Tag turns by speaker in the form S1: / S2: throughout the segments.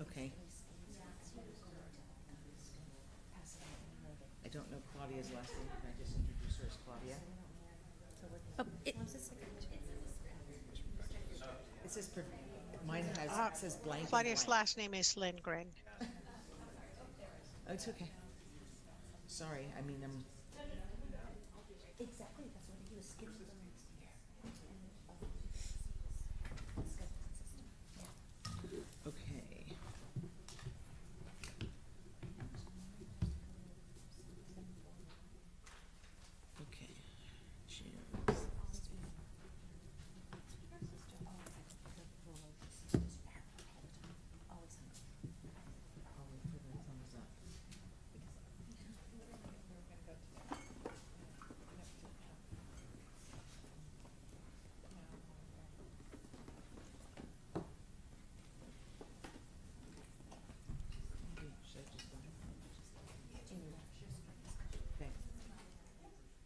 S1: Okay. I don't know Claudia's last name. Can I just introduce her as Claudia?
S2: Oh,
S1: It says, mine has, it says blank and
S3: Claudia's
S1: blank.
S3: last name is Lindgren.
S1: Oh, it's okay. Sorry, I mean,
S2: exactly, that's what he was skipping.
S1: okay. Okay. Okay.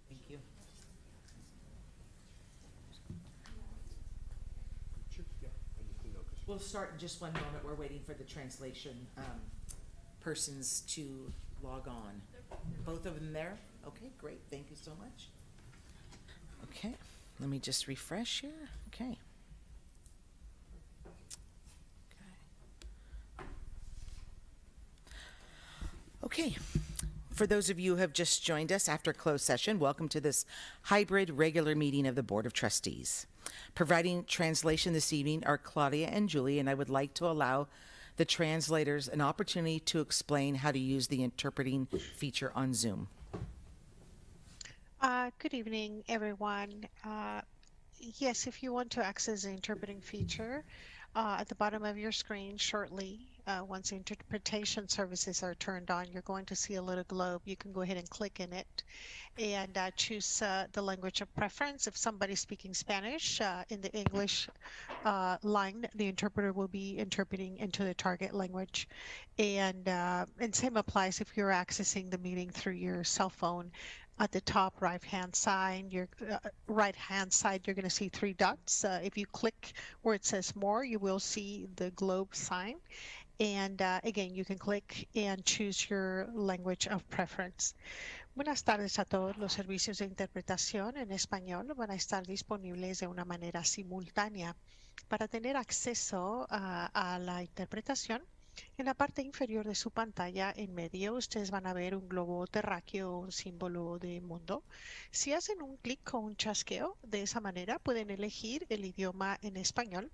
S1: Thank you. We'll start in just one moment. We're waiting for the translation persons to log on. Both of them there? Okay, great. Thank you so much. Okay, let me just refresh here. Okay. Okay. For those of you who have just joined us after closed session, welcome to this hybrid regular meeting of the Board of Trustees. Providing translation this evening are Claudia and Julie, and I would like to allow the translators an opportunity to explain how to use the interpreting feature on Zoom.
S3: Good evening, everyone. Yes, if you want to access the interpreting feature, at the bottom of your screen shortly, once interpretation services are turned on, you're going to see a little globe. You can go ahead and click in it and choose the language of preference. If somebody's speaking Spanish, in the English line, the interpreter will be interpreting into the target language. And same applies if you're accessing the meeting through your cell phone. At the top right-hand side, you're going to see three dots. If you click where it says more, you will see the globe sign. And again, you can click and choose your language of preference. Buenas tardes a todos. Los servicios de interpretación en español van a estar disponibles de una manera simultánea. Para tener acceso a la interpretación, en la parte inferior de su pantalla, en medio, ustedes van a ver un globo terráqueo, un símbolo de mundo. Si hacen un clic o un chasqueo, de esa manera pueden elegir el idioma en español.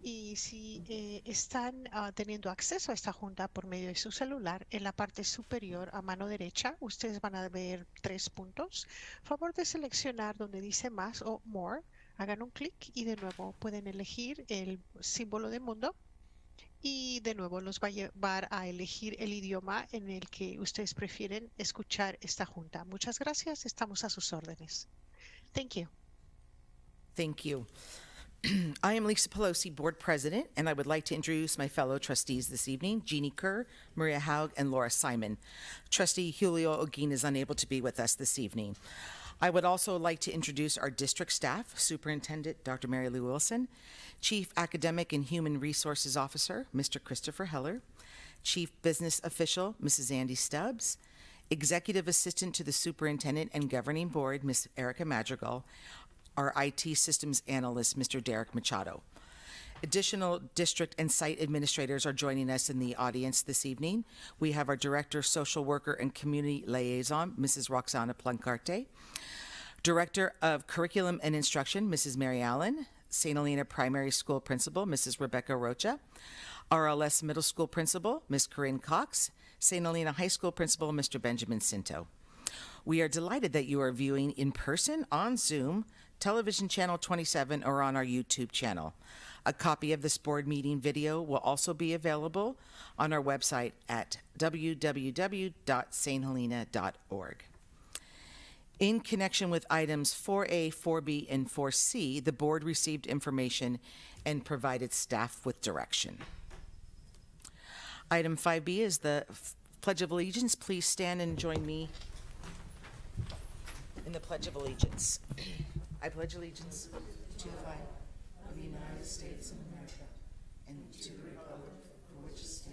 S3: Y si están teniendo acceso a esta junta por medio de su celular, en la parte superior a mano derecha, ustedes van a ver 3 puntos. Favor de seleccionar donde dice más o more. Hagan un clic y de nuevo pueden elegir el símbolo de mundo. Y de nuevo los va a llevar a elegir el idioma en el que ustedes prefieren escuchar esta junta. Muchas gracias. Estamos a sus órdenes. Thank you.
S1: Thank you. I am Lisa Pelosi, Board President, and I would like to introduce my fellow trustees this evening, Jeannie Kerr, Maria Haug, and Laura Simon. Trustee Julio Oguin is unable to be with us this evening. I would also like to introduce our district staff, Superintendent Dr. Mary Lou Wilson, Chief Academic and Human Resources Officer, Mr. Christopher Heller, Chief Business Official, Mrs. Andy Stubbs, Executive Assistant to the Superintendent and Governing Board, Ms. Erica Madrigal, our IT Systems Analyst, Mr. Derek Machado. Additional district and site administrators are joining us in the audience this evening. We have our Director, Social Worker and Community Liaison, Mrs. Roxana Plancarte, Director of Curriculum and Instruction, Mrs. Mary Allen, St. Helena Primary School Principal, Mrs. Rebecca Rocha, RLS Middle School Principal, Ms. Corinne Cox, St. Helena High School Principal, Mr. Benjamin Cinto. We are delighted that you are viewing in person on Zoom, television channel 27, or on our YouTube channel. A copy of this board meeting video will also be available on our website at www.sthelena.org. In connection with items 4A, 4B, and 4C, the board received information and provided staff with direction. Item 5B is the Pledge of Allegiance. Please stand and join me in the Pledge of Allegiance. I pledge allegiance to the flag of the United States of America and to the republic for which it stands,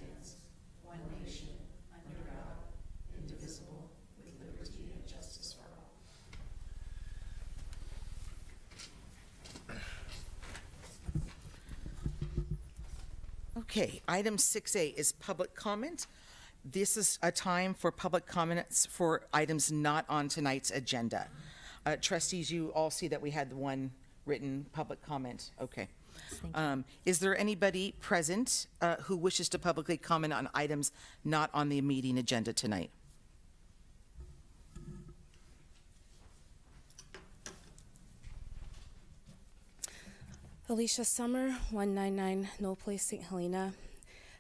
S1: Okay, item 6A is public comment. This is a time for public comments for items not on tonight's agenda. Trustees, you all see that we had the one written public comment. Okay. Is there anybody present who wishes to publicly comment on items not on the meeting agenda tonight?
S4: Alicia Summer, 199 Knoll Place, St. Helena.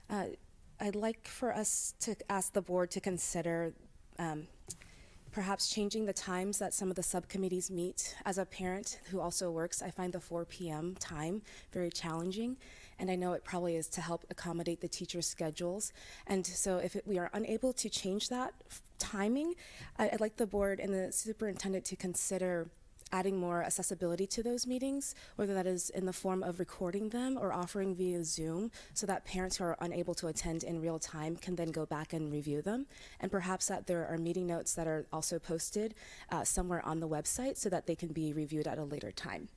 S4: I'd like for us to ask the board to consider perhaps changing the times that some of the subcommittees meet. As a parent who also works, I find the 4 p.m. time very challenging, and I know it probably is to help accommodate the teachers' schedules. And so if we are unable to change that timing, I'd like the board and the superintendent to consider adding more accessibility to those meetings, whether that is in the form of recording them or offering via Zoom, so that parents who are unable to attend in real time can then go back and review them. And perhaps that there are meeting notes that are also posted somewhere on the website so that they can be reviewed at a later time.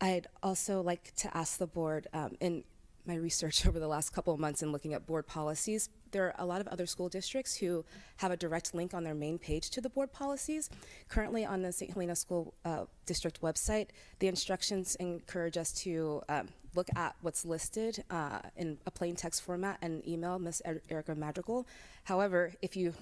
S4: I'd also like to ask the board, in my research over the last couple of months in looking at board policies, there are a lot of other school districts who have a direct link on their main page to the board policies. Currently on the St. Helena School District website, the instructions encourage us to look at what's listed in a plain text format and email Ms. Erica Madrigal. However, if you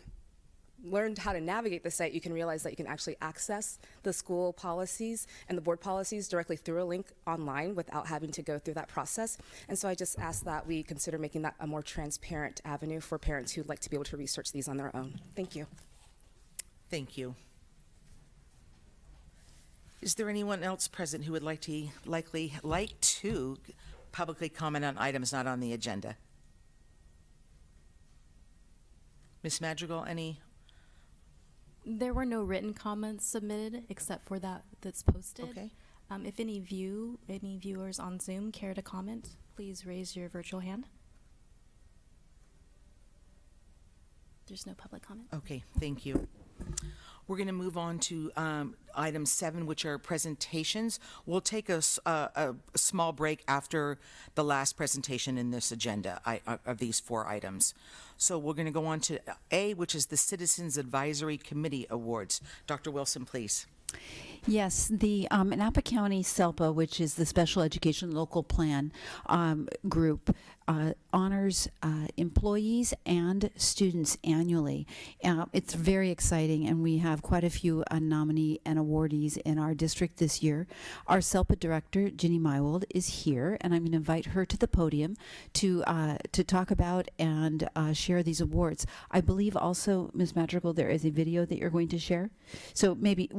S4: learned how to navigate the site, you can realize that you can actually access the school policies and the board policies directly through a link online without having to go through that process. And so I just ask that we consider making that a more transparent avenue for parents who'd like to be able to research these on their own. Thank you.
S1: Thank you. Is there anyone else present who would like to publicly comment on items not on the agenda? Ms. Madrigal, any?
S5: There were no written comments submitted except for that's posted.
S1: Okay.
S5: If any viewers on Zoom care to comment, please raise your virtual hand. There's no public comment.
S1: Okay, thank you. We're going to move on to item 7, which are presentations. We'll take a small break after the last presentation in this agenda of these 4 items. So we're going to go on to A, which is the Citizens Advisory Committee Awards. Dr. Wilson, please.
S2: Yes, the Napa County SELPA, which is the Special Education Local Plan group, honors employees and students annually. It's very exciting, and we have quite a few nominee and awardees in our district this year. Our SELPA director, Ginny Mywald, is here, and I'm going to invite her to the podium to talk about and share these awards. I believe also, Ms. Madrigal, there is a video that you're going to share. So maybe,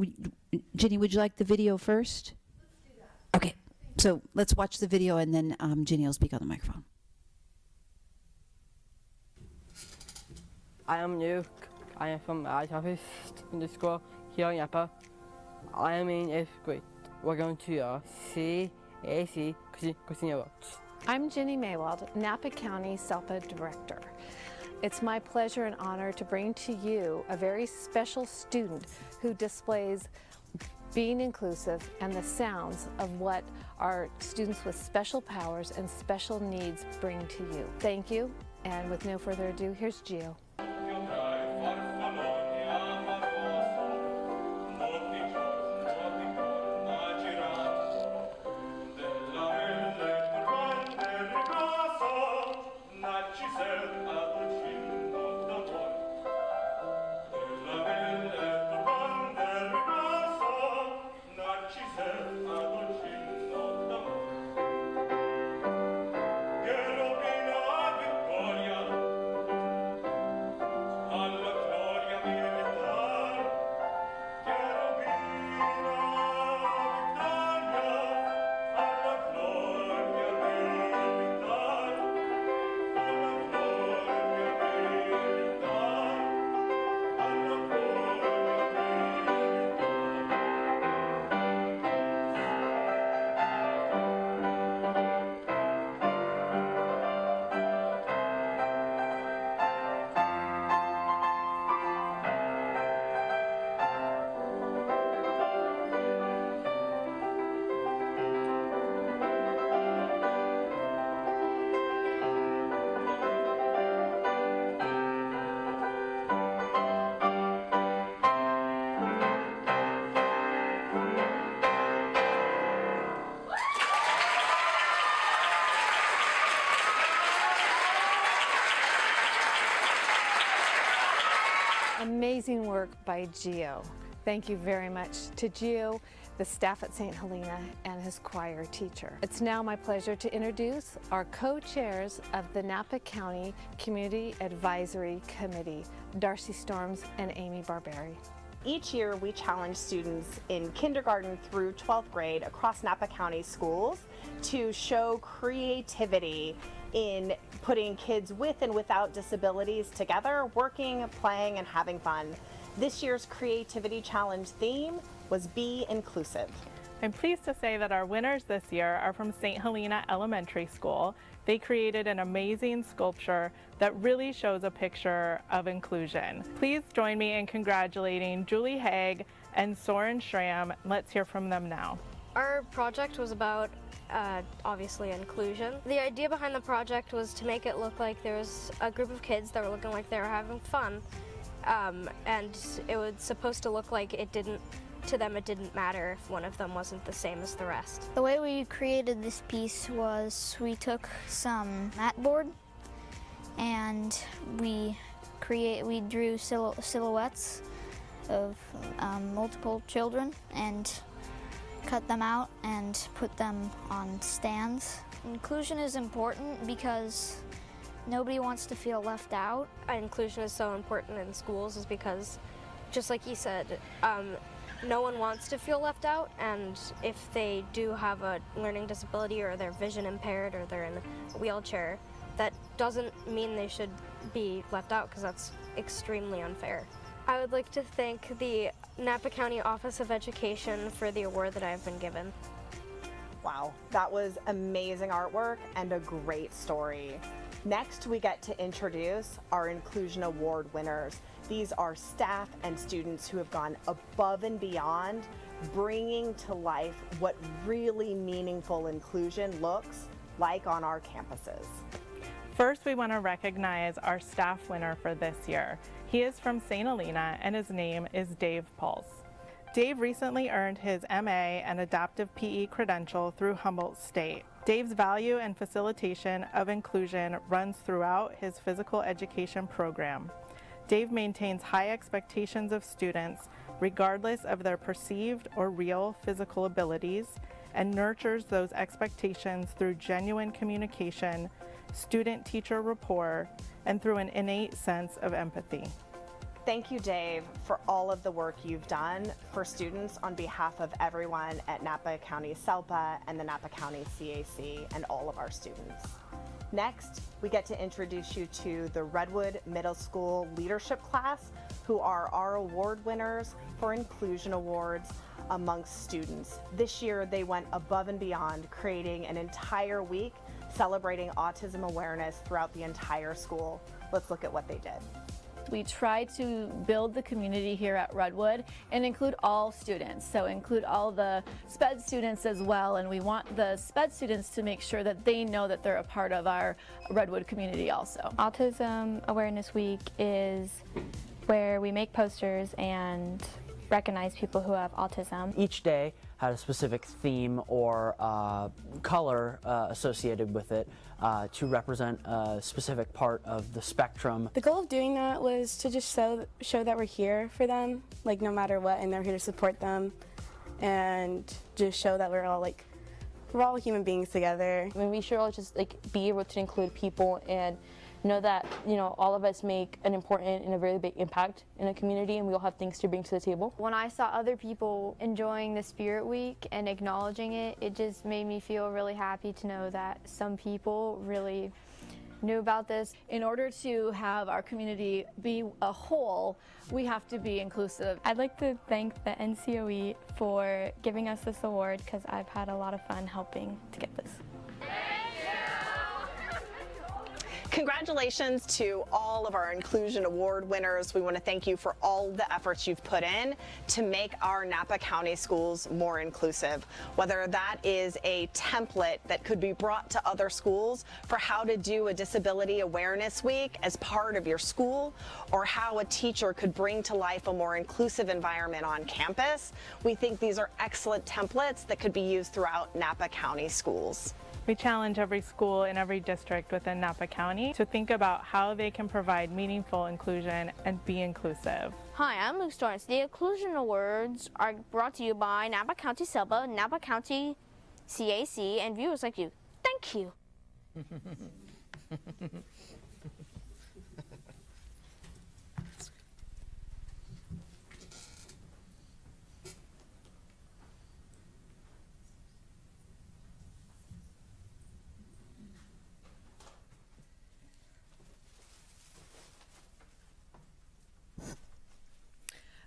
S2: Ginny, would you like the video first? Let's do that. Okay, so let's watch the video, and then Ginny will speak on the microphone.
S6: I am Luke. I am from Addendum in the school here in Napa. I am in 8th grade. We're going to CAC Cuisine Awards.
S7: I'm Ginny Maywald, Napa County SELPA Director. It's my pleasure and honor to bring to you a very special student who displays being inclusive and the sounds of what our students with special powers and special needs bring to you. Thank you, and with no further ado, here's Gio.
S8: Alla
S7: Amazing work by Gio. Thank you very much to Gio, the staff at St. Helena, and his choir teacher. It's now my pleasure to introduce our co-chairs of the Napa County Community Advisory Committee, Darcy Storms and Amy Barberi.
S8: Each year we challenge students in kindergarten through 12th grade across Napa County schools to show creativity in putting kids with and without disabilities together, working, playing, and having fun. This year's Creativity Challenge theme was Be Inclusive.
S9: I'm pleased to say that our winners this year are from St. Helena Elementary School. They created an amazing sculpture that really shows a picture of inclusion. Please join me in congratulating Julie Haig and Soren Schramm. Let's hear from them now.
S10: Our project was about obviously inclusion. The idea behind the project was to make it look like there was a group of kids that were looking like they were having fun. And it was supposed to look like to them it didn't matter if one of them wasn't the same as the rest.
S11: The way we created this piece was we took some mat board and we drew silhouettes of multiple children and cut them out and put them on stands. Inclusion is important because nobody wants to feel left out.
S10: Inclusion is so important in schools is because, just like you said, no one wants to feel left out, and if they do have a learning disability or they're vision impaired or they're in a wheelchair, that doesn't mean they should be left out because that's extremely unfair. I would like to thank the Napa County Office of Education for the award that I've been given.
S8: Wow, that was amazing artwork and a great story. Next, we get to introduce our Inclusion Award winners. These are staff and students who have gone above and beyond, bringing to life what really meaningful inclusion looks like on our campuses.
S9: First, we want to recognize our staff winner for this year. He is from St. Helena and his name is Dave Pulse. Dave recently earned his MA and Adaptive PE credential through Humboldt State. Dave's value and facilitation of inclusion runs throughout his physical education program. Dave maintains high expectations of students regardless of their perceived or real physical abilities and nurtures those expectations through genuine communication, student-teacher rapport, and through an innate sense of empathy.
S8: Thank you, Dave, for all of the work you've done for students on behalf of everyone at Napa County SELPA and the Napa County CAC and all of our students. Next, we get to introduce you to the Redwood Middle School Leadership Class, who are our award winners for Inclusion Awards amongst students. This year, they went above and beyond, creating an entire week celebrating autism awareness throughout the entire school. Let's look at what they did.
S12: We try to build the community here at Redwood and include all students, so include all the SPED students as well, and we want the SPED students to make sure that they know that they're a part of our Redwood community also.
S13: Autism Awareness Week is where we make posters and recognize people who have autism.
S14: Each day had a specific theme or color associated with it to represent a specific part of the spectrum.
S4: The goal of doing that was to just show that we're here for them, like no matter what, and they're here to support them, and just show that we're all human beings together.
S13: I mean, we should all just be able to include people and know that, all of us make an important and a very big impact in a community, and we all have things to bring to the table.
S15: When I saw other people enjoying the Spirit Week and acknowledging it, it just made me feel really happy to know that some people really knew about this.
S12: In order to have our community be a whole, we have to be inclusive.
S13: I'd like to thank the NCOE for giving us this award because I've had a lot of fun helping to get this.
S8: Congratulations to all of our Inclusion Award winners. We want to thank you for all the efforts you've put in to make our Napa County schools more inclusive. Whether that is a template that could be brought to other schools for how to do a Disability Awareness Week as part of your school, or how a teacher could bring to life a more inclusive environment on campus, we think these are excellent templates that could be used throughout Napa County schools.
S9: We challenge every school in every district within Napa County to think about how they can provide meaningful inclusion and be inclusive.
S16: Hi, I'm Luke Storms. The Inclusion Awards are brought to you by Napa County SELPA, Napa County CAC, and viewers like you. Thank you.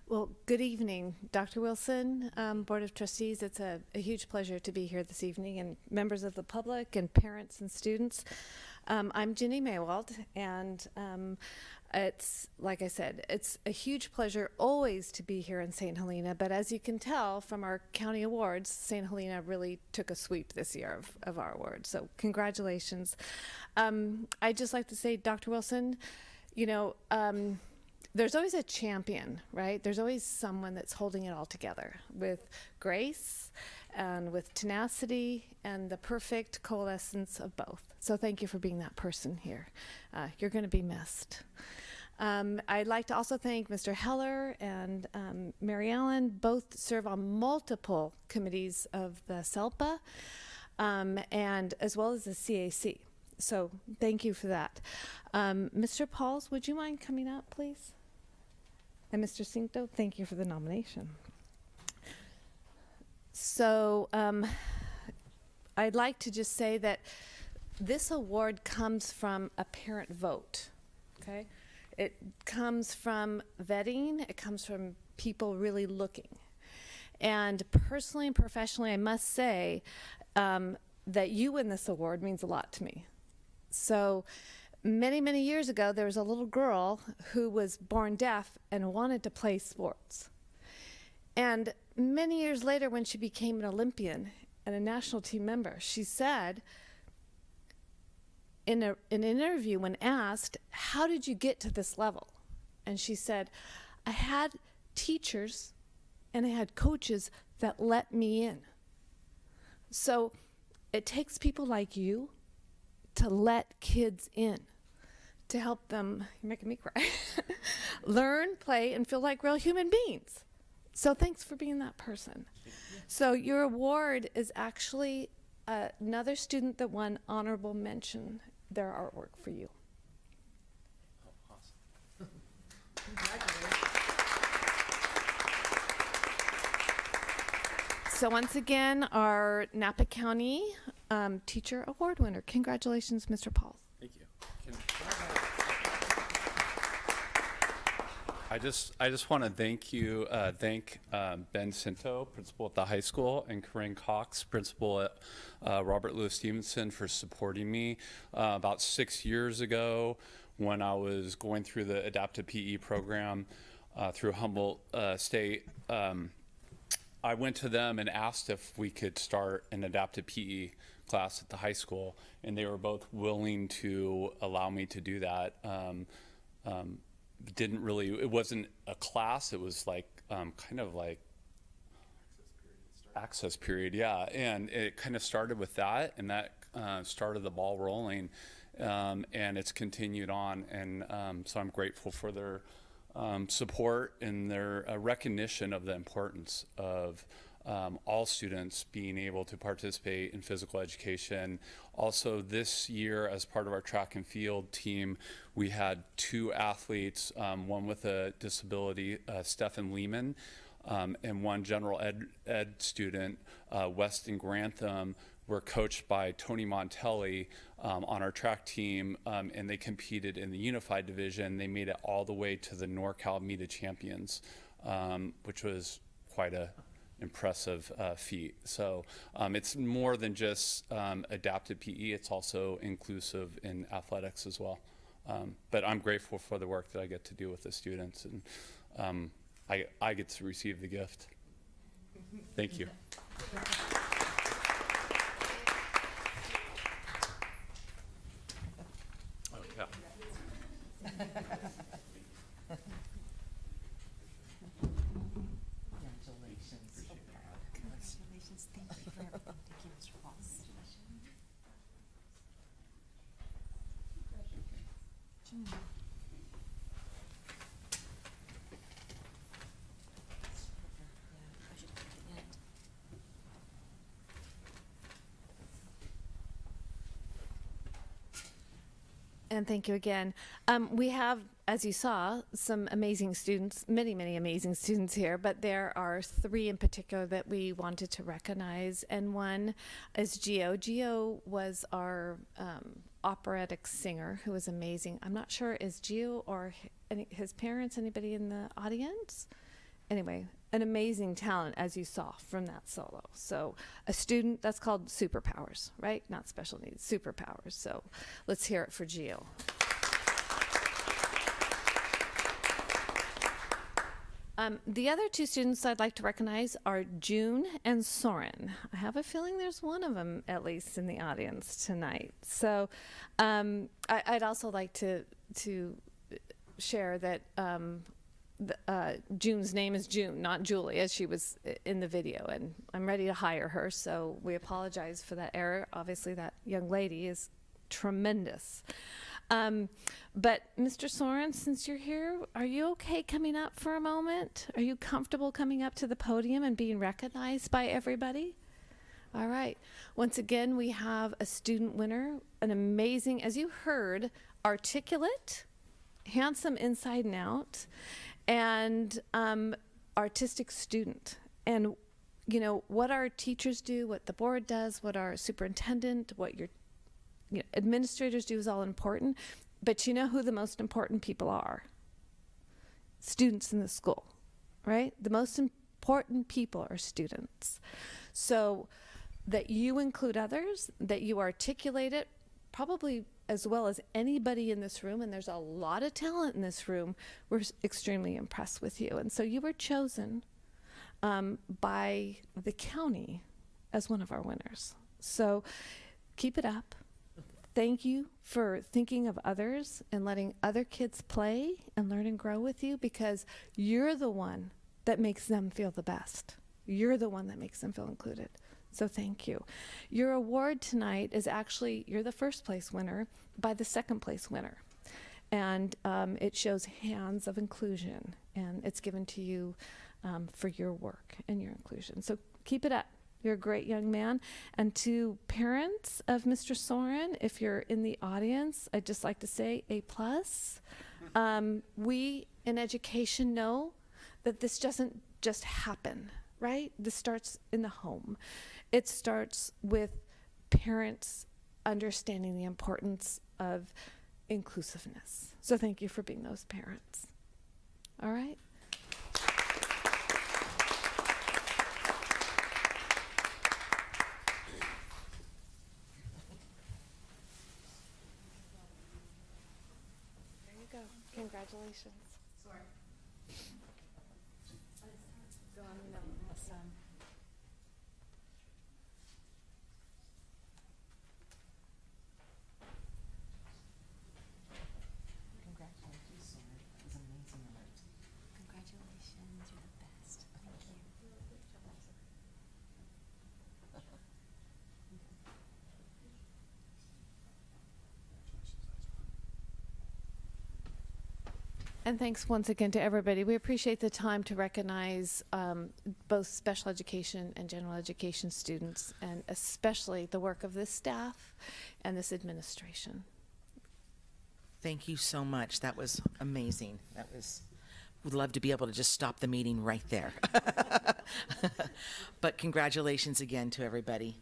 S17: Well, good evening, Dr. Wilson, Board of Trustees. It's a huge pleasure to be here this evening, and members of the public and parents and students. I'm Ginny Maywald, and it's, like I said, it's a huge pleasure always to be here in St. Helena, but as you can tell from our county awards, St. Helena really took a sweep this year of our awards, so congratulations. I'd just like to say, Dr. Wilson, you know, there's always a champion, right? There's always someone that's holding it all together with grace and with tenacity and the perfect coalescence of both. So thank you for being that person here. You're going to be missed. I'd like to also thank Mr. Heller and Mary Ellen. Both serve on multiple committees of the SELPA and as well as the CAC. So thank you for that. Mr. Pauls, would you mind coming up, please? And Mr. Cincto, thank you for the nomination. So I'd like to just say that this award comes from a parent vote, okay? It comes from vetting, it comes from people really looking. And personally and professionally, I must say that you win this award means a lot to me. So many, many years ago, there was a little girl who was born deaf and wanted to play sports. And many years later, when she became an Olympian and a national team member, she said in an interview when asked, how did you get to this level? And she said, I had teachers and I had coaches that let me in. So it takes people like you to let kids in, to help them, you're making me cry, learn, play, and feel like real human beings. So thanks for being that person. So your award is actually another student that won honorable mention, their artwork for you.
S18: Oh, awesome.
S17: So once again, our Napa County Teacher Award winner. Congratulations, Mr. Pauls.
S18: Thank you. I just want to thank you, thank Ben Cinto, principal at the high school, and Corinne Cox, principal at Robert Louis Stevenson, for supporting me. About 6 years ago, when I was going through the adaptive PE program through Humboldt State, I went to them and asked if we could start an adaptive PE class at the high school, and they were both willing to allow me to do that. It wasn't a class, it was like kind of like access period, yeah. And it kind of started with that, and that started the ball rolling, and it's continued on. And so I'm grateful for their support and their recognition of the importance of all students being able to participate in physical education. Also, this year, as part of our track and field team, we had 2 athletes, one with a disability, Stephen Lehman, and one general ed student, Weston Grantham, were coached by Tony Montelli on our track team, and they competed in the unified division. They made it all the way to the NorCal Meet of Champions, which was quite a impressive feat. So it's more than just adaptive PE, it's also inclusive in athletics as well. But I'm grateful for the work that I get to do with the students, and I get to receive the gift. Thank you. Oh, yeah.
S1: Congratulations. Thank you for everything. Thank you, Mr. Ross.
S17: And thank you again. We have, as you saw, some amazing students, many, many amazing students here, but there are 3 in particular that we wanted to recognize. And one is Gio. Gio was our operatic singer who was amazing. I'm not sure, is Gio or his parents, anybody in the audience? Anyway, an amazing talent, as you saw from that solo. So a student, that's called superpowers, right? Not special needs, superpowers. So let's hear it for Gio. The other 2 students I'd like to recognize are June and Soren. I have a feeling there's one of them at least in the audience tonight. So I'd also like to share that June's name is June, not Julie, as she was in the video, and I'm ready to hire her, so we apologize for that error. Obviously, that young lady is tremendous. But Mr. Soren, since you're here, are you okay coming up for a moment? Are you comfortable coming up to the podium and being recognized by everybody? All right. Once again, we have a student winner, an amazing, as you heard, articulate, handsome inside and out, and artistic student. And you know what our teachers do, what the board does, what our superintendent, what your administrators do is all important. But you know who the most important people are? Students in the school, right? The most important people are students. So that you include others, that you articulate it, probably as well as anybody in this room, and there's a lot of talent in this room, we're extremely impressed with you. And so you were chosen by the county as one of our winners. So keep it up. Thank you for thinking of others and letting other kids play and learn and grow with you, because you're the one that makes them feel the best. You're the one that makes them feel included. So thank you. Your award tonight is actually, you're the first place winner by the second place winner. And it shows hands of inclusion, and it's given to you for your work and your inclusion. So keep it up. You're a great young man. And to parents of Mr. Soren, if you're in the audience, I'd just like to say A+. We in education know that this doesn't just happen, right? This starts in the home. It starts with parents understanding the importance of inclusiveness. So thank you for being those parents. All right? There you go. Congratulations. Sorry. Go on, you know, awesome. And thanks once again to everybody. We appreciate the time to recognize both special education and general education students, and especially the work of this staff and this administration.
S1: Thank you so much. That was amazing. Would love to be able to just stop the meeting right there. But congratulations again to everybody.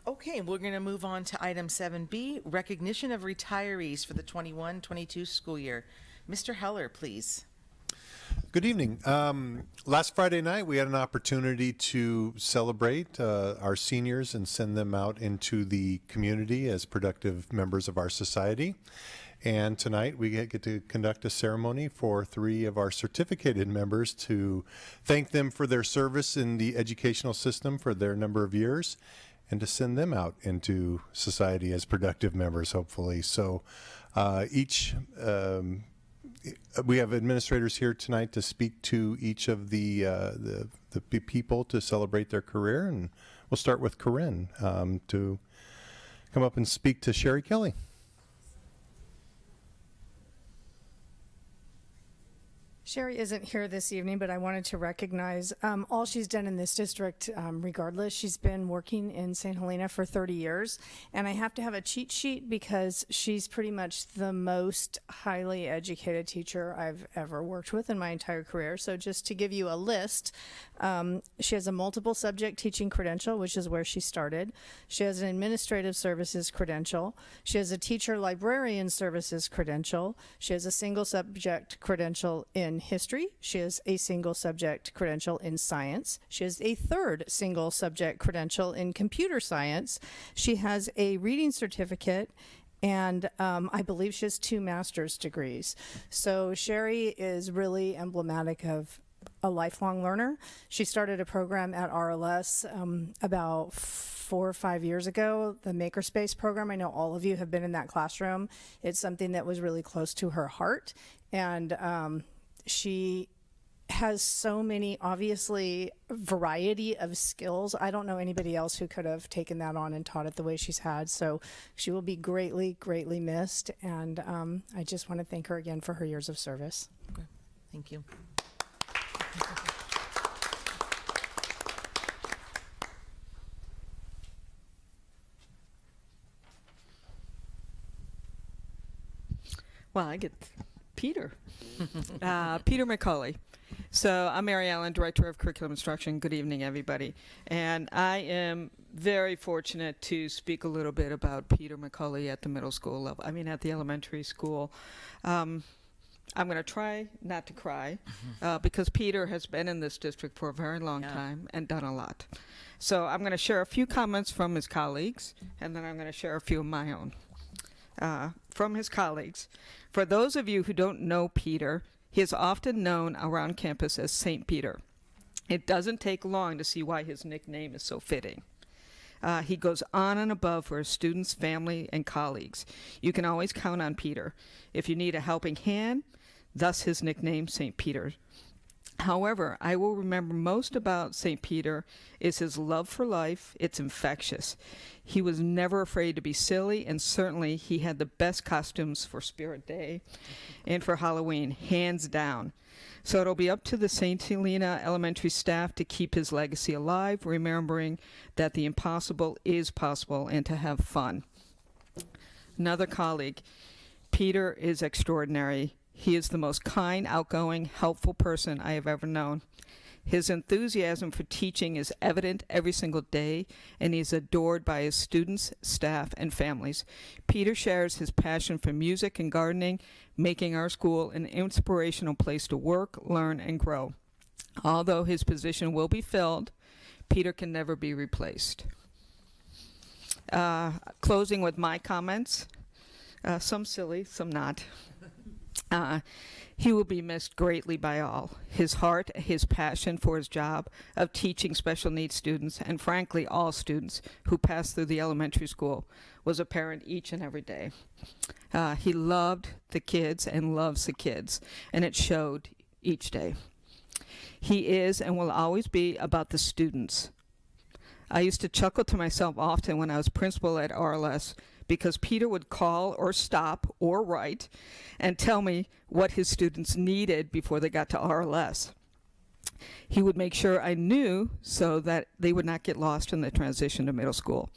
S1: Okay, we're going to move on to item 7B, recognition of retirees for the 21-22 school year. Mr. Heller, please.
S19: Good evening. Last Friday night, we had an opportunity to celebrate our seniors and send them out into the community as productive members of our society. And tonight, we get to conduct a ceremony for 3 of our certificated members to thank them for their service in the educational system for their number of years, and to send them out into society as productive members, hopefully. So we have administrators here tonight to speak to each of the people to celebrate their career, and we'll start with Corinne to come up and speak to Sherry Kelly.
S20: Sherry isn't here this evening, but I wanted to recognize all she's done in this district regardless. She's been working in St. Helena for 30 years, and I have to have a cheat sheet because she's pretty much the most highly educated teacher I've ever worked with in my entire career. So just to give you a list, she has a multiple subject teaching credential, which is where she started. She has an administrative services credential. She has a teacher librarian services credential. She has a single subject credential in history. She has a single subject credential in science. She has a third single subject credential in computer science. She has a reading certificate, and I believe she has 2 master's degrees. So Sherry is really emblematic of a lifelong learner. She started a program at RLS about 4 or 5 years ago, the Makerspace program. I know all of you have been in that classroom. It's something that was really close to her heart, and she has so many, obviously, variety of skills. I don't know anybody else who could have taken that on and taught it the way she's had. So she will be greatly, greatly missed. And I just want to thank her again for her years of service.
S1: Okay. Thank you.
S21: Well, I get Peter. Peter McCauley. So I'm Mary Allen, Director of Curriculum Instruction. Good evening, everybody. And I am very fortunate to speak a little bit about Peter McCauley at the middle school level. I mean, at the elementary school. I'm going to try not to cry because Peter has been in this district for a very long time and done a lot. So I'm going to share a few comments from his colleagues, and then I'm going to share a few of my own. From his colleagues. For those of you who don't know Peter, he is often known around campus as St. Peter. It doesn't take long to see why his nickname is so fitting. He goes on and above for his students, family, and colleagues. You can always count on Peter. If you need a helping hand, thus his nickname, St. Peter. However, I will remember most about St. Peter is his love for life. It's infectious. He was never afraid to be silly, and certainly he had the best costumes for Spirit Day and for Halloween, hands down. So it'll be up to the St. Helena Elementary staff to keep his legacy alive, remembering that the impossible is possible and to have fun. Another colleague, Peter is extraordinary. He is the most kind, outgoing, helpful person I have ever known. His enthusiasm for teaching is evident every single day, and he is adored by his students, staff, and families. Peter shares his passion for music and gardening, making our school an inspirational place to work, learn, and grow. Although his position will be filled, Peter can never be replaced. Closing with my comments, some silly, some not. He will be missed greatly by all. His heart, his passion for his job of teaching special needs students, and frankly all students who pass through the elementary school, was apparent each and every day. He loved the kids and loves the kids, and it showed each day. He is and will always be about the students. I used to chuckle to myself often when I was principal at RLS because Peter would call or stop or write and tell me what his students needed before they got to RLS. He would make sure I knew so that they would not get lost in the transition to middle school.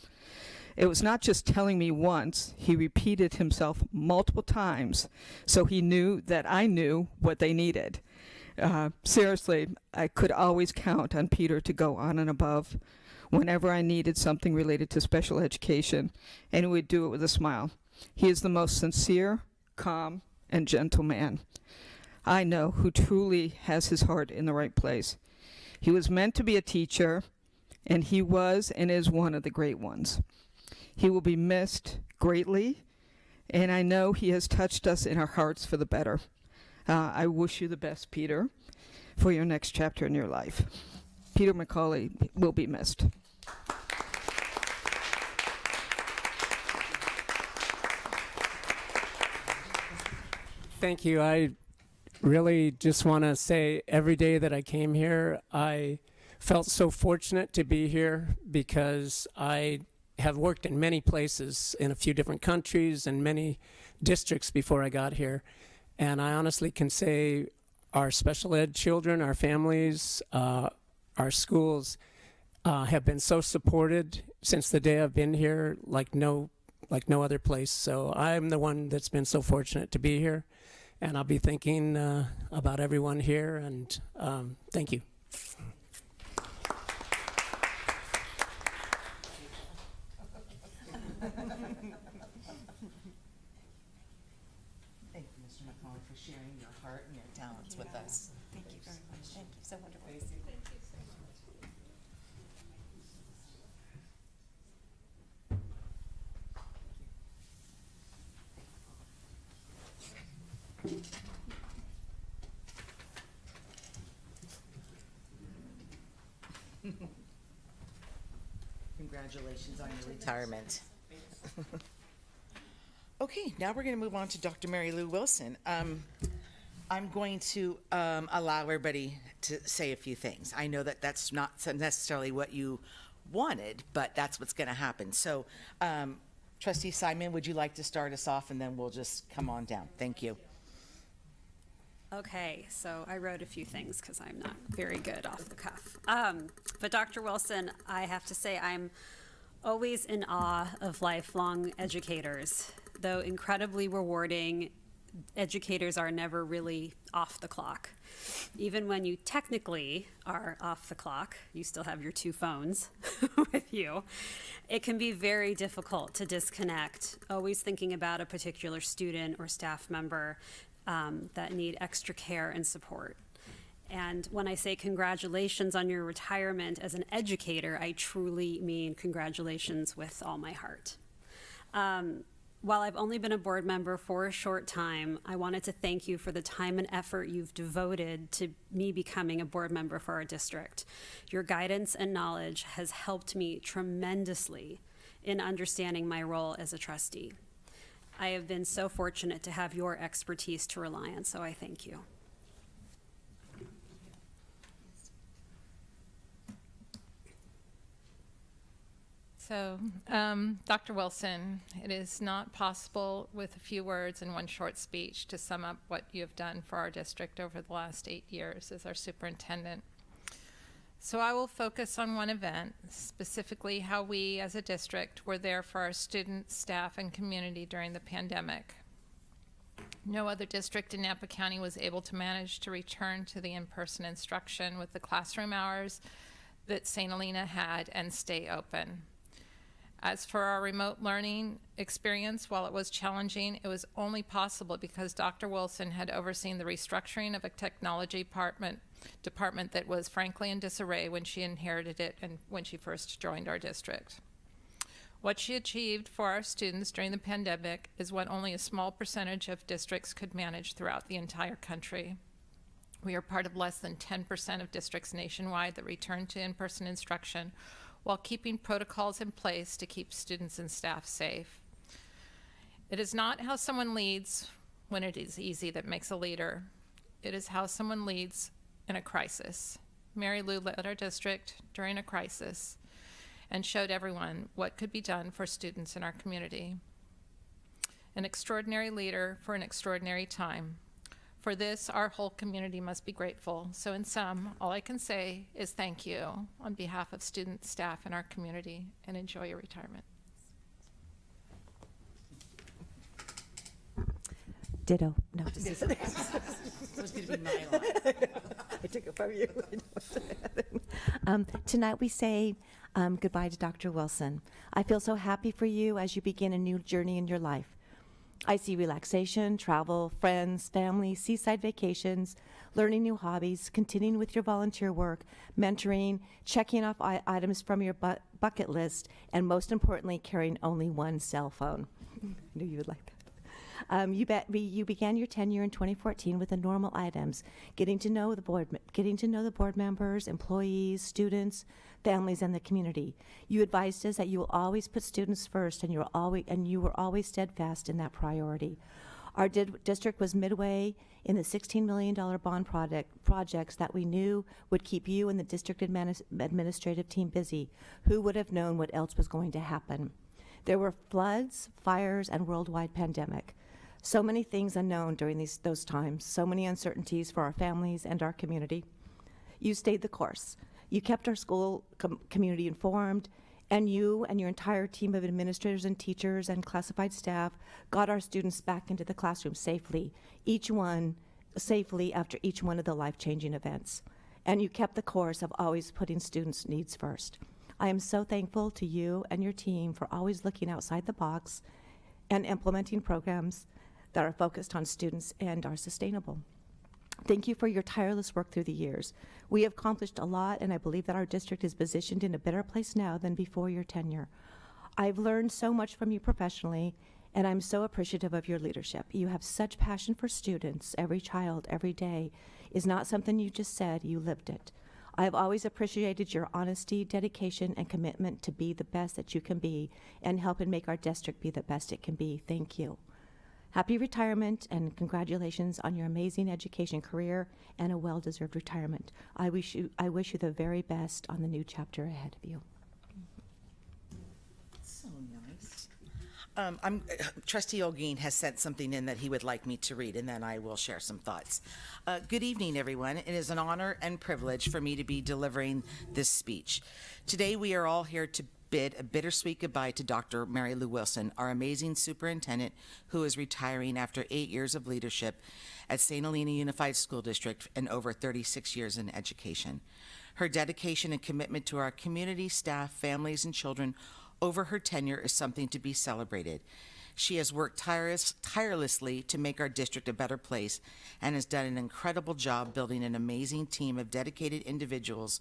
S21: It was not just telling me once, he repeated himself multiple times so he knew that I knew what they needed. Seriously, I could always count on Peter to go on and above whenever I needed something related to special education, and he would do it with a smile. He is the most sincere, calm, and gentle man I know who truly has his heart in the right place. He was meant to be a teacher, and he was and is one of the great ones. He will be missed greatly, and I know he has touched us in our hearts for the better. I wish you the best, Peter, for your next chapter in your life. Peter McCauley will be missed.
S22: Thank you. I really just want to say every day that I came here, I felt so fortunate to be here because I have worked in many places in a few different countries and many districts before I got here. And I honestly can say our special ed children, our families, our schools have been so supported since the day I've been here, like no other place. So I'm the one that's been so fortunate to be here, and I'll be thinking about everyone here, and thank you.
S1: Thank you, Mr. McCollum, for sharing your heart and your talents with us.
S3: Thank you very much. Thank you. So wonderful.
S1: Thank you so much. Congratulations on your retirement. Okay, now we're going to move on to Dr. Mary Lou Wilson. I'm going to allow everybody to say a few things. I know that that's not necessarily what you wanted, but that's what's going to happen. So, Trustee Simon, would you like to start us off, and then we'll just come on down? Thank you.
S3: Okay, so I wrote a few things because I'm not very good off the cuff. But Dr. Wilson, I have to say I'm always in awe of lifelong educators. Though incredibly rewarding, educators are never really off the clock. Even when you technically are off the clock, you still have your two phones with you. It can be very difficult to disconnect, always thinking about a particular student or staff member that need extra care and support. And when I say congratulations on your retirement as an educator, I truly mean congratulations with all my heart. While I've only been a board member for a short time, I wanted to thank you for the time and effort you've devoted to me becoming a board member for our district. Your guidance and knowledge has helped me tremendously in understanding my role as a trustee. I have been so fortunate to have your expertise to rely on, so I thank you.
S5: So, Dr. Wilson, it is not possible with a few words and one short speech to sum up what you have done for our district over the last 8 years as our superintendent. So I will focus on one event, specifically how we as a district were there for our students, staff, and community during the pandemic. No other district in Napa County was able to manage to return to the in-person instruction with the classroom hours that St. Helena had and stay open. As for our remote learning experience, while it was challenging, it was only possible because Dr. Wilson had overseen the restructuring of a technology department that was frankly in disarray when she inherited it and when she first joined our district. What she achieved for our students during the pandemic is what only a small percentage of districts could manage throughout the entire country. We are part of less than 10% of districts nationwide that return to in-person instruction while keeping protocols in place to keep students and staff safe. It is not how someone leads when it is easy that makes a leader. It is how someone leads in a crisis. Mary Lou led our district during a crisis and showed everyone what could be done for students in our community. An extraordinary leader for an extraordinary time. For this, our whole community must be grateful. So in sum, all I can say is thank you on behalf of students, staff, and our community, and enjoy your retirement.
S23: Ditto. No, just
S1: It was going to be my line.
S23: I took it from you. Tonight we say goodbye to Dr. Wilson. I feel so happy for you as you begin a new journey in your life. I see relaxation, travel, friends, family, seaside vacations, learning new hobbies, continuing with your volunteer work, mentoring, checking off items from your bucket list, and most importantly, carrying only one cell phone. I knew you would like that. You began your tenure in 2014 with the normal items, getting to know the board members, employees, students, families, and the community. You advised us that you will always put students first, and you were always steadfast in that priority. Our district was midway in the $16 million bond projects that we knew would keep you and the district administrative team busy. Who would have known what else was going to happen? There were floods, fires, and worldwide pandemic. So many things unknown during those times, so many uncertainties for our families and our community. You stayed the course. You kept our school community informed, and you and your entire team of administrators and teachers and classified staff got our students back into the classroom safely, each one safely after each one of the life-changing events. And you kept the course of always putting students' needs first. I am so thankful to you and your team for always looking outside the box and implementing programs that are focused on students and are sustainable. Thank you for your tireless work through the years. We have accomplished a lot, and I believe that our district is positioned in a better place now than before your tenure. I've learned so much from you professionally, and I'm so appreciative of your leadership. You have such passion for students. Every child, every day is not something you just said, you lived it. I have always appreciated your honesty, dedication, and commitment to be the best that you can be and help and make our district be the best it can be. Thank you. Happy retirement and congratulations on your amazing education career and a well-deserved retirement. I wish you the very best on the new chapter ahead of you.
S1: So nice. Trustee Olguin has sent something in that he would like me to read, and then I will share some thoughts. Good evening, everyone. It is an honor and privilege for me to be delivering this speech. Today, we are all here to bid a bittersweet goodbye to Dr. Mary Lou Wilson, our amazing superintendent who is retiring after 8 years of leadership at St. Helena Unified School District and over 36 years in education. Her dedication and commitment to our community, staff, families, and children over her tenure is something to be celebrated. She has worked tirelessly to make our district a better place and has done an incredible job building an amazing team of dedicated individuals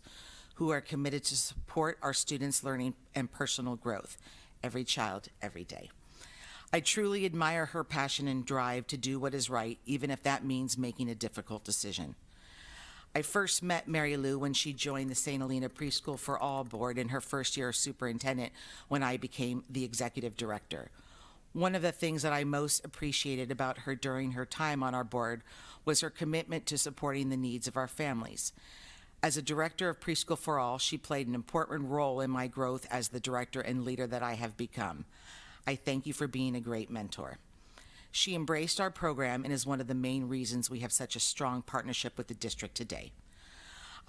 S1: who are committed to support our students' learning and personal growth, every child, every day. I truly admire her passion and drive to do what is right, even if that means making a difficult decision. I first met Mary Lou when she joined the St. Helena Preschool for All board in her first year as superintendent when I became the executive director. One of the things that I most appreciated about her during her time on our board was her commitment to supporting the needs of our families. As a director of Preschool for All, she played an important role in my growth as the director and leader that I have become. I thank you for being a great mentor. She embraced our program and is one of the main reasons we have such a strong partnership with the district today.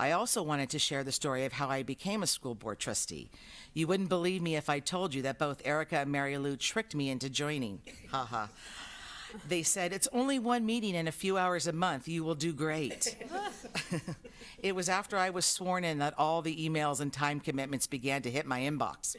S1: I also wanted to share the story of how I became a school board trustee. You wouldn't believe me if I told you that both Erica and Mary Lou tricked me into joining. Haha. They said, "It's only one meeting and a few hours a month. You will do great." It was after I was sworn in that all the emails and time commitments began to hit my inbox.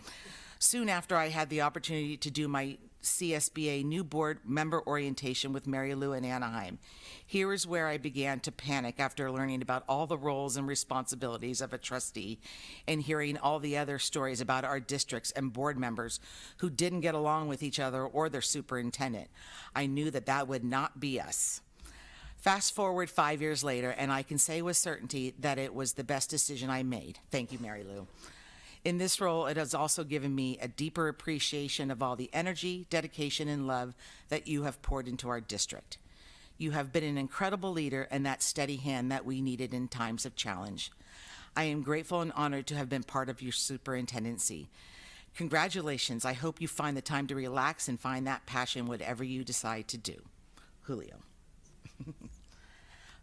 S1: Soon after, I had the opportunity to do my CSBA new board member orientation with Mary Lou in Anaheim. Here is where I began to panic after learning about all the roles and responsibilities of a trustee and hearing all the other stories about our districts and board members who didn't get along with each other or their superintendent. I knew that that would not be us. Fast forward 5 years later, and I can say with certainty that it was the best decision I made. Thank you, Mary Lou. In this role, it has also given me a deeper appreciation of all the energy, dedication, and love that you have poured into our district. You have been an incredible leader and that steady hand that we needed in times of challenge. I am grateful and honored to have been part of your superintendency. Congratulations. I hope you find the time to relax and find that passion whatever you decide to do. Julio.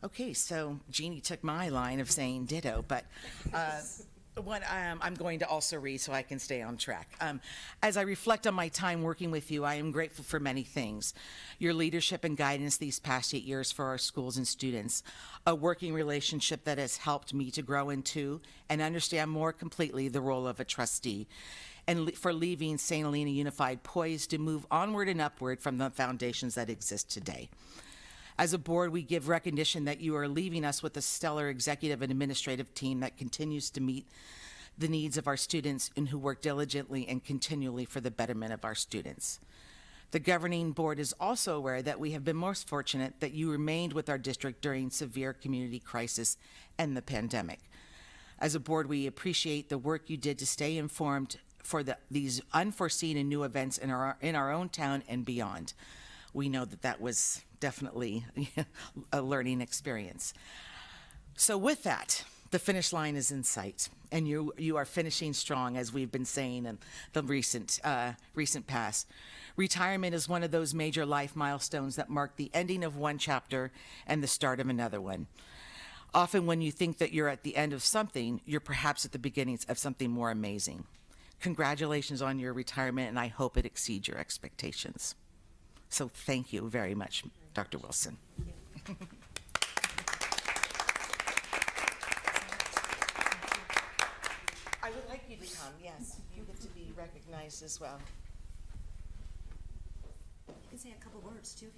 S1: Okay, so Jeannie took my line of saying ditto, but what I'm going to also read so I can stay on track. As I reflect on my time working with you, I am grateful for many things. Your leadership and guidance these past 8 years for our schools and students, a working relationship that has helped me to grow into and understand more completely the role of a trustee, and for leaving St. Helena Unified poised to move onward and upward from the foundations that exist today. As a board, we give recognition that you are leaving us with a stellar executive and administrative team that continues to meet the needs of our students and who work diligently and continually for the betterment of our students. The governing board is also aware that we have been most fortunate that you remained with our district during severe community crisis and the pandemic. As a board, we appreciate the work you did to stay informed for these unforeseen and new events in our own town and beyond. We know that that was definitely a learning experience. So with that, The finish line is in sight, and you are finishing strong, as we've been saying in the recent past. Retirement is one of those major life milestones that mark the ending of one chapter and the start of another one. Often when you think that you're at the end of something, you're perhaps at the beginnings of something more amazing. Congratulations on your retirement, and I hope it exceeds your expectations. So thank you very much, Dr. Wilson. I would like you to come, yes. You get to be recognized as well.
S2: You can say a couple words, too.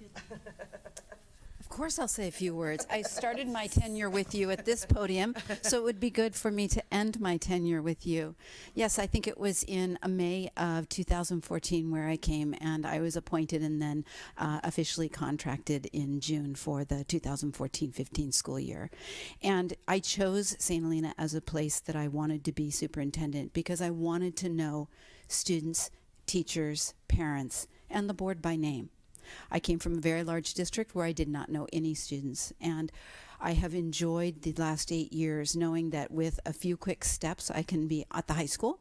S6: Of course I'll say a few words. I started my tenure with you at this podium, so it would be good for me to end my tenure with you. Yes, I think it was in May of 2014 where I came, and I was appointed and then officially contracted in June for the 2014-15 school year. And I chose St. Helena as a place that I wanted to be superintendent because I wanted to know students, teachers, parents, and the board by name. I came from a very large district where I did not know any students, and I have enjoyed the last 8 years knowing that with a few quick steps I can be at the high school,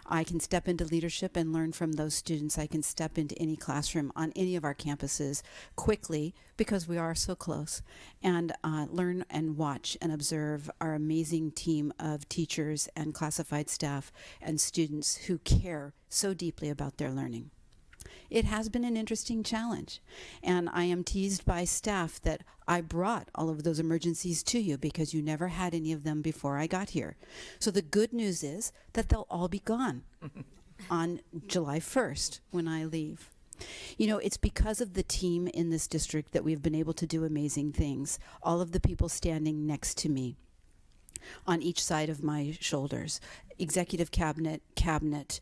S6: I can step into leadership and learn from those students, I can step into any classroom on any of our campuses quickly because we are so close, and learn and watch and observe our amazing team of teachers and classified staff and students who care so deeply about their learning. It has been an interesting challenge, and I am teased by staff that I brought all of those emergencies to you because you never had any of them before I got here. So the good news is that they'll all be gone on July 1st when I leave. You know, it's because of the team in this district that we've been able to do amazing things. All of the people standing next to me on each side of my shoulders, executive cabinet,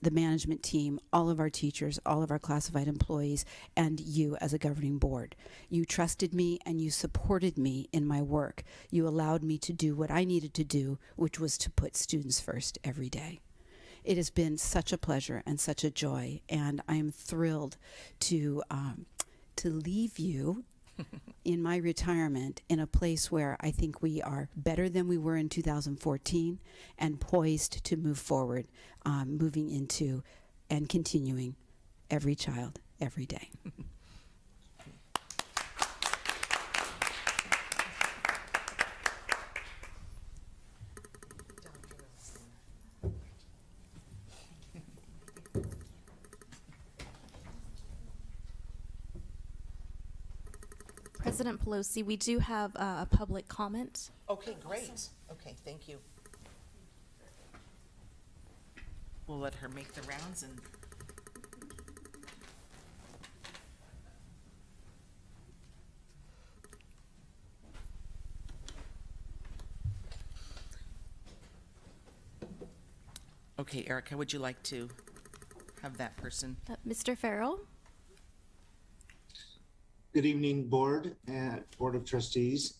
S6: the management team, all of our teachers, all of our classified employees, and you as a governing board. You trusted me and you supported me in my work. You allowed me to do what I needed to do, which was to put students first every day. It has been such a pleasure and such a joy, and I am thrilled to leave you in my retirement in a place where I think we are better than we were in 2014 and poised to move forward, moving into and continuing every child, every day.
S4: President Pelosi, we do have a public comment.
S1: Okay, great. Okay, thank you. We'll let her make the rounds and okay, Erica, would you like to have that person?
S4: Mr. Farrell?
S7: Good evening, Board and Board of Trustees.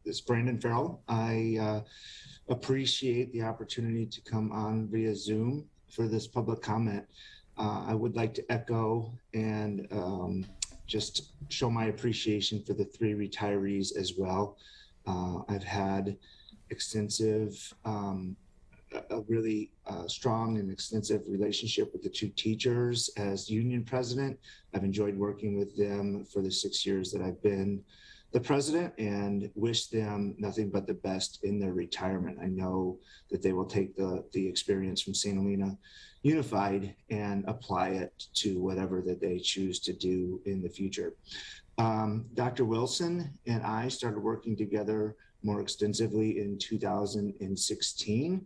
S7: It's Brandon Farrell. I appreciate the opportunity to come on via Zoom for this public comment. I would like to echo and just show my appreciation for the 3 retirees as well. I've had extensive, a really strong and extensive relationship with the 2 teachers as union president. I've enjoyed working with them for the 6 years that I've been the president and wish them nothing but the best in their retirement. I know that they will take the experience from St. Helena Unified and apply it to whatever that they choose to do in the future. Dr. Wilson and I started working together more extensively in 2016.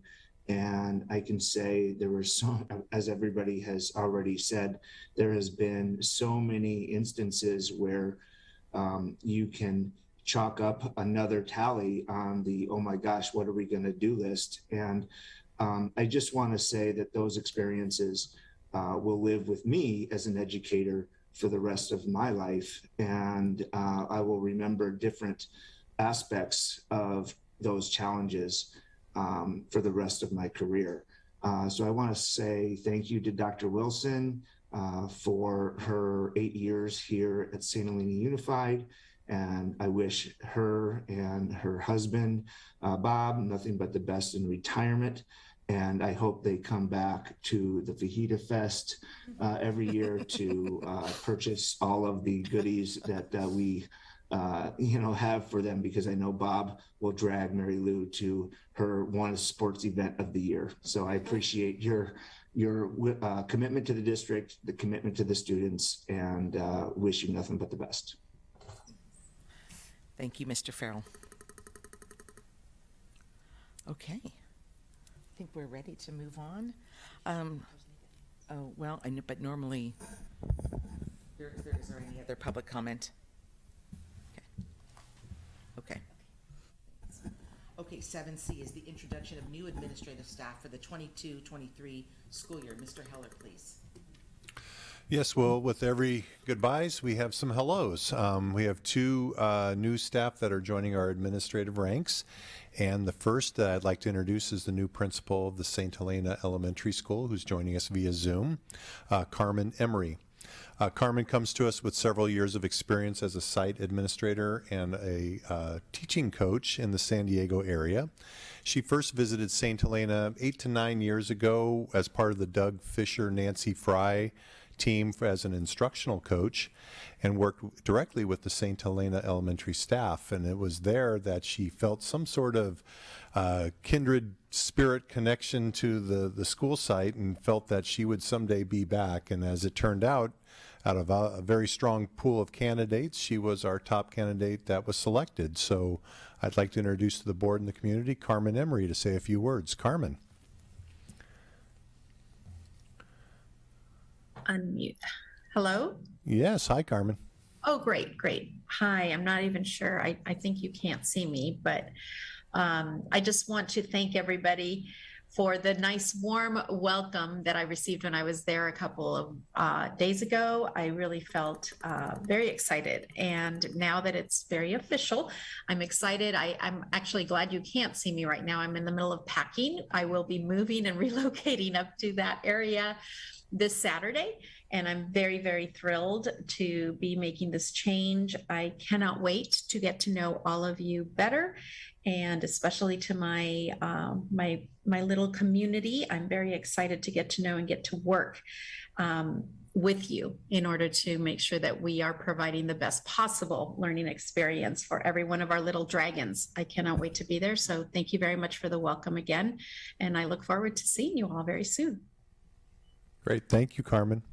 S7: And I can say there were so, as everybody has already said, there has been so many instances where you can chalk up another tally on the, oh my gosh, what are we going to do list? And I just want to say that those experiences will live with me as an educator for the rest of my life. And I will remember different aspects of those challenges for the rest of my career. So I want to say thank you to Dr. Wilson for her 8 years here at St. Helena Unified And I wish her and her husband, Bob, nothing but the best in retirement. And I hope they come back to the Fajita Fest every year to purchase all of the goodies that we have for them, because I know Bob will drag Mary Lou to her one sports event of the year. So I appreciate your commitment to the district, the commitment to the students, and wish you nothing but the best.
S1: Thank you, Mr. Farrell. Okay. I think we're ready to move on. Well, I know, but normally, is there any other public comment? Okay. Okay, 7C is the introduction of new administrative staff for the 22-23 school year. Mr. Heller, please.
S19: Yes, well, with every goodbyes, we have some hellos. We have two new staff that are joining our administrative ranks. And the first that I'd like to introduce is the new principal of the St. Helena Elementary School, who's joining us via Zoom, Carmen Emery. Carmen comes to us with several years of experience as a site administrator and a teaching coach in the San Diego area. She first visited St. Helena 8 to 9 years ago as part of the Doug Fisher, Nancy Fry team as an instructional coach, and worked directly with the St. Helena elementary staff. And it was there that she felt some sort of kindred spirit connection to the school site and felt that she would someday be back. And as it turned out of a very strong pool of candidates, she was our top candidate that was selected. So I'd like to introduce to the board and the community Carmen Emery to say a few words. Carmen.
S10: Unmute. Hello?
S19: Yes. Hi, Carmen.
S10: Oh, great. Hi. I'm not even sure. I think you can't see me, but I just want to thank everybody for the nice, warm welcome that I received when I was there a couple of days ago. I really felt very excited. And now that it's very official, I'm excited. I'm actually glad you can't see me right now. I'm in the middle of packing. I will be moving and relocating up to that area this Saturday, and I'm very, very thrilled to be making this change. I cannot wait to get to know all of you better, and especially to my my little community. I'm very excited to get to know and get to work with you in order to make sure that we are providing the best possible learning experience for every one of our little dragons. I cannot wait to be there. So thank you very much for the welcome again, and I look forward to seeing you all very soon.
S19: Great. Thank you, Carmen.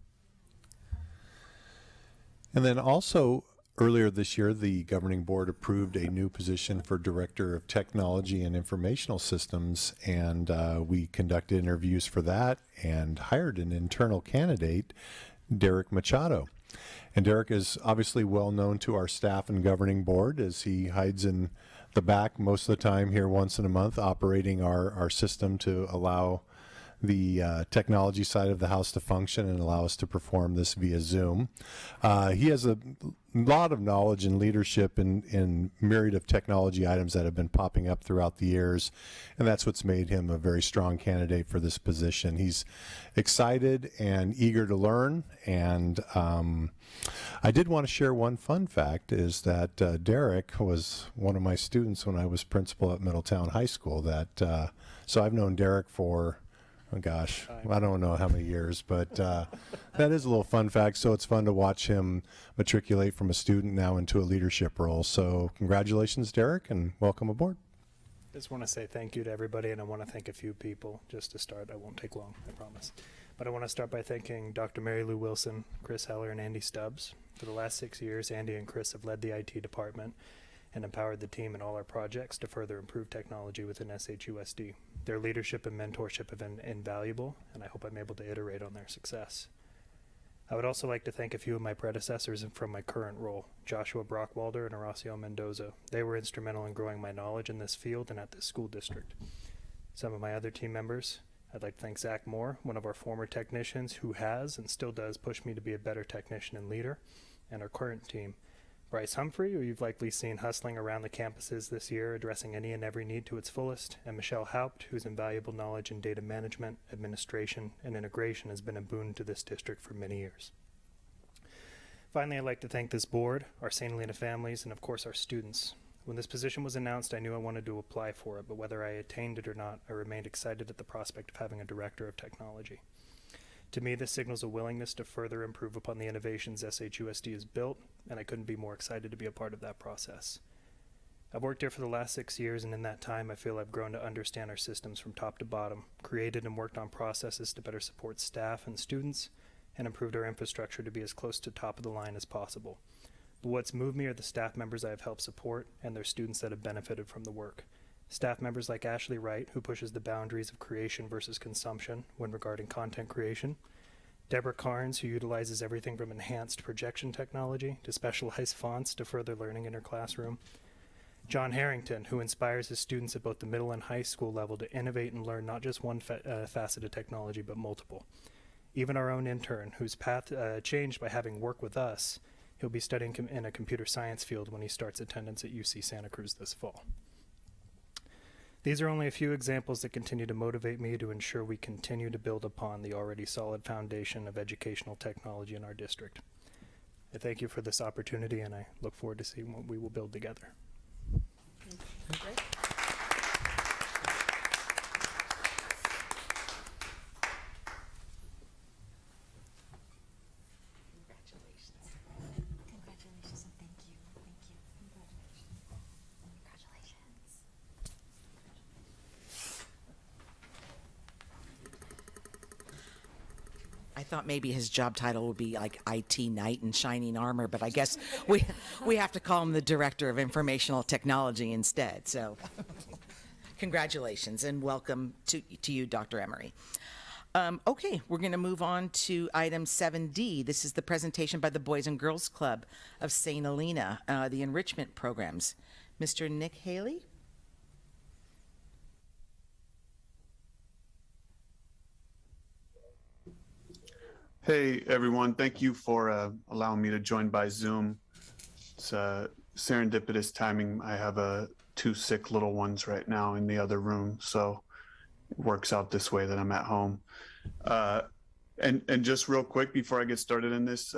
S19: And then also earlier this year, the governing board approved a new position for Director of Technology and Informational Systems, and we conducted interviews for that and hired an internal candidate, Derek Machado. And Derek is obviously well known to our staff and governing board, as he hides in the back most of the time here once in a month, operating our system to allow the technology side of the house to function and allow us to perform this via Zoom. He has a lot of knowledge and leadership in myriad of technology items that have been popping up throughout the years, and that's what's made him a very strong candidate for this position. He's excited and eager to learn, and I did want to share one fun fact, is that Derek was one of my students when I was principal at Middletown High School. So I've known Derek for, oh gosh, I don't know how many years, but that is a little fun fact. So it's fun to watch him matriculate from a student now into a leadership role. So congratulations, Derek, and welcome aboard.
S11: I just want to say thank you to everybody, and I want to thank a few people just to start. I won't take long, I promise. But I want to start by thanking Dr. Mary Lou Wilson, Chris Heller, and Andy Stubbs. For the last 6 years, Andy and Chris have led the IT department and empowered the team in all our projects to further improve technology within SHUSD. Their leadership and mentorship have been invaluable, and I hope I'm able to iterate on their success. I would also like to thank a few of my predecessors from my current role, Joshua Brockwalder and Horacio Mendoza. They were instrumental in growing my knowledge in this field and at this school district. Some of my other team members, I'd like to thank Zach Moore, one of our former technicians who has and still does push me to be a better technician and leader, and our current team, Bryce Humphrey, who you've likely seen hustling around the campuses this year, addressing any and every need to its fullest, and Michelle Haupt, whose invaluable knowledge in data management, administration, and integration has been a boon to this district for many years. Finally, I'd like to thank this board, our St. Helena families, and of course our students. When this position was announced, I knew I wanted to apply for it, but whether I attained it or not, I remained excited at the prospect of having a director of technology. To me, this signals a willingness to further improve upon the innovations SHUSD has built, and I couldn't be more excited to be a part of that process. I've worked here for the last 6 years, and in that time, I feel I've grown to understand our systems from top to bottom, created and worked on processes to better support staff and students, and improved our infrastructure to be as close to top of the line as possible. But what's moved me are the staff members I have helped support and their students that have benefited from the work. Staff members like Ashley Wright, who pushes the boundaries of creation versus consumption when regarding content creation. Deborah Carnes, who utilizes everything from enhanced projection technology to specialized fonts to further learning in her classroom. John Harrington, who inspires his students at both the middle and high school level to innovate and learn not just one facet of technology, but multiple. Even our own intern, whose path changed by having worked with us, he'll be studying in a computer science field when he starts attendance at UC Santa Cruz this fall. These are only a few examples that continue to motivate me to ensure we continue to build upon the already solid foundation of educational technology in our district. I thank you for this opportunity, and I look forward to seeing what we will build together.
S1: Great.
S2: Congratulations and thank you. Thank you. Congratulations.
S1: I thought maybe his job title would be like IT Knight in Shining Armor, but I guess we have to call him the Director of Informational Technology instead. So congratulations and welcome to you, Dr. Emery. Okay, we're going to move on to item 7D. This is the presentation by the Boys and Girls Club of St. Helena, the enrichment programs. Mr. Nick Haley?
S12: Hey, everyone. Thank you for allowing me to join by Zoom. It's serendipitous timing. I have two sick little ones right now in the other room, so it works out this way that I'm at home. And just real quick before I get started in this,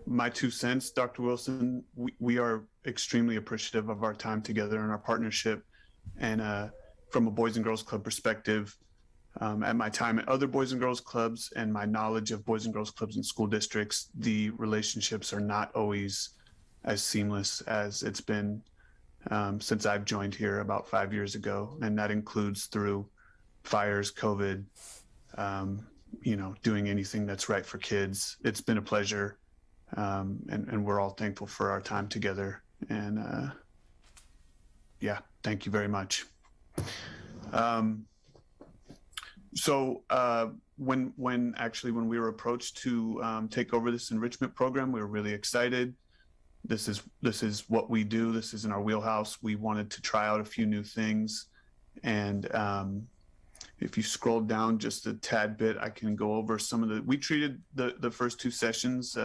S12: my 2 cents, Dr. Wilson, we are extremely appreciative of our time together and our partnership. And from a Boys and Girls Club perspective, at my time at other Boys and Girls Clubs and my knowledge of Boys and Girls Clubs in school districts, the relationships are not always as seamless as it's been since I've joined here about 5 years ago. And that includes through fires, COVID, doing anything that's right for kids. It's been a pleasure. And we're all thankful for our time together. And thank you very much. So when we were approached to take over this enrichment program, we were really excited. This is what we do. This is in our wheelhouse. We wanted to try out a few new things. And if you scroll down just a tad bit, I can go over we treated the first 2 sessions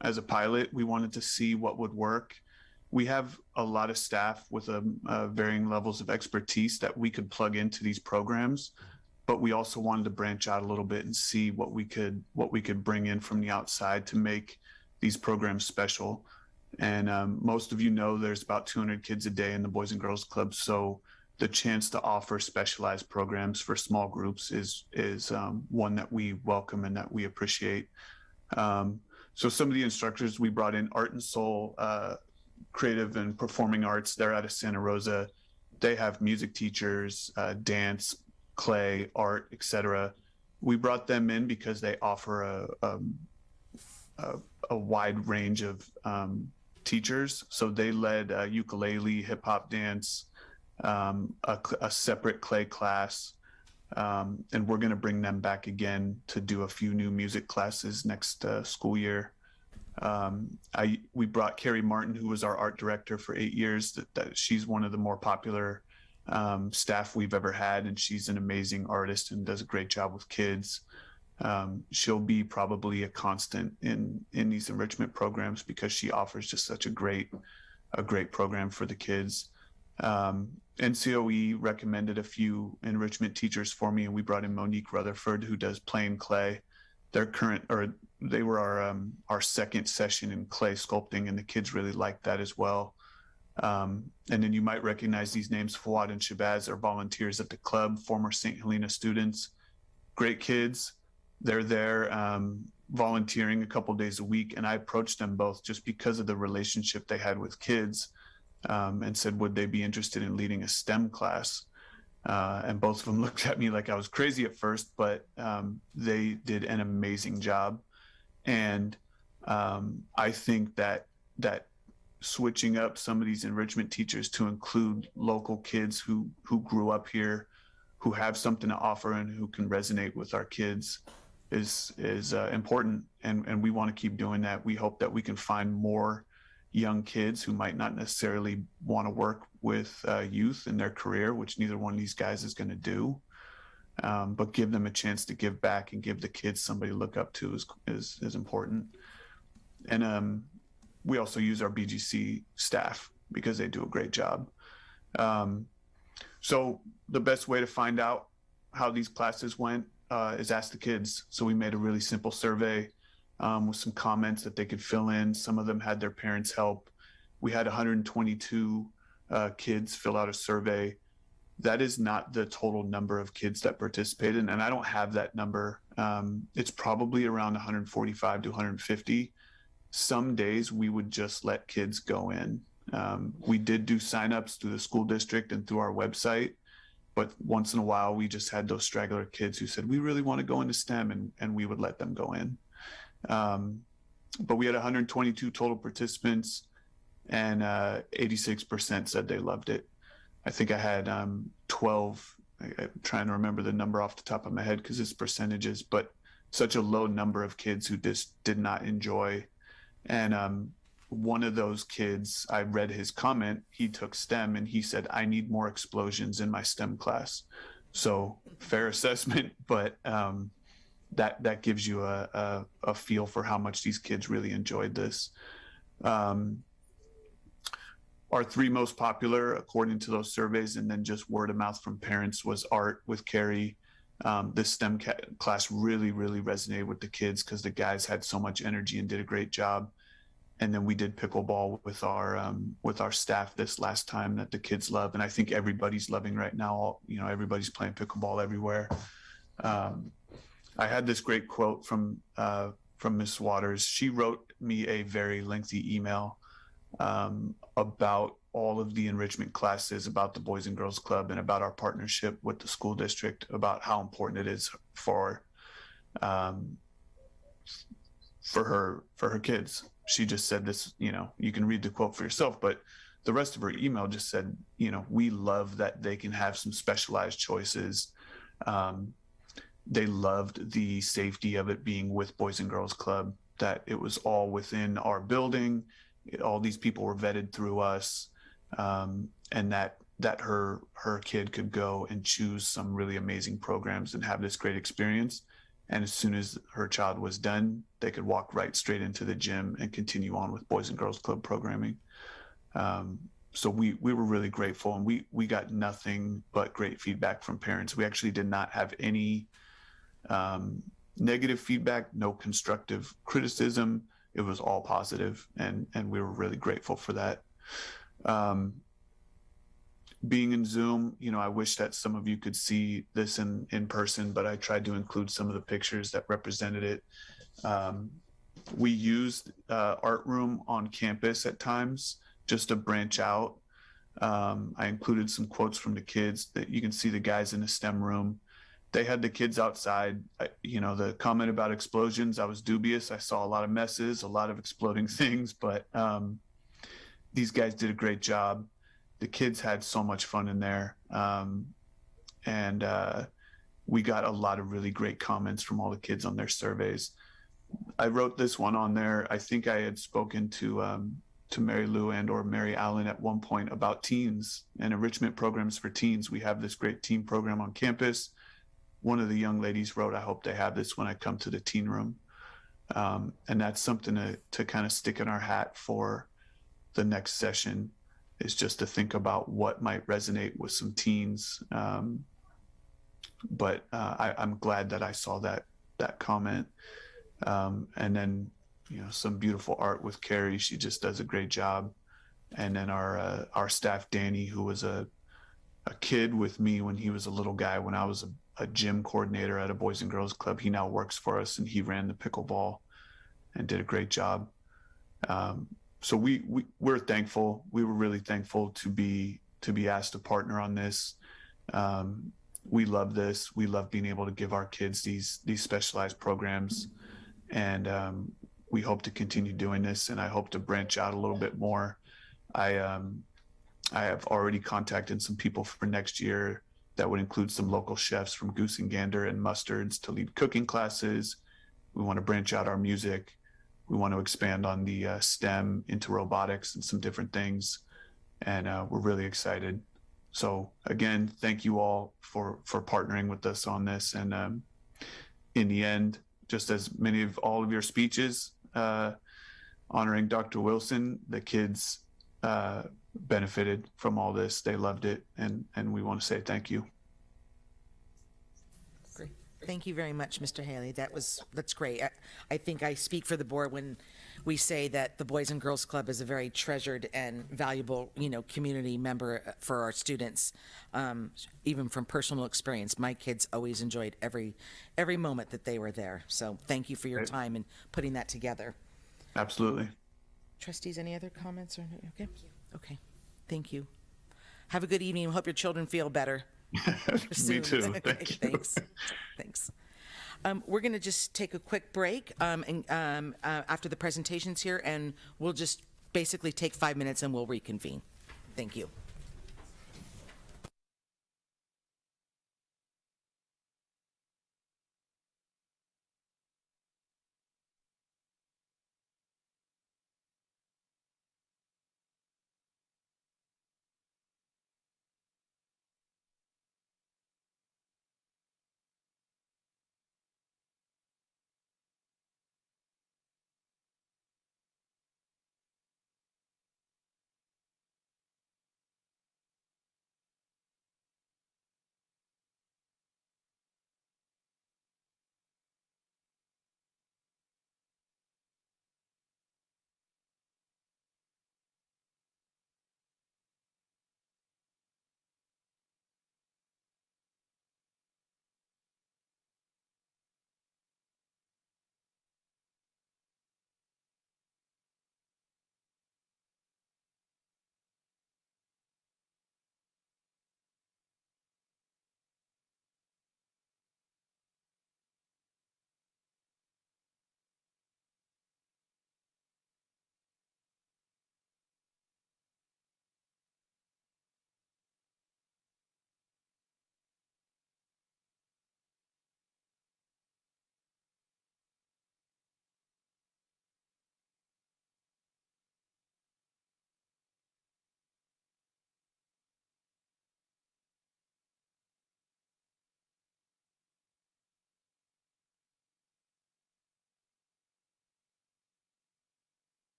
S12: as a pilot. We wanted to see what would work. We have a lot of staff with varying levels of expertise that we could plug into these programs, but we also wanted to branch out a little bit and see what we could bring in from the outside to make these programs special. And most of you know there's about 200 kids a day in the Boys and Girls Club, so the chance to offer specialized programs for small groups is one that we welcome and that we appreciate. So some of the instructors we brought in, Art and Soul, creative and performing arts, they're out of Santa Rosa. They have music teachers, dance, clay, art, etc. We brought them in because they offer a wide range of teachers. So they led ukulele, hip hop, dance, a separate clay class, and we're going to bring them back again to do a few new music classes next school year. We brought Carrie Martin, who was our art director for 8 years. That she's one of the more popular staff we've ever had, and she's an amazing artist and does a great job with kids. She'll be probably a constant in these enrichment programs because she offers just such a great program for the kids. NCOE recommended a few enrichment teachers for me, and we brought in Monique Rutherford, who does plain clay. their current, or they were our second session in clay sculpting, and the kids really liked that as well. And then you might recognize these names. Fawad and Shabazz are volunteers at the club, former St. Helena students. Great kids. They're there volunteering a couple days a week, and I approached them both just because of the relationship they had with kids, and said, would they be interested in leading a STEM class? And both of them looked at me like I was crazy at first, but they did an amazing job. And I think that switching up some of these enrichment teachers to include local kids who grew up here, who have something to offer and who can resonate with our kids is important. And we want to keep doing that. We hope that we can find more young kids who might not necessarily want to work with youth in their career, which neither one of these guys is going to do, but give them a chance to give back and give the kids somebody to look up to is important. And we also use our BGC staff because they do a great job. So the best way to find out how these classes went is ask the kids. So we made a really simple survey with some comments that they could fill in. Some of them had their parents help. We had 122 kids fill out a survey. That is not the total number of kids that participated, and I don't have that number. It's probably around 145 to 150. Some days we would just let kids go in. We did do signups through the school district and through our website, but once in a while we just had those straggler kids who said, we really want to go into STEM, and we would let them go in. But we had 122 total participants, and 86% said they loved it. I think I had 12, I'm trying to remember the number off the top of my head because it's percentages, but such a low number of kids who just did not enjoy. And one of those kids, I read his comment, he took STEM and he said, I need more explosions in my STEM class. So fair assessment, but that gives you a feel for how much these kids really enjoyed this. Our three most popular, according to those surveys, and then just word of mouth from parents, was art with Carrie. This STEM class really, really resonated with the kids because the guys had so much energy and did a great job. And then we did pickleball with our staff this last time that the kids love, and I think everybody's loving right now. You know, everybody's playing pickleball everywhere. I had this great quote from Miss Waters. She wrote me a very lengthy email about all of the enrichment classes, about the Boys and Girls Club, and about our partnership with the school district, about how important it is for her kids. She just said this, you know, you can read the quote for yourself, but the rest of her email just said, you know, we love that they can have some specialized choices. They loved the safety of it being with Boys and Girls Club, that it was all within our building. All these people were vetted through us, and that her kid could go and choose some really amazing programs and have this great experience. And as soon as her child was done, they could walk right straight into the gym and continue on with Boys and Girls Club programming. So we were really grateful, and we got nothing but great feedback from parents. We actually did not have any negative feedback, no constructive criticism. It was all positive, and we were really grateful for that. Being in Zoom, you know, I wish that some of you could see this in person, but I tried to include some of the pictures that represented it. We used art room on campus at times just to branch out. I included some quotes from the kids that you can see the guys in the STEM room. They had the kids outside. You know, the comment about explosions, I was dubious. I saw a lot of messes, a lot of exploding things, but these guys did a great job. The kids had so much fun in there. And we got a lot of really great comments from all the kids on their surveys. I wrote this one on there. I think I had spoken to Mary Lou or Mary Allen at one point about teens and enrichment programs for teens. We have this great teen program on campus. One of the young ladies wrote, I hope they have this when I come to the teen room. And that's something to kind of stick in our hat for the next session, is just to think about what might resonate with some teens. But I'm glad that I saw that that comment. And then, you know, some beautiful art with Carrie. She just does a great job. And then our staff, Danny, who was a kid with me when he was a little guy, when I was a gym coordinator at a Boys and Girls Club. He now works for us, and he ran the pickleball and did a great job. So we're thankful. We were really thankful to be asked to partner on this. We love this. We love being able to give our kids these specialized programs, and we hope to continue doing this. And I hope to branch out a little bit more. I have already contacted some people for next year that would include some local chefs from Goose and Gander and Mustards to lead cooking classes. We want to branch out our music. We want to expand on the STEM into robotics and some different things. And we're really excited. So again, thank you all for partnering with us on this. And in the end, just as many of all of your speeches honoring Dr. Wilson, the kids benefited from all this. They loved it, and we want to say thank you.
S1: Great. Thank you very much, Mr. Haley. That's great. I think I speak for the board when we say that the Boys and Girls Club is a very treasured and valuable, community member for our students. Even from personal experience, my kids always enjoyed every moment that they were there. So thank you for your time in putting that together.
S12: Absolutely.
S1: Trustees, any other comments? Okay. Okay. Thank you. Have a good evening. Hope your children feel better.
S12: Me too. Thank you.
S1: Thanks. Thanks. We're going to just take a quick break after the presentations here, and we'll just basically take 5 minutes and we'll reconvene. Thank you.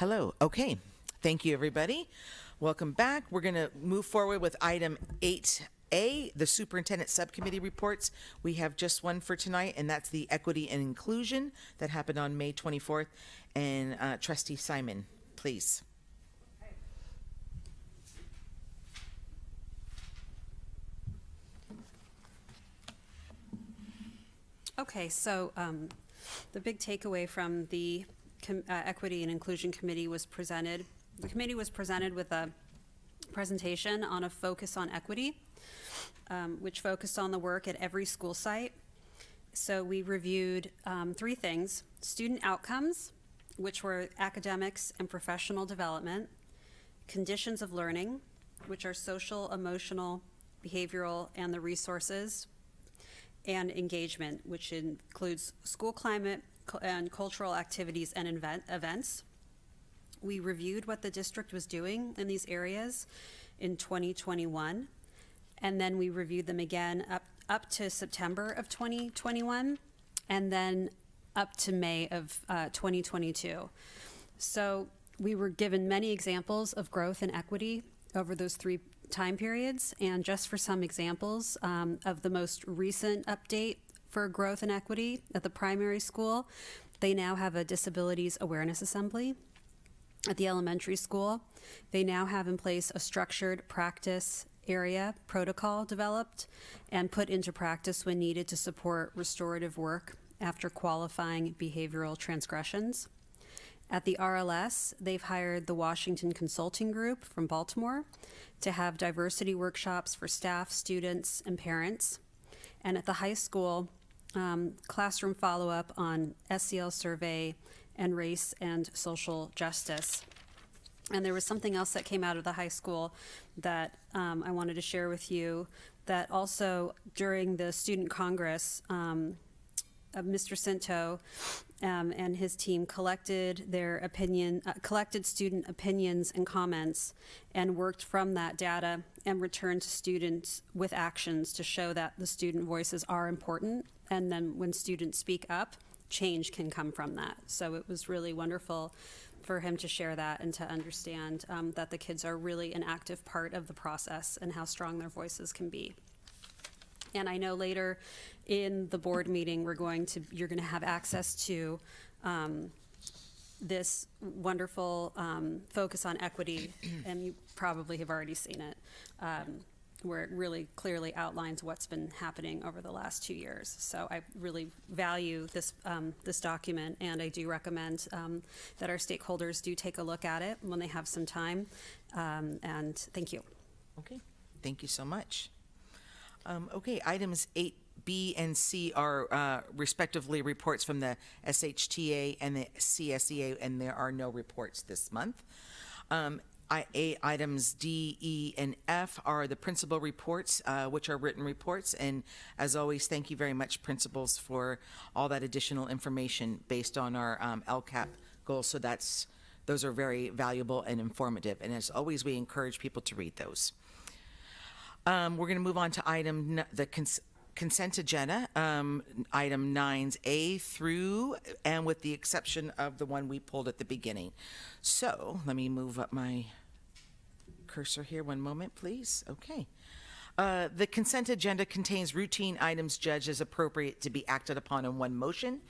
S1: Hello. Okay. Thank you, everybody. Welcome back. We're going to move forward with item 8A, the Superintendent Subcommittee reports. We have just one for tonight, and that's the Equity and Inclusion that happened on May 24th. And Trustee Simon, please.
S3: Okay, so the big takeaway from the Equity and Inclusion Committee was presented. The committee was presented with a presentation on a focus on equity, which focused on the work at every school site. So we reviewed 3 things: student outcomes, which were academics and professional development; conditions of learning, which are social, emotional, behavioral, and the resources; and engagement, which includes school climate and cultural activities and events. We reviewed what the district was doing in these areas in 2021, and then we reviewed them again up to September of 2021, and then up to May of 2022. So we were given many examples of growth and equity over those 3 time periods, and just for some examples of the most recent update for growth and equity at the primary school, they now have a disabilities awareness assembly. At the elementary school, they now have in place a structured practice area protocol developed and put into practice when needed to support restorative work after qualifying behavioral transgressions. At the RLS, they've hired the Washington Consulting Group from Baltimore to have diversity workshops for staff, students, and parents. And at the high school, classroom follow-up on SEL survey and race and social justice. And there was something else that came out of the high school that I wanted to share with you, that also during the student congress, Mr. Cinto and his team collected collected student opinions and comments and worked from that data and returned to students with actions to show that the student voices are important. And then when students speak up, change can come from that. So it was really wonderful for him to share that and to understand that the kids are really an active part of the process and how strong their voices can be. And I know later in the board meeting, you're going to have access to this wonderful focus on equity, and you probably have already seen it, where it really clearly outlines what's been happening over the last 2 years. So I really value this this document, and I do recommend that our stakeholders do take a look at it when they have some time. And thank you.
S1: Okay, thank you so much. Okay, items 8B and C are respectively reports from the SHTA and the CSEA, and there are no reports this month. Items D, E, and F are the principal reports, which are written reports. And as always, thank you very much, principals, for all that additional information based on our LCAP goals. So those are very valuable and informative. And as always, we encourage people to read those. We're going to move on to the consent agenda, item 9s A through, and with the exception of the one we pulled at the beginning. So let me move up my cursor here. One moment, please. Okay. The consent agenda contains routine items judged as appropriate to be acted upon in one motion.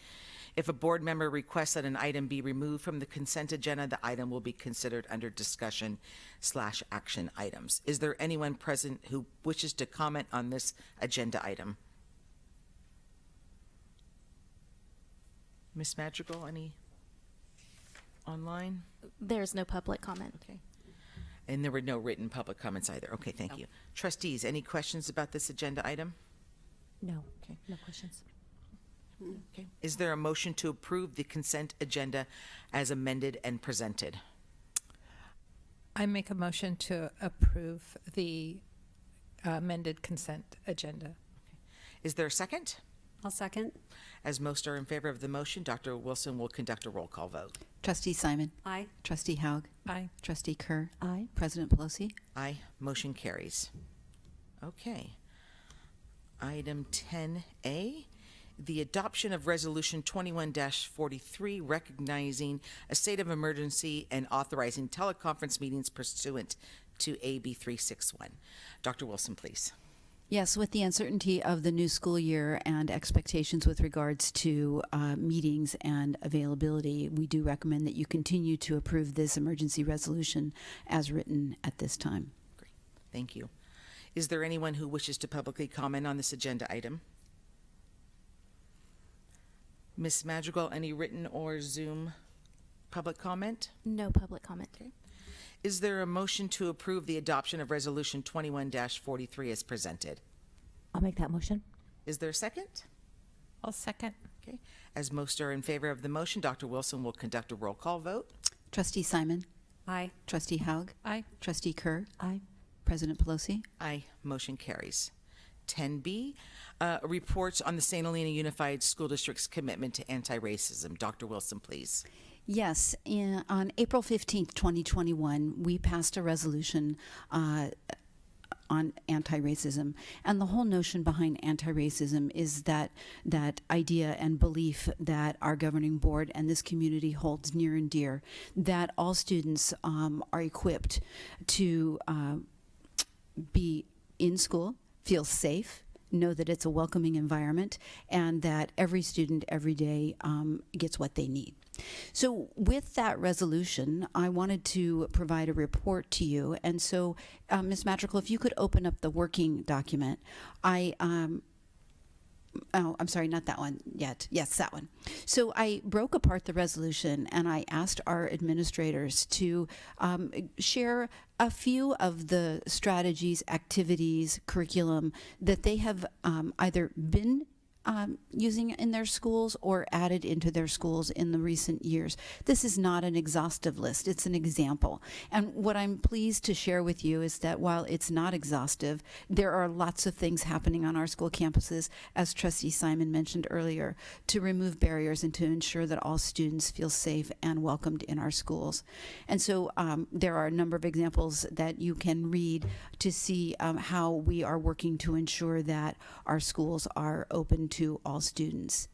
S1: If a board member requests that an item be removed from the consent agenda, the item will be considered under discussion/action items. Is there anyone present who wishes to comment on this agenda item? Ms. Madrigal, any online?
S13: There's no public comment.
S1: Okay. And there were no written public comments either. Okay, thank you. Trustees, any questions about this agenda item?
S13: No.
S1: Okay.
S13: No questions.
S1: Okay. Is there a motion to approve the consent agenda as amended and presented?
S5: I make a motion to approve the amended consent agenda.
S1: Okay. Is there a second?
S3: I'll second.
S1: As most are in favor of the motion, Dr. Wilson will conduct a roll call vote.
S6: Trustee Simon.
S3: Aye.
S6: Trustee Haug.
S5: Aye.
S6: Trustee Kerr.
S13: Aye.
S6: President Pelosi.
S1: Aye. Motion carries. Okay. Item 10A, the adoption of Resolution 21-43, recognizing a state of emergency and authorizing teleconference meetings pursuant to AB 361. Dr. Wilson, please.
S6: Yes, with the uncertainty of the new school year and expectations with regards to meetings and availability, we do recommend that you continue to approve this emergency resolution as written at this time.
S1: Great. Thank you. Is there anyone who wishes to publicly comment on this agenda item? Ms. Madrigal, any written or Zoom public comment?
S13: No public comment.
S1: Okay. Is there a motion to approve the adoption of Resolution 21-43 as presented?
S13: I'll make that motion.
S1: Is there a second?
S5: I'll second.
S1: Okay. As most are in favor of the motion, Dr. Wilson will conduct a roll call vote.
S6: Trustee Simon?
S3: Aye.
S6: Trustee Haug?
S5: Aye.
S6: Trustee Kerr?
S13: Aye.
S6: President Pelosi?
S1: Aye. Motion carries. 10B, reports on the St. Helena Unified School District's commitment to anti-racism. Dr. Wilson, please.
S6: Yes, on April 15th, 2021, we passed a resolution on anti-racism, and the whole notion behind anti-racism is that idea and belief that our governing board and this community holds near and dear, that all students are equipped to be in school, feel safe, know that it's a welcoming environment, and that every student every day gets what they need. So with that resolution, I wanted to provide a report to you. And so, Ms. Madrigal, if you could open up the working document. I'm sorry, not that one yet. Yes, that one. So I broke apart the resolution and I asked our administrators to share a few of the strategies, activities, curriculum that they have either been using in their schools or added into their schools in the recent years. This is not an exhaustive list, it's an example. And what I'm pleased to share with you is that while it's not exhaustive, there are lots of things happening on our school campuses, as Trustee Simon mentioned earlier, to remove barriers and to ensure that all students feel safe and welcomed in our schools. And so there are a number of examples that you can read to see how we are working to ensure that our schools are open to all students.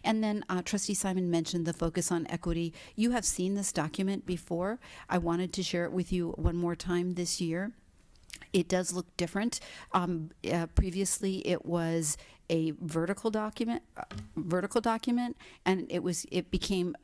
S6: And then Trustee Simon mentioned the focus on equity. You have seen this document before. I wanted to share it with you one more time this year. It does look different. Previously, it was a vertical document, and it became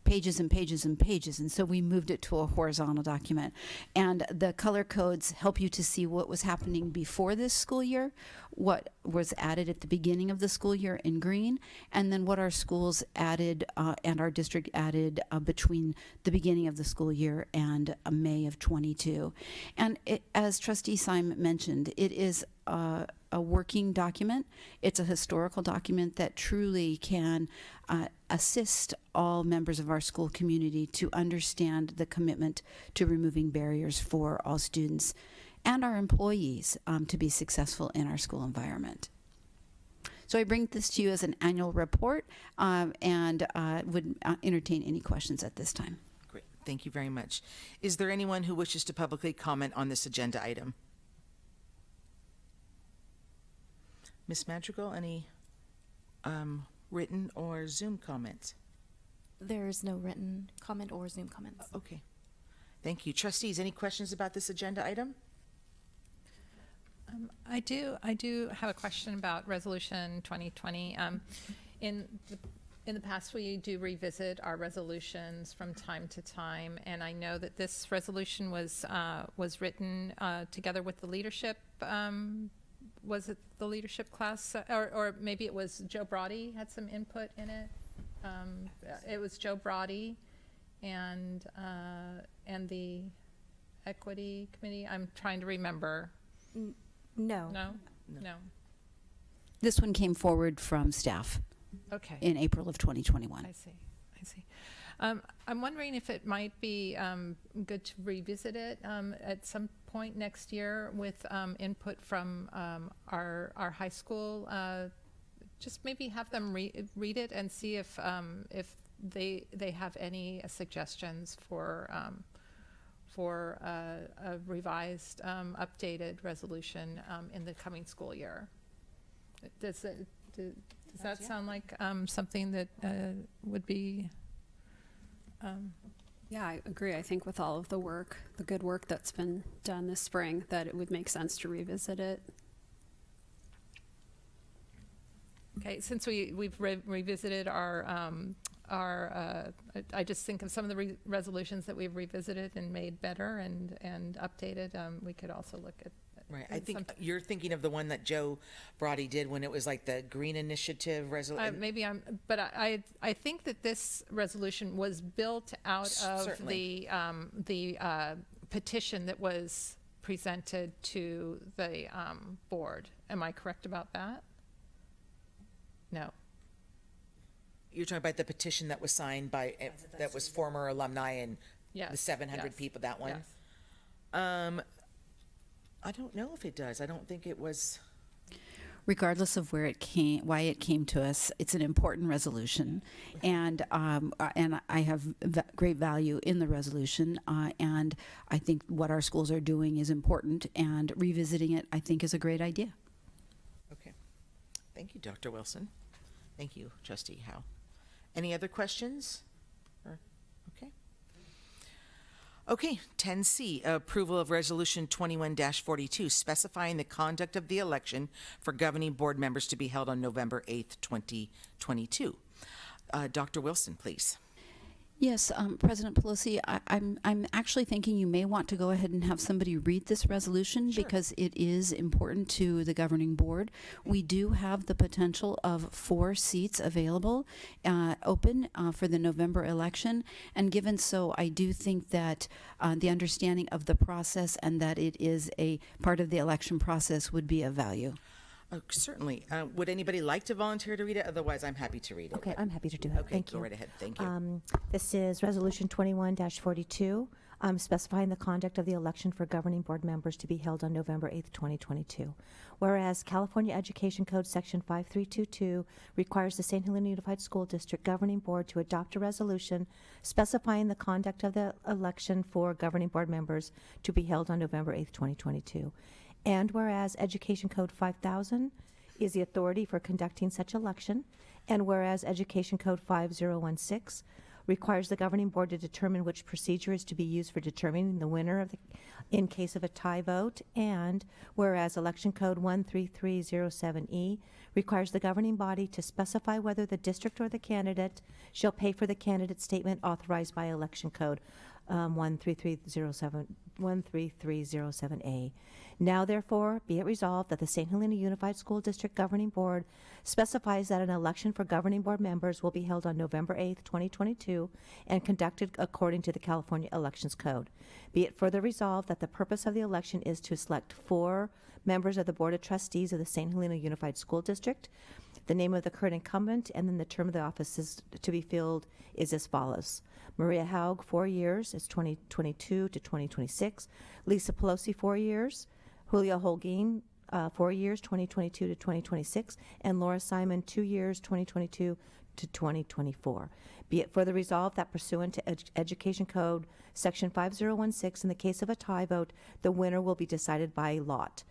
S6: pages and pages and pages, and so we moved it to a horizontal document. And the color codes help you to see what was happening before this school year, what was added at the beginning of the school year in green, and then what our schools added and our district added between the beginning of the school year and May of 22. And as Trustee Simon mentioned, it is a working document. It's a historical document that truly can assist all members of our school community to understand the commitment to removing barriers for all students and our employees to be successful in our school environment. So I bring this to you as an annual report and would entertain any questions at this time.
S1: Great. Thank you very much. Is there anyone who wishes to publicly comment on this agenda item? Ms. Madrigal, any written or Zoom comments?
S13: There's no written comment or Zoom comments.
S1: Okay. Thank you. Trustees, any questions about this agenda item?
S5: I do have a question about Resolution 2020. In the past, we do revisit our resolutions from time to time, and I know that this resolution was written together with the leadership. Was it the leadership class, or maybe it was Joe Brody had some input in it? It was Joe Brody and the Equity Committee. I'm trying to remember.
S13: No.
S5: No.
S6: This one came forward from staff.
S5: Okay.
S6: In April of 2021.
S5: I see. I'm wondering if it might be good to revisit it at some point next year with input from our high school. Just maybe have them read it and see if they have any suggestions for a revised, updated resolution in the coming school year. Does that sound like something that would be?
S3: Yeah, I agree. I think with all of the work, the good work that's been done this spring, that it would make sense to revisit it.
S5: Okay, since we've revisited I just think of some of the resolutions that we've revisited and made better and updated. We could also look at.
S1: Right. I think you're thinking of the one that Joe Brody did when it was like the Green Initiative resolution.
S5: Maybe but I think that this resolution was built out of
S1: Certainly.
S5: the petition that was presented to the board. Am I correct about that? No.
S1: You're talking about the petition that was signed by, that was former alumni and the 700 people, that one?
S5: Yes.
S1: I don't know if it does. I don't think it was.
S6: Regardless of where it came, why it came to us, it's an important resolution, and I have great value in the resolution, and I think what our schools are doing is important, and revisiting it, I think, is a great idea.
S1: Okay. Thank you, Dr. Wilson. Thank you, Trustee Howe. Any other questions? Okay. Okay, 10C, approval of Resolution 21-42, specifying the conduct of the election for governing board members to be held on November 8th, 2022. Dr. Wilson, please.
S6: Yes, President Pelosi, I'm actually thinking you may want to go ahead and have somebody read this resolution because it is important to the governing board. We do have the potential of 4 seats available open for the November election, and given so, I do think that the understanding of the process and that it is a part of the election process would be of value.
S1: Certainly. Would anybody like to volunteer to read it? Otherwise, I'm happy to read it.
S13: Okay, I'm happy to do that.
S1: Okay,
S13: Thank
S1: go
S13: you.
S1: right ahead. Thank you.
S13: This is Resolution 21-42, specifying the conduct of the election for governing board members to be held on November 8th, 2022. Whereas California Education Code Section 5322 requires the St. Helena Unified School District Governing Board to adopt a resolution specifying the conduct of the election for governing board members to be held on November 8th, 2022. And whereas Education Code 5000 is the authority for conducting such election, and whereas Education Code 5016 requires the governing board to determine which procedure is to be used for determining the winner of in case of a tie vote, and whereas Election Code 13307E requires the governing body to specify whether the district or the candidate shall pay for the candidate statement authorized by Election Code 13307A. Now, therefore, be it resolved that the St. Helena Unified School District Governing Board specifies that an election for governing board members will be held on November 8th, 2022, and conducted according to the California Elections Code. Be it further resolved that the purpose of the election is to select 4 members of the Board of Trustees of the St. Helena Unified School District. The name of the current incumbent and then the term of the office is to be filled is as follows. Maria Haug, 4 years, it's 2022 to 2026. Lisa Pelosi, 4 years. Julio Holguin, 4 years, 2022 to 2026. And Laura Simon, 2 years, 2022 to 2024. Be it further resolved that pursuant to Education Code Section 5016, in the case of a tie vote, the winner will be decided by lot.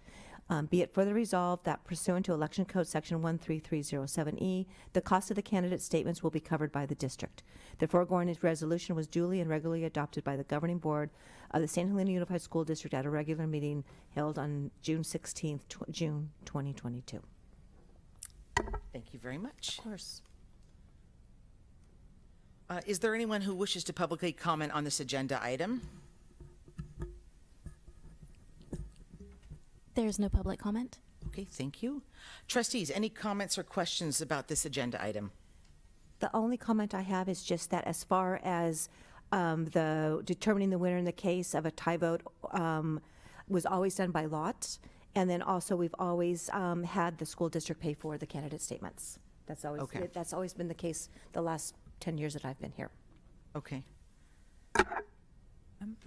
S13: Be it further resolved that pursuant to Election Code Section 13307E, the cost of the candidate statements will be covered by the district. The foregoing resolution was duly and regularly adopted by the governing board of the St. Helena Unified School District at a regular meeting held on June 16th, June 2022.
S1: Thank you very much.
S13: Of course.
S1: Is there anyone who wishes to publicly comment on this agenda item?
S13: There's no public comment.
S1: Okay, thank you. Trustees, any comments or questions about this agenda item?
S13: The only comment I have is just that as far as the determining the winner in the case of a tie vote was always done by lot, and then also we've always had the school district pay for the candidate statements. That's always that's always been the case the last 10 years that I've been here.
S1: Okay.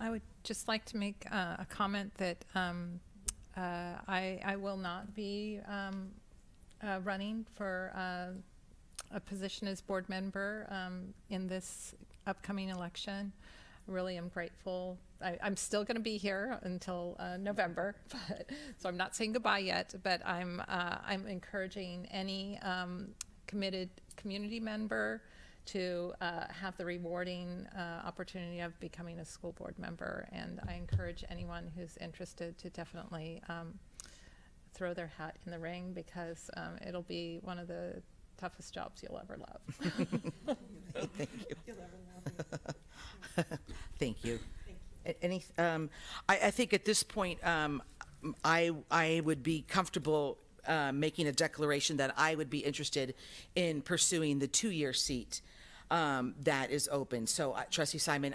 S5: I would just like to make a comment that I will not be running for a position as board member in this upcoming election. I really am grateful. I'm still going to be here until November, so I'm not saying goodbye yet. But I'm encouraging any committed community member to have the rewarding opportunity of becoming a school board member. And I encourage anyone who's interested to definitely throw their hat in the ring, because it'll be one of the toughest jobs you'll ever love.
S1: Thank you. Thank you. Any, I think at this point, I would be comfortable making a declaration that I would be interested in pursuing the 2-year seat that is open. So, Trustee Simon,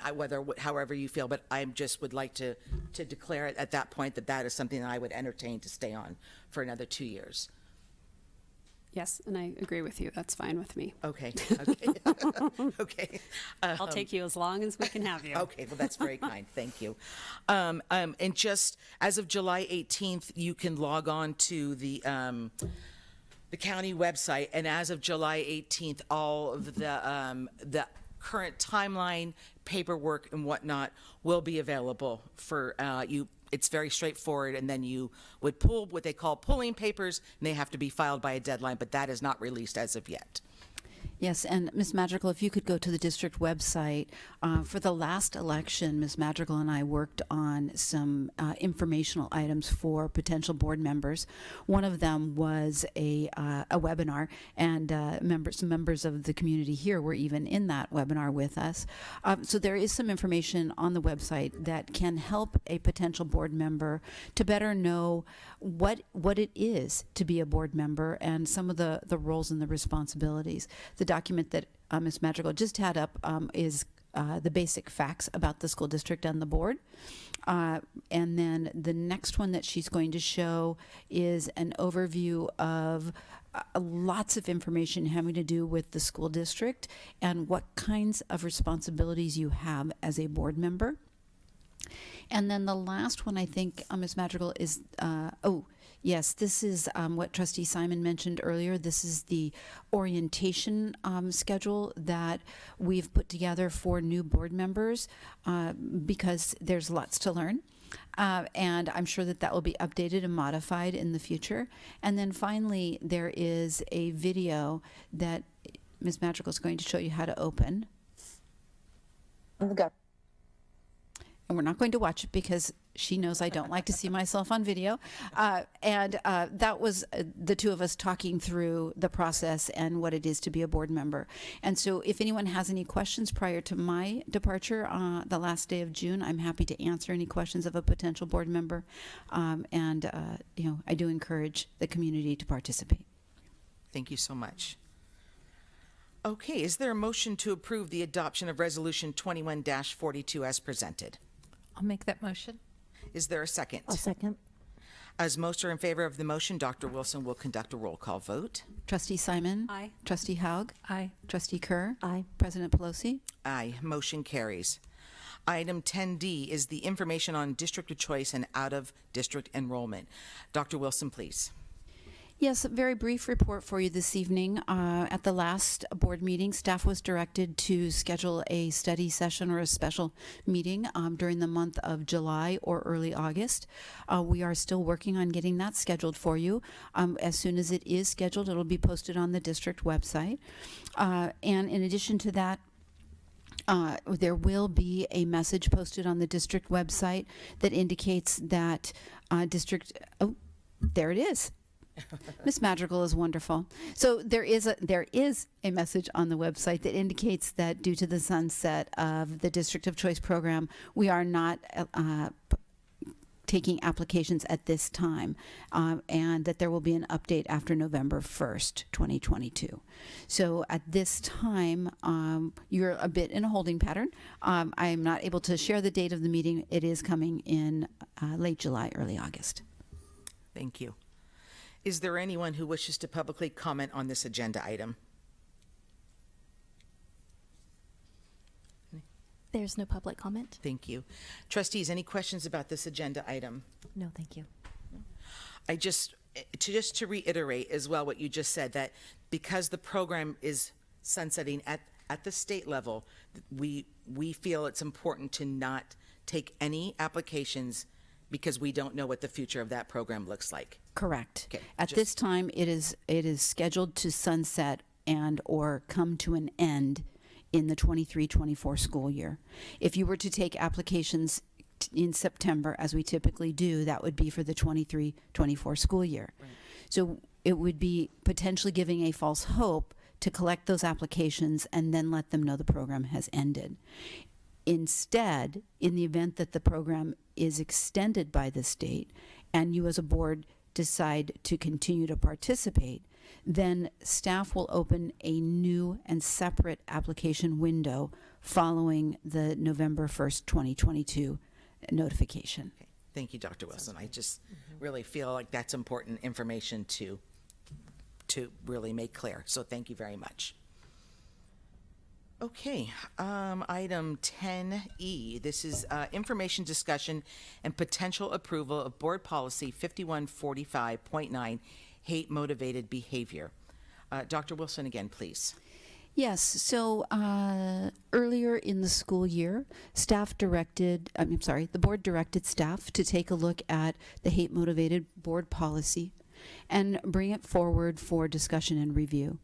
S1: however you feel, but I just would like to declare it at that point that is something that I would entertain to stay on for another 2 years.
S8: Yes, and I agree with you. That's fine with me.
S1: Okay. Okay.
S8: I'll take you as long as we can have you.
S1: Okay, well, that's very kind. Thank you. And just as of July 18th, you can log on to the county website, and as of July 18th, all of the current timeline, paperwork, and whatnot will be available for you. It's very straightforward, and then you would pull what they call pulling papers, and they have to be filed by a deadline, but that is not released as of yet.
S6: Yes, and Ms. Madrigal, if you could go to the district website. For the last election, Ms. Madrigal and I worked on some informational items for potential board members. One of them was a webinar, and some members of the community here were even in that webinar with us. So there is some information on the website that can help a potential board member to better know what it is to be a board member and some of the roles and the responsibilities. The document that Ms. Madrigal just had up is the basic facts about the school district and the board. And then the next one that she's going to show is an overview of lots of information having to do with the school district and what kinds of responsibilities you have as a board member. And then the last one, I think, Ms. Madrigal, is, yes, this is what Trustee Simon mentioned earlier. This is the orientation schedule that we've put together for new board members because there's lots to learn. And I'm sure that will be updated and modified in the future. And then finally, there is a video that Ms. Madrigal is going to show you how to open.
S13: Go.
S6: And we're not going to watch it because she knows I don't like to see myself on video. And that was the two of us talking through the process and what it is to be a board member. And so if anyone has any questions prior to my departure, the last day of June, I'm happy to answer any questions of a potential board member. I do encourage the community to participate.
S1: Thank you so much. Okay, is there a motion to approve the adoption of Resolution 21-42 as presented?
S5: I'll make that motion.
S1: Is there a second?
S13: I'll second.
S1: As most are in favor of the motion, Dr. Wilson will conduct a roll call vote.
S6: Trustee Simon?
S8: Aye.
S6: Trustee Haug?
S5: Aye.
S6: Trustee Kerr?
S13: Aye.
S6: President Pelosi?
S1: Aye. Motion carries. Item 10D is the information on district of choice and out-of-district enrollment. Dr. Wilson, please.
S6: Yes, a very brief report for you this evening. At the last board meeting, staff was directed to schedule a study session or a special meeting during the month of July or early August. We are still working on getting that scheduled for you. As soon as it is scheduled, it'll be posted on the district website. And in addition to that, there will be a message posted on the district website that indicates that there it is. Miss Madrigal is wonderful. So there is a message on the website that indicates that due to the sunset of the District of Choice program, we are not taking applications at this time, and that there will be an update after November 1st, 2022. So at this time, you're a bit in a holding pattern. I am not able to share the date of the meeting. It is coming in late July, early August.
S1: Thank you. Is there anyone who wishes to publicly comment on this agenda item?
S2: There's no public comment.
S1: Thank you. Trustees, any questions about this agenda item?
S13: No, thank you.
S1: To reiterate as well what you just said, that because the program is sunsetting at the state level, we feel it's important to not take any applications because we don't know what the future of that program looks like.
S6: Correct.
S1: Okay,
S6: At this time, it is scheduled to sunset and or come to an end in the 23-24 school year. If you were to take applications in September, as we typically do, that would be for the 23-24 school year. Right. So it would be potentially giving a false hope to collect those applications and then let them know the program has ended. Instead, in the event that the program is extended by the state and you as a board decide to continue to participate, then staff will open a new and separate application window following the November 1st, 2022 notification.
S1: Okay. Thank you, Dr. Wilson. I just really feel like that's important information to really make clear. So thank you very much. Okay, item 10E. This is information discussion and potential approval of board policy 5145.9, hate motivated behavior. Dr. Wilson, again, please.
S6: Yes, so earlier in the school year, the board directed staff to take a look at the hate motivated board policy and bring it forward for discussion and review.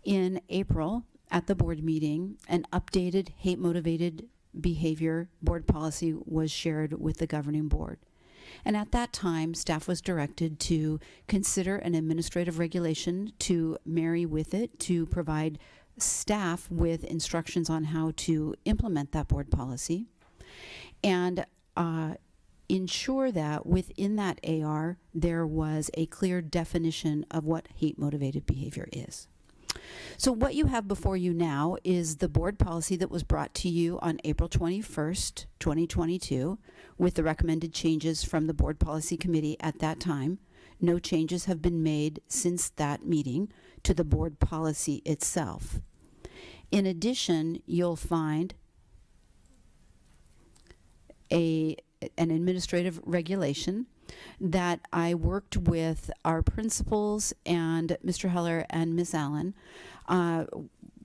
S6: In April, at the board meeting, an updated hate-motivated behavior board policy was shared with the governing board. And at that time, staff was directed to consider an administrative regulation to marry with it to provide staff with instructions on how to implement that board policy and ensure that within that AR there was a clear definition of what hate-motivated behavior is. So what you have before you now is the board policy that was brought to you on April 21st, 2022, with the recommended changes from the board policy committee at that time. No changes have been made since that meeting to the board policy itself. In addition, you'll find an administrative regulation that I worked with our principals and Mr. Heller and Ms. Allen.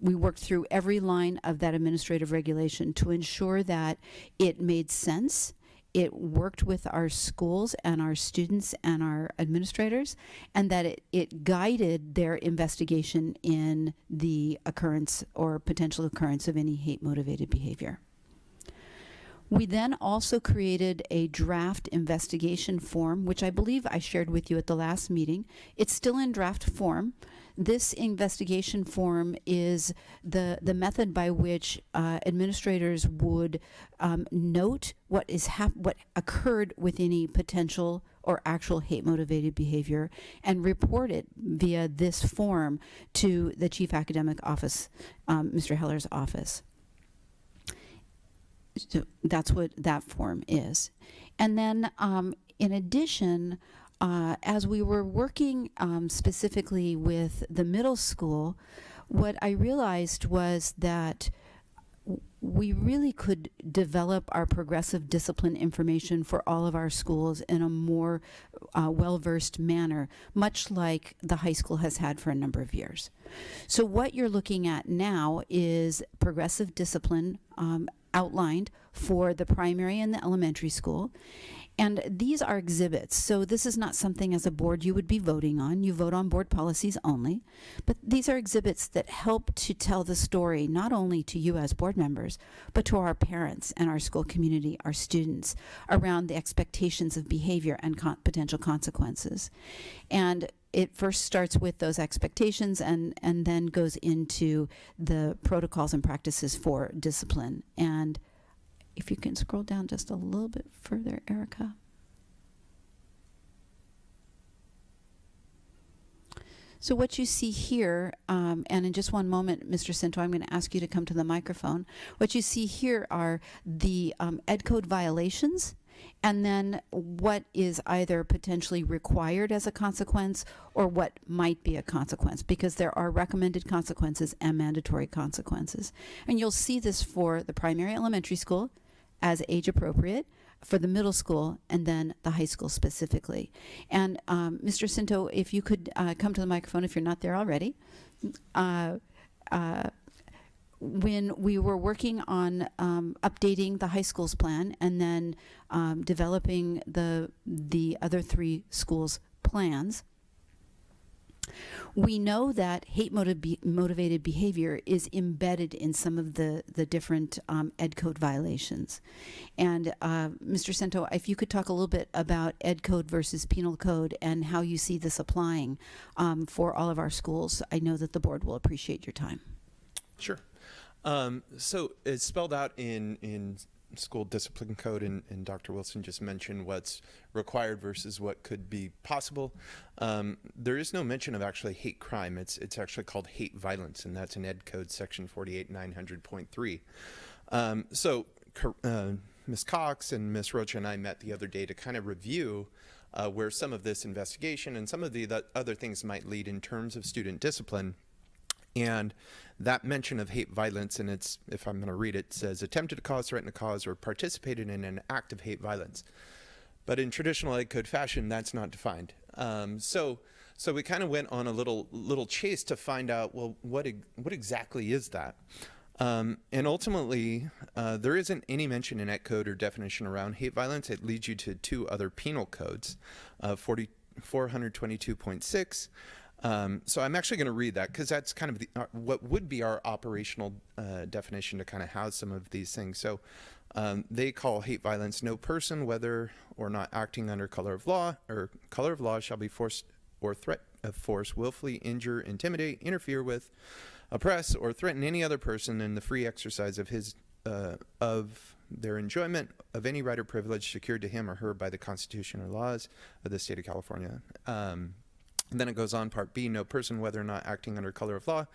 S6: We worked through every line of that administrative regulation to ensure that it made sense. It worked with our schools and our students and our administrators, and that it guided their investigation in the occurrence or potential occurrence of any hate-motivated behavior. We then also created a draft investigation form, which I believe I shared with you at the last meeting. It's still in draft form. This investigation form is the method by which administrators would note what occurred with any potential or actual hate-motivated behavior and report it via this form to the Chief Academic Office, Mr. Heller's office. So that's what that form is. And then in addition, as we were working specifically with the middle school, what I realized was that we really could develop our progressive discipline information for all of our schools in a more well-versed manner, much like the high school has had for a number of years. So what you're looking at now is progressive discipline outlined for the primary and the elementary school. And these are exhibits. So this is not something as a board you would be voting on. You vote on board policies only. But these are exhibits that help to tell the story, not only to you as board members, but to our parents and our school community, our students, around the expectations of behavior and potential consequences. And it first starts with those expectations and then goes into the protocols and practices for discipline. And if you can scroll down just a little bit further, Erica. So what you see here, and in just one moment, Mr. Cinto, I'm going to ask you to come to the microphone. What you see here are the Ed Code violations, and then what is either potentially required as a consequence or what might be a consequence, because there are recommended consequences and mandatory consequences. And you'll see this for the primary elementary school as age appropriate, for the middle school, and then the high school specifically. And Mr. Cinto, if you could come to the microphone if you're not there already. When we were working on updating the high school's plan and then developing the other three schools' plans, We know that hate-motivated behavior is embedded in some of the different ed code violations. And Mr. Cento, if you could talk a little bit about ed code versus penal code and how you see this applying for all of our schools, I know that the board will appreciate your time.
S9: Sure. So it's spelled out in school discipline code, and Dr. Wilson just mentioned what's required versus what could be possible. There is no mention of actually hate crime. It's actually called hate violence, and that's in Ed Code Section 48900.3. So Ms. Cox and Ms. Rocha and I met the other day to kind of review where some of this investigation and some of the other things might lead in terms of student discipline. And that mention of hate violence, and it's, if I'm going to read it, says attempted to cause, threaten to cause, or participated in an act of hate violence. But in traditional ed code fashion, that's not defined. So we kind of went on a little chase to find out, well, what exactly is that? And ultimately, there isn't any mention in ed code or definition around hate violence. It leads you to two other penal codes, 422.6. So I'm actually going to read that because that's kind of what would be our operational definition to kind of house some of these things. So they call hate violence: no person, whether or not acting under color of law shall be forced or threat of force, willfully injure, intimidate, interfere with, oppress, or threaten any other person in the free exercise of his of their enjoyment of any right or privilege secured to him or her by the Constitution or laws of the state of California. And then it goes on, Part B, no person, whether or not acting under color of law,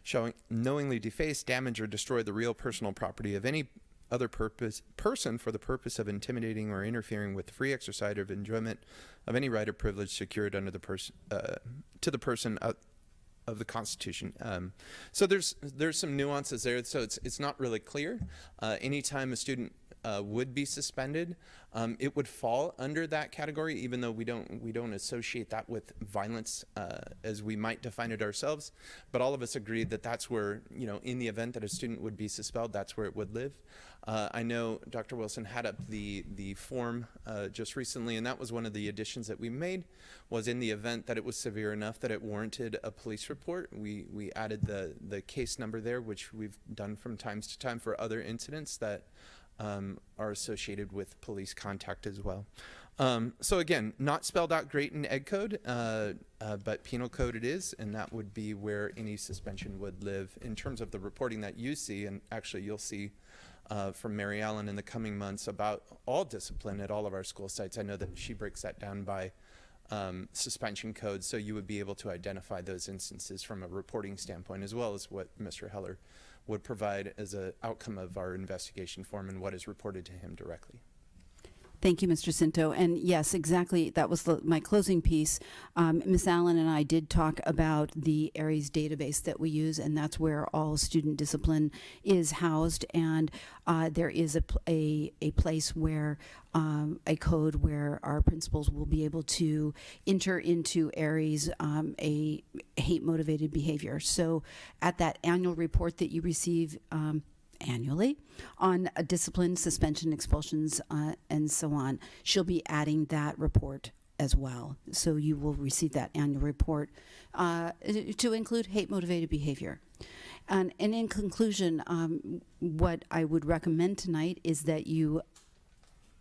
S9: shall knowingly deface, damage, or destroy the real personal property of any other person for the purpose of intimidating or interfering with the free exercise of enjoyment of any right or privilege secured under the to the person of the Constitution. So there's some nuances there. So it's not really clear. Anytime a student would be suspended, it would fall under that category, even though we don't associate that with violence as we might define it ourselves. But all of us agreed that that's where, in the event that a student would be suspended, that's where it would live. I know Dr. Wilson had up the form just recently, and that was one of the additions that we made, was in the event that it was severe enough that it warranted a police report. We added the case number there, which we've done from time to time for other incidents that are associated with police contact as well. So again, not spelled out great in ed code, but penal code it is, and that would be where any suspension would live. In terms of the reporting that you see, and actually you'll see from Mary Ellen in the coming months about all discipline at all of our school sites. I know that she breaks that down by suspension codes, so you would be able to identify those instances from a reporting standpoint, as well as what Mr. Heller would provide as an outcome of our investigation form and what is reported to him directly.
S6: Thank you, Mr. Cinto. And yes, exactly, that was my closing piece. Ms. Allen and I did talk about the ARIES database that we use, and that's where all student discipline is housed. And there is a place where a code where our principals will be able to enter into ARIES a hate-motivated behavior. So at that annual report that you receive annually on discipline, suspension, expulsions, and so on, she'll be adding that report as well. So you will receive that annual report to include hate-motivated behavior. And in conclusion, what I would recommend tonight is that you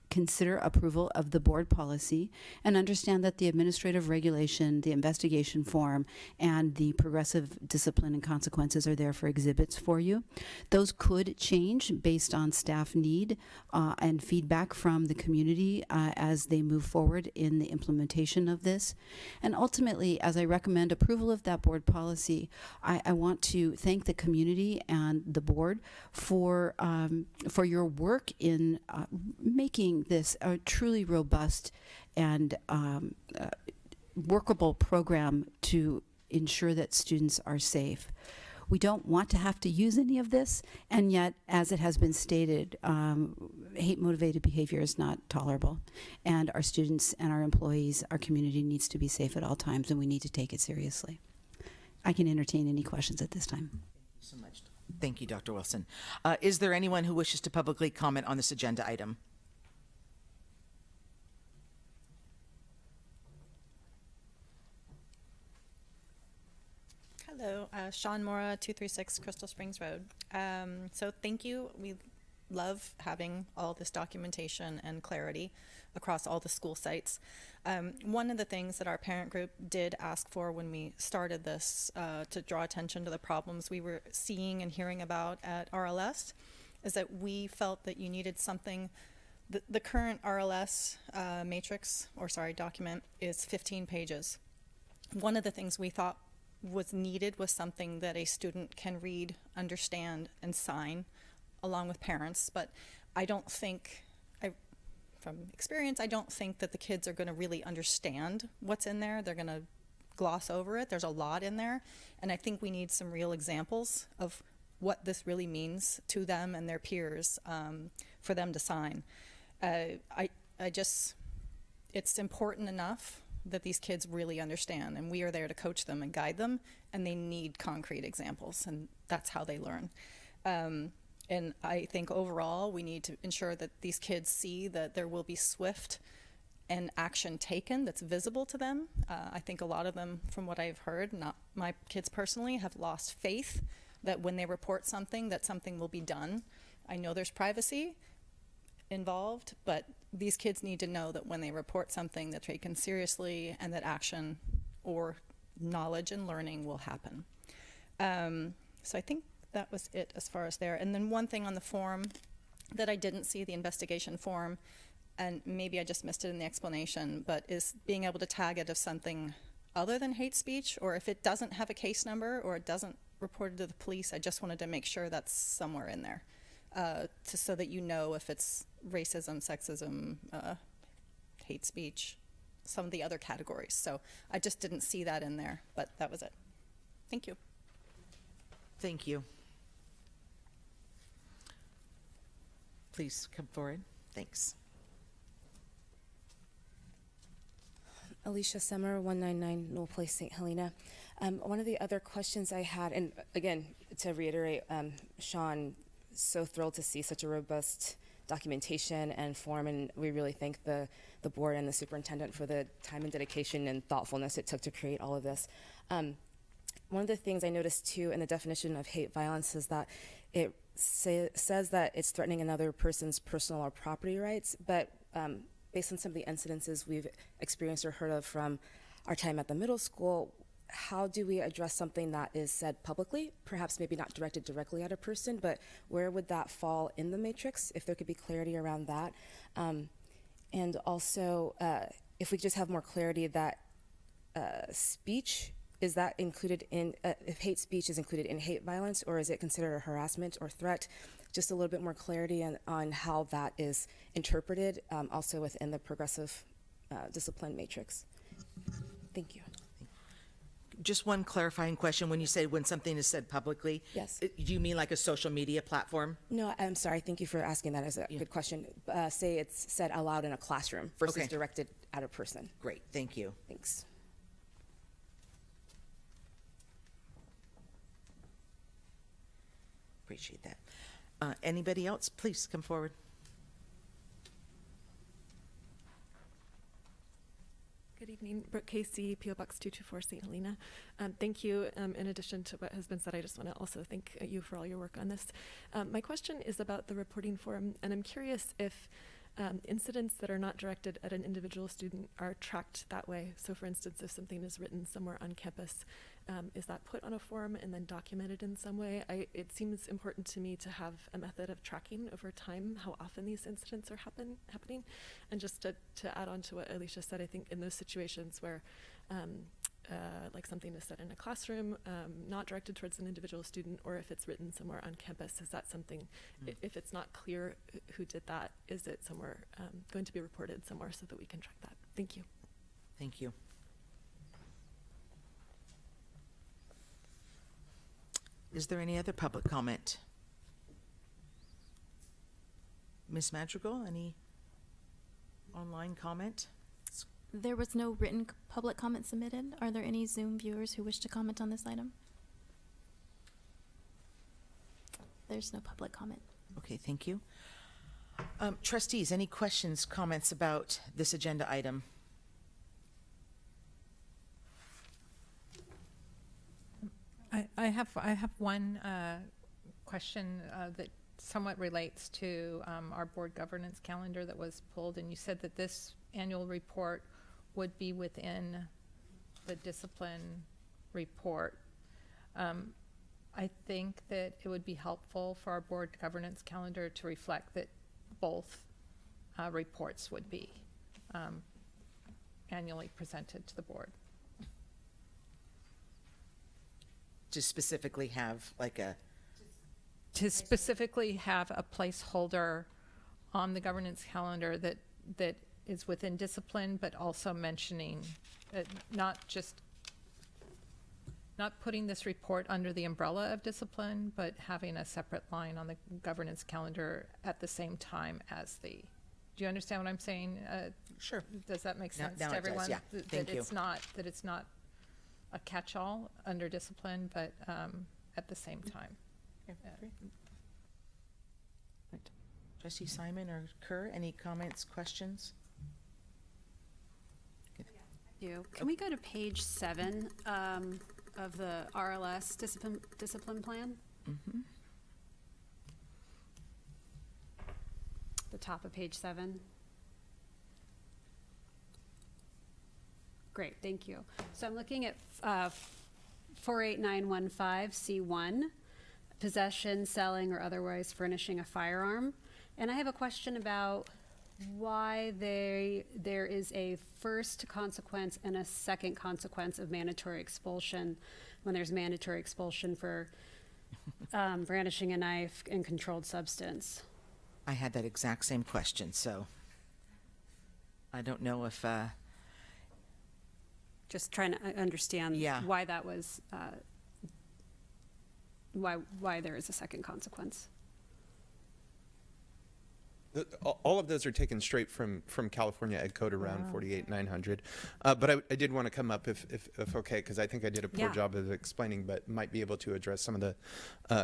S6: consider approval of the board policy and understand that the administrative regulation, the investigation form, and the progressive discipline and consequences are there for exhibits for you. Those could change based on staff need and feedback from the community as they move forward in the implementation of this. And ultimately, as I recommend approval of that board policy, I want to thank the community and the board for your work in making this a truly robust and workable program to ensure that students are safe. We don't want to have to use any of this, and yet, as it has been stated, hate-motivated behavior is not tolerable, and our students and our employees, our community needs to be safe at all times, and we need to take it seriously. I can entertain any questions at this time.
S1: Thank you so much. Thank you, Dr. Wilson. Is there anyone who wishes to publicly comment on this agenda item?
S14: Hello, Sean Mora, 236 Crystal Springs Road. So thank you. We love having all this documentation and clarity across all the school sites. One of the things that our parent group did ask for when we started this to draw attention to the problems we were seeing and hearing about at RLS is that we felt that you needed something. The current RLS document is 15 pages. One of the things we thought was needed was something that a student can read, understand, and sign along with parents, but I don't think, from experience, I don't think that the kids are going to really understand what's in there. They're going to gloss over it. There's a lot in there, and I think we need some real examples of what this really means to them and their peers for them to sign. It's important enough that these kids really understand, and we are there to coach them and guide them, and they need concrete examples, and that's how they learn. And I think overall we need to ensure that these kids see that there will be swift and action taken that's visible to them. I think a lot of them, from what I've heard, not my kids personally, have lost faith that when they report something, that something will be done. I know there's privacy involved, but these kids need to know that when they report something, that's taken seriously and that action or knowledge and learning will happen. So I think that was it as far as there. And then one thing on the form that I didn't see, the investigation form, and maybe I just missed it in the explanation, but is being able to tag it as something other than hate speech, or if it doesn't have a case number or it doesn't report it to the police, I just wanted to make sure that's somewhere in there. So that you know if it's racism, sexism, hate speech, some of the other categories. So I just didn't see that in there, but that was it. Thank you.
S1: Thank you. Please come forward. Thanks.
S4: Alicia Summer, 199 Knoll Place, St. Helena. One of the other questions I had, and again, to reiterate, Sean, so thrilled to see such a robust documentation and form, and we really thank the board and the superintendent for the time and dedication and thoughtfulness it took to create all of this. One of the things I noticed too in the definition of hate violence is that it says that it's threatening another person's personal or property rights, but based on some of the incidences we've experienced or heard of from our time at the middle school, how do we address something that is said publicly, perhaps maybe not directed directly at a person, but where would that fall in the matrix, if there could be clarity around that? And also, if we just have more clarity that speech, is that included in, if hate speech is included in hate violence, or is it considered a harassment or threat? Just a little bit more clarity on how that is interpreted, also within the progressive discipline matrix. Thank you.
S1: Just one clarifying question. When you say when something is said publicly,
S4: yes,
S1: do you mean like a social media platform?
S4: No, I'm sorry. Thank you for asking that as a good question. Say it's said aloud in a classroom versus directed at a person.
S1: Great. Thank you.
S4: Thanks.
S1: Appreciate that. Anybody else? Please come forward.
S15: Good evening, Brooke Casey, P.O. Box 224, St. Helena. Thank you. In addition to what has been said, I just want to also thank you for all your work on this. My question is about the reporting form, and I'm curious if incidents that are not directed at an individual student are tracked that way. So for instance, if something is written somewhere on campus, is that put on a form and then documented in some way? It seems important to me to have a method of tracking over time how often these incidents are happening. And just to add on to what Alicia said, I think in those situations where like something is said in a classroom, not directed towards an individual student, or if it's written somewhere on campus, is that something, if it's not clear who did that, is it somewhere going to be reported somewhere so that we can track that? Thank you.
S1: Thank you. Is there any other public comment? Ms. Madrigal, any online comment?
S2: There was no written public comment submitted. Are there any Zoom viewers who wish to comment on this item? There's no public comment.
S1: Okay, thank you. Trustees, any questions, comments about this agenda item?
S5: I have one question that somewhat relates to our board governance calendar that was pulled, and you said that this annual report would be within the discipline report. I think that it would be helpful for our board governance calendar to reflect that both reports would be annually presented to the board.
S1: To specifically have like
S5: to specifically have a placeholder on the governance calendar that is within discipline, but also mentioning not putting this report under the umbrella of discipline, but having a separate line on the governance calendar at the same time as the. Do you understand what I'm saying?
S1: Sure.
S5: Does that make sense
S1: now
S5: to
S1: it does,
S5: everyone?
S1: yeah. Thank you.
S5: It's not a catch-all under discipline, but at the same time.
S1: Right. Trustee Simon or Kerr, any comments, questions?
S8: Can we go to page 7 of the RLS discipline plan?
S1: Mm-hmm.
S8: The top of page 7. Great, thank you. So I'm looking at 48915C1, possession, selling, or otherwise furnishing a firearm. And I have a question about why there is a first consequence and a second consequence of mandatory expulsion when there's mandatory expulsion for brandishing a knife and controlled substance.
S1: I had that exact same question, so I don't know if
S8: just trying to understand why that was why there is a second consequence.
S9: All of those are taken straight from California Ed Code around 48900. But I did want to come up if okay, because I think I did a poor job of explaining, but might be able to address some of the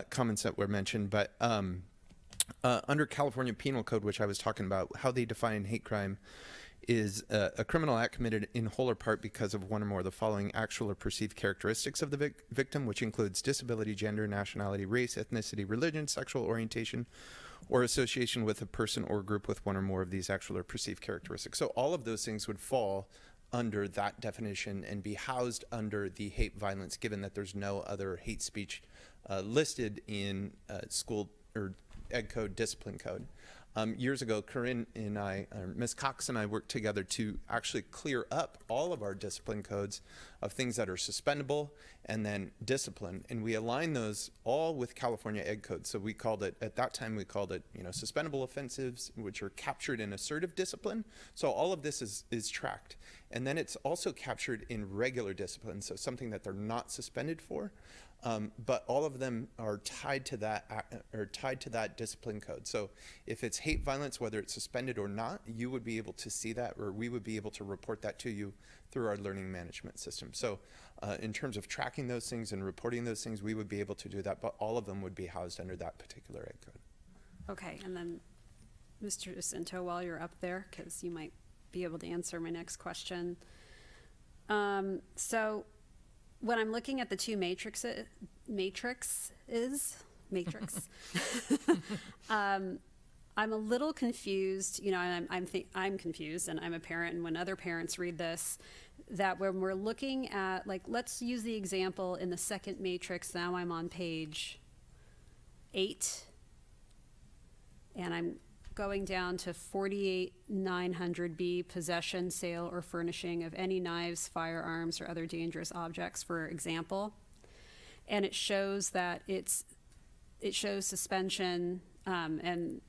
S9: comments that were mentioned. But under California Penal Code, which I was talking about, how they define hate crime is a criminal act committed in whole or part because of one or more of the following actual or perceived characteristics of the victim, which includes disability, gender, nationality, race, ethnicity, religion, sexual orientation, or association with a person or group with one or more of these actual or perceived characteristics. So all of those things would fall under that definition and be housed under the hate violence, given that there's no other hate speech listed in school or Ed Code, discipline code. Years ago, Corinne and I, Ms. Cox and I worked together to actually clear up all of our discipline codes of things that are suspendable and then discipline. And we align those all with California Ed Code. So we called it, at that time, we called it, suspendable offensives, which are captured in assertive discipline. So all of this is tracked. And then it's also captured in regular discipline, so something that they're not suspended for. But all of them are tied to that discipline code. So if it's hate violence, whether it's suspended or not, you would be able to see that, or we would be able to report that to you through our learning management system. So in terms of tracking those things and reporting those things, we would be able to do that, but all of them would be housed under that particular Ed Code.
S8: Okay, and then Mr. Jacinto, while you're up there, because you might be able to answer my next question. So when I'm looking at the two matrices, I'm a little confused, and I'm confused, and I'm a parent, and when other parents read this, that when we're looking at, let's use the example in the second matrix, now I'm on page 8, and I'm going down to 48900B, possession, sale, or furnishing of any knives, firearms, or other dangerous objects, for example. And it shows that it shows suspension and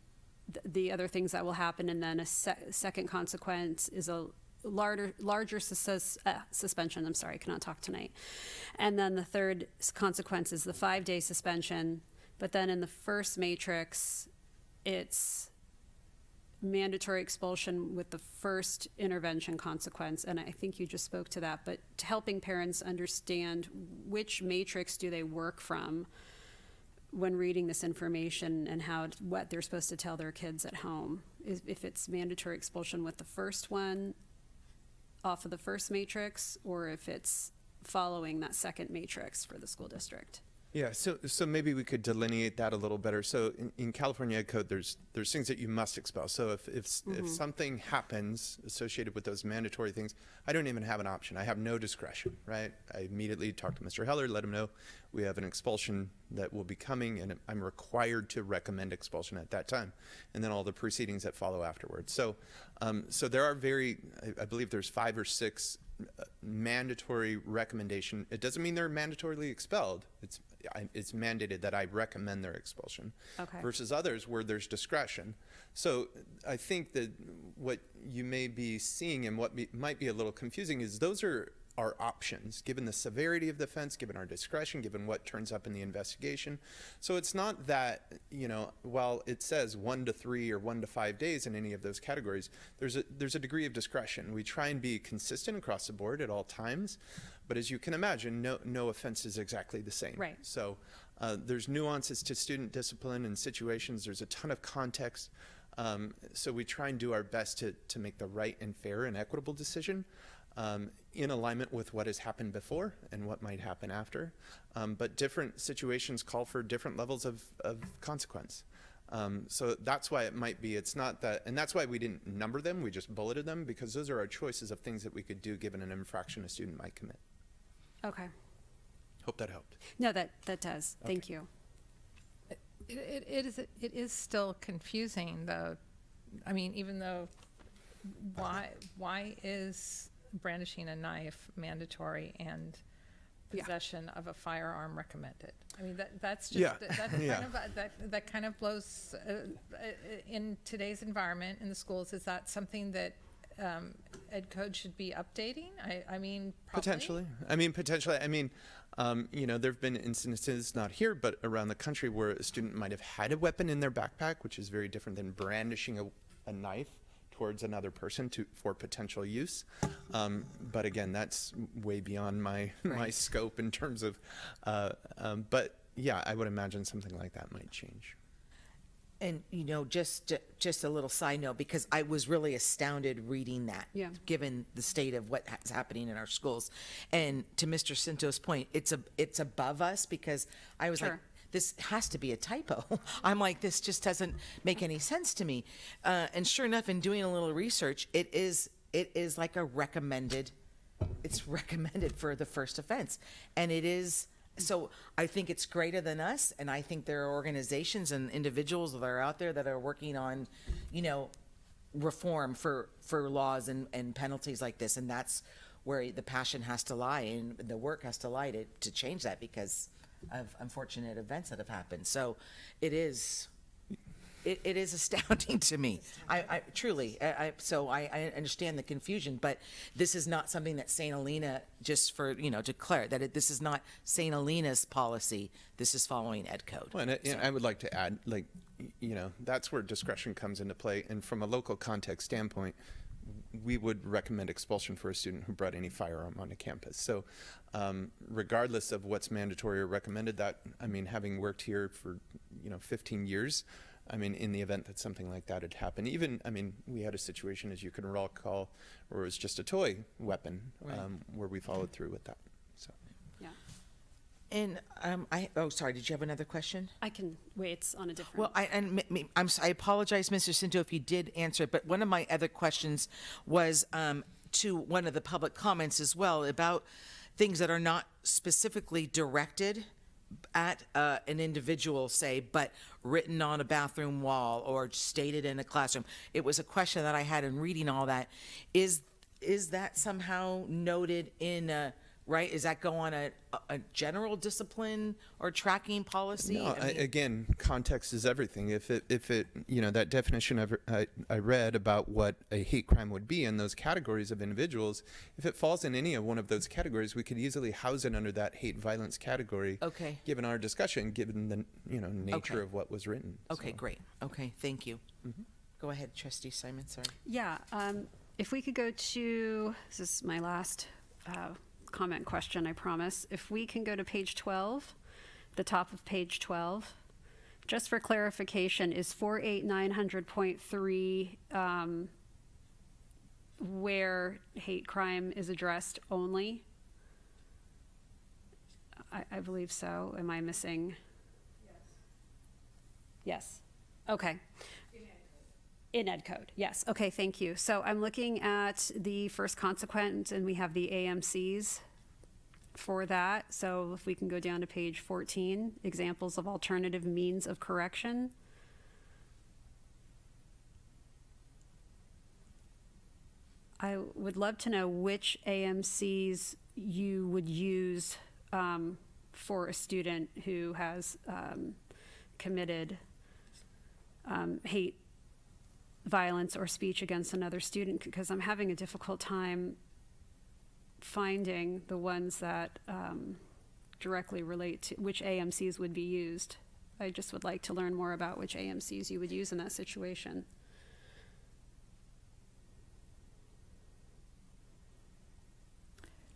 S8: the other things that will happen, and then a second consequence is a larger suspension. I'm sorry, I cannot talk tonight. And then the third consequence is the 5-day suspension. But then in the first matrix, it's mandatory expulsion with the first intervention consequence, and I think you just spoke to that, but to helping parents understand which matrix do they work from when reading this information and what they're supposed to tell their kids at home. If it's mandatory expulsion with the first one off of the first matrix, or if it's following that second matrix for the school district.
S9: Yeah, so maybe we could delineate that a little better. So in California Ed Code, there's things that you must expel. So if something happens associated with those mandatory things, I don't even have an option. I have no discretion, right? I immediately talk to Mr. Heller, let him know we have an expulsion that will be coming, and I'm required to recommend expulsion at that time, and then all the proceedings that follow afterwards. So so there are I believe there's 5 or 6 mandatory recommendation. It doesn't mean they're mandatorily expelled. It's mandated that I recommend their expulsion.
S8: Okay.
S9: Versus others where there's discretion. So I think that what you may be seeing and what might be a little confusing is those are our options, given the severity of the offense, given our discretion, given what turns up in the investigation. So it's not that, while it says 1 to 3 or 1 to 5 days in any of those categories, there's a degree of discretion. We try and be consistent across the board at all times, but as you can imagine, no offense is exactly the same.
S8: Right.
S9: So there's nuances to student discipline and situations. There's a ton of context. So we try and do our best to make the right and fair and equitable decision. In alignment with what has happened before and what might happen after. But different situations call for different levels of consequence. So that's why it might be, it's not that, and that's why we didn't number them, we just bulleted them, because those are our choices of things that we could do given an infraction a student might commit.
S8: Okay.
S9: Hope that helped.
S8: No, that does.
S9: Okay.
S8: Thank you.
S5: It is still confusing, though. I mean, even though, why is brandishing a knife mandatory and possession of a firearm recommended? I mean, that's just that kind of blows in today's environment in the schools. Is that something that Ed Code should be updating? I mean, probably.
S9: Potentially. There have been instances, not here, but around the country, where a student might have had a weapon in their backpack, which is very different than brandishing a knife towards another person for potential use. But again, that's way beyond my scope in terms of, but yeah, I would imagine something like that might change.
S1: And, just a little side note, because I was really astounded reading that, given the state of what is happening in our schools. And to Mr. Cinto's point, it's above us, because I was like, this has to be a typo. I'm like, this just doesn't make any sense to me. And sure enough, in doing a little research, it is like it's recommended for the first offense. And it is, so I think it's greater than us. And I think there are organizations and individuals that are out there that are working on, reform for laws and penalties like this. And that's where the passion has to lie and the work has to lie to change that, because of unfortunate events that have happened. So it is astounding to me. I truly, so I understand the confusion, but this is not something that St. Helena, just for, to declare that this is not St. Helena's policy. This is following Ed Code.
S9: Well, and I would like to add, that's where discretion comes into play. And from a local context standpoint, we would recommend expulsion for a student who brought any firearm onto campus. So regardless of what's mandatory or recommended, having worked here for 15 years, in the event that something like that had happened, even we had a situation, as you can recall, where it was just a toy weapon, where we followed through with that. So
S1: and sorry, did you have another question?
S8: I can wait on a different.
S1: Well, I apologize, Mr. Cinto, if you did answer it, but one of my other questions was to one of the public comments as well, about things that are not specifically directed at an individual, say, but written on a bathroom wall or stated in a classroom. It was a question that I had in reading all that. Is that somehow noted in right? Does that go on a general discipline or tracking policy?
S9: No, again, context is everything. If it that definition I read about what a hate crime would be in those categories of individuals, if it falls in any of one of those categories, we could easily house it under that hate violence category.
S1: Okay.
S9: Given our discussion, given the nature of what was written.
S1: Okay,
S9: so.
S1: great. Okay, thank you. Mm-hmm. Go ahead, Trustee Simon. Sorry.
S8: Yeah. If we could go to, this is my last comment question, I promise. If we can go to page 12, the top of page 12, just for clarification, is 48900.3 where hate crime is addressed only? I believe so. Am I missing? Yes. Okay. In ed code, yes. Okay, thank you. So I'm looking at the first consequence, and we have the AMCs for that. So if we can go down to page 14, examples of alternative means of correction. I would love to know which AMCs you would use for a student who has committed hate, violence, or speech against another student, because I'm having a difficult time finding the ones that directly relate to which AMCs would be used. I just would like to learn more about which AMCs you would use in that situation.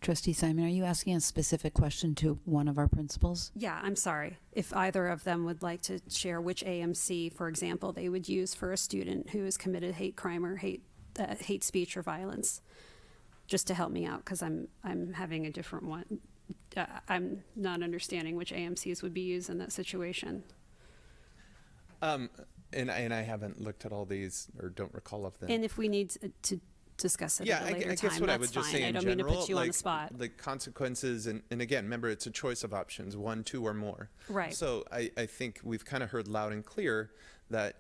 S6: Trustee Simon, are you asking a specific question to one of our principals?
S8: Yeah, I'm sorry. If either of them would like to share which AMC, for example, they would use for a student who has committed hate crime or hate speech or violence, just to help me out, because I'm having a different one. I'm not understanding which AMCs would be used in that situation.
S9: And I haven't looked at all these, or don't recall of them.
S8: And if we need to discuss it at a later time,
S9: I guess what I would just say in
S8: I don't
S9: general,
S8: mean to put you
S9: like,
S8: on the spot.
S9: the consequences, and again, remember, it's a choice of options, 1, 2, or more.
S8: Right.
S9: So I think we've kind of heard loud and clear that,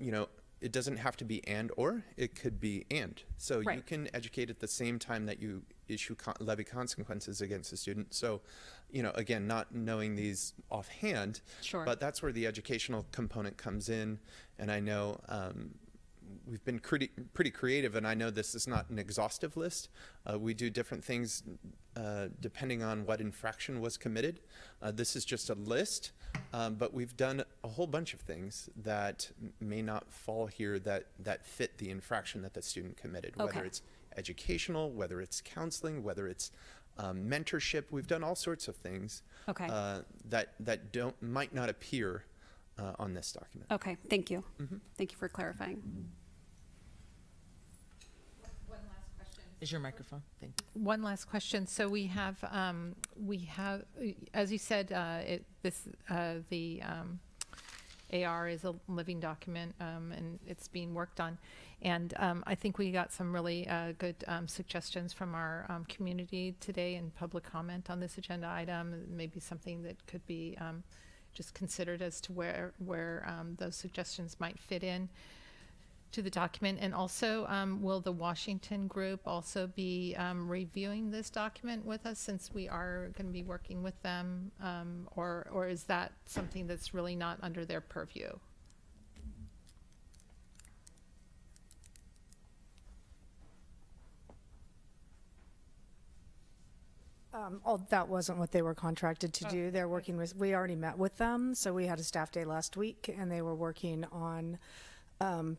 S9: it doesn't have to be and or, it could be and. So you can educate at the same time that you issue levy consequences against a student. So, again, not knowing these offhand,
S8: Sure.
S9: but that's where the educational component comes in. And I know we've been pretty creative, and I know this is not an exhaustive list. We do different things depending on what infraction was committed. This is just a list, but we've done a whole bunch of things that may not fall here that fit the infraction that the student committed, whether it's educational, whether it's counseling, whether it's mentorship. We've done all sorts of things that might not appear on this document.
S8: Okay, thank you. Thank you for clarifying.
S1: Is your microphone? Thank you.
S5: One last question. So we have, as you said, the AR is a living document, and it's being worked on. And I think we got some really good suggestions from our community today in public comment on this agenda item. Maybe something that could be just considered as to where those suggestions might fit in to the document. And also, will the Washington group also be reviewing this document with us, since we are going to be working with them, or is that something that's really not under their purview?
S20: That wasn't what they were contracted to do. They're working with, we already met with them, so we had a staff day last week, and they were working on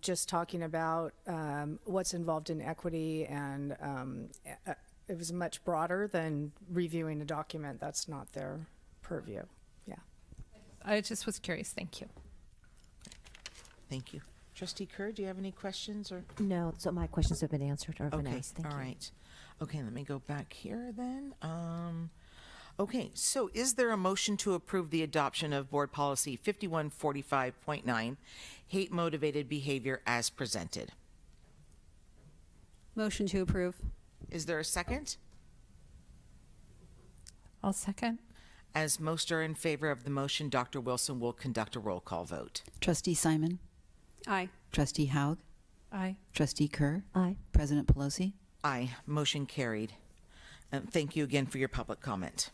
S20: just talking about what's involved in equity, and it was much broader than reviewing a document. That's not their purview. Yeah.
S5: I just was curious. Thank you.
S1: Thank you. Trustee Kerr, do you have any questions? Or
S13: No, so my questions have been answered or been
S1: okay,
S13: asked. Thank
S1: all
S13: you.
S1: right. Okay, let me go back here then. Okay, so is there a motion to approve the adoption of Board Policy 5145.9, hate-motivated behavior as presented?
S8: Motion to approve.
S1: Is there a second?
S5: I'll second.
S1: As most are in favor of the motion, Dr. Wilson will conduct a roll call vote.
S6: Trustee Simon?
S8: Aye.
S6: Trustee Haug?
S5: Aye.
S6: Trustee Kerr?
S13: Aye.
S6: President Pelosi?
S1: Aye, motion carried. Thank you again for your public comment.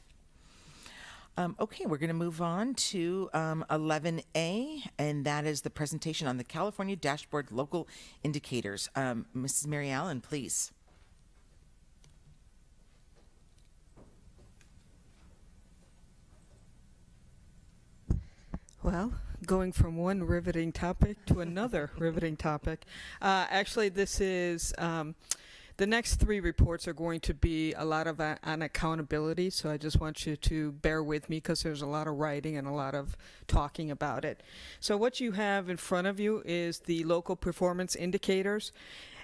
S1: Okay, we're going to move on to 11A, and that is the presentation on the California Dashboard Local Indicators. Mrs. Mary Allen, please.
S21: Well, going from one riveting topic to another riveting topic. Actually, this is the next three reports are going to be a lot of on accountability, so I just want you to bear with me because there's a lot of writing and a lot of talking about it. So what you have in front of you is the local performance indicators,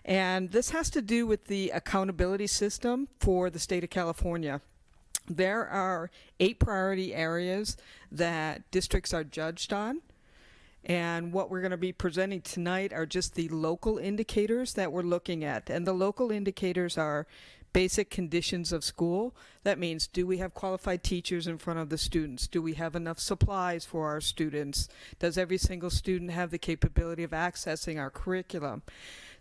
S21: and this has to do with the accountability system for the state of California. There are 8 priority areas that districts are judged on. And what we're going to be presenting tonight are just the local indicators that we're looking at. And the local indicators are basic conditions of school. That means, do we have qualified teachers in front of the students? Do we have enough supplies for our students? Does every single student have the capability of accessing our curriculum?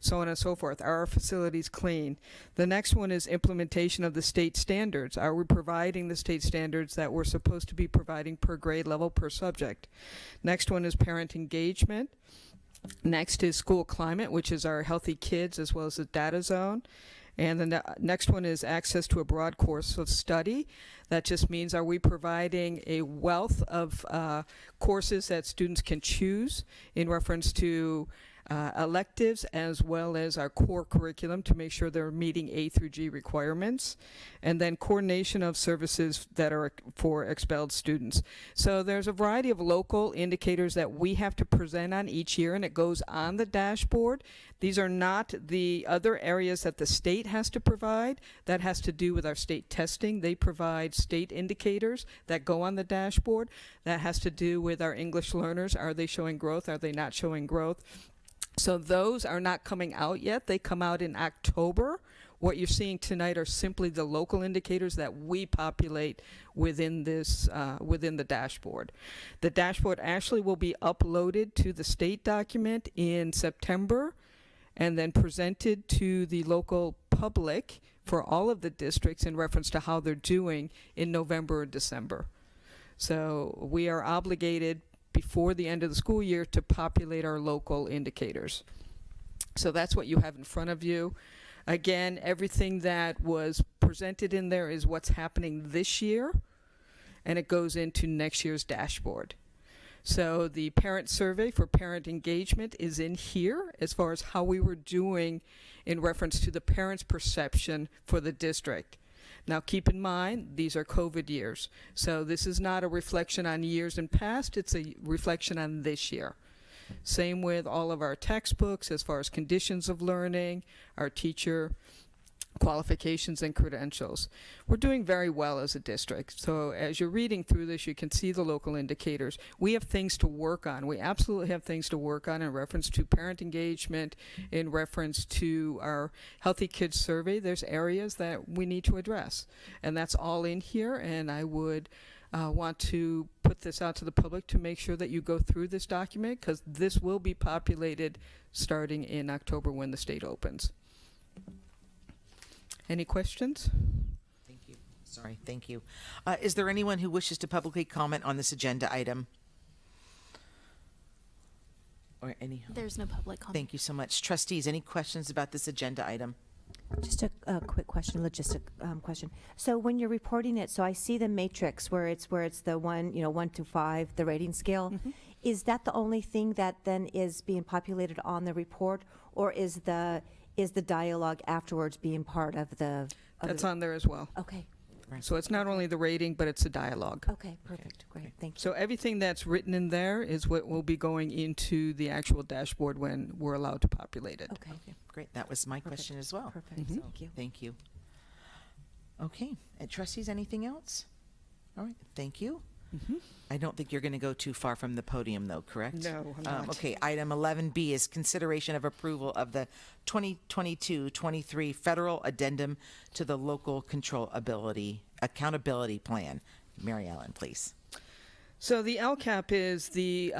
S21: So on and so forth. Are our facilities clean? The next one is implementation of the state standards. Are we providing the state standards that we're supposed to be providing per grade level, per subject? Next one is parent engagement. Next is school climate, which is our healthy kids as well as the data zone. And the next one is access to a broad course of study. That just means, are we providing a wealth of courses that students can choose in reference to electives as well as our core curriculum to make sure they're meeting A through G requirements, and then coordination of services that are for expelled students. So there's a variety of local indicators that we have to present on each year, and it goes on the dashboard. These are not the other areas that the state has to provide. That has to do with our state testing. They provide state indicators that go on the dashboard. That has to do with our English learners. Are they showing growth? Are they not showing growth? So those are not coming out yet. They come out in October. What you're seeing tonight are simply the local indicators that we populate within this, within the dashboard. The dashboard actually will be uploaded to the state document in September and then presented to the local public for all of the districts in reference to how they're doing in November or December. So we are obligated before the end of the school year to populate our local indicators. So that's what you have in front of you. Again, everything that was presented in there is what's happening this year, and it goes into next year's dashboard. So the parent survey for parent engagement is in here as far as how we were doing in reference to the parents' perception for the district. Now keep in mind, these are COVID years. So this is not a reflection on years in past, it's a reflection on this year. Same with all of our textbooks as far as conditions of learning, our teacher qualifications and credentials. We're doing very well as a district. So as you're reading through this, you can see the local indicators. We have things to work on. We absolutely have things to work on in reference to parent engagement, in reference to our Healthy Kids survey. There's areas that we need to address. And that's all in here, and I would want to put this out to the public to make sure that you go through this document, because this will be populated starting in October when the state opens. Any questions?
S1: Thank you. Sorry, thank you. Is there anyone who wishes to publicly comment on this agenda item? Or any?
S2: There's no public comment.
S1: Thank you so much. Trustees, any questions about this agenda item?
S13: Just a quick question, logistic question. So when you're reporting it, so I see the matrix where it's the 1 to 5, the rating scale.
S21: Mm-hmm.
S13: Is that the only thing that then is being populated on the report, or is the dialogue afterwards being part of the?
S21: That's on there as well.
S13: Okay.
S21: So it's not only the rating, but it's a dialogue.
S13: Okay, perfect. Great. Thank you.
S21: So everything that's written in there is what will be going into the actual dashboard when we're allowed to populate it.
S13: Okay.
S1: Great. That was my question as well.
S13: Perfect.
S21: Mhm.
S13: Thank you.
S1: Thank you. Okay. Trustees, anything else? All right. Thank you.
S21: Mm-hmm.
S1: I don't think you're going to go too far from the podium, though, correct?
S21: No, I'm not.
S1: Okay, item 11B is consideration of approval of the 2022-23 federal addendum to the local accountability plan. Mary Ellen, please.
S21: So the LCAP is the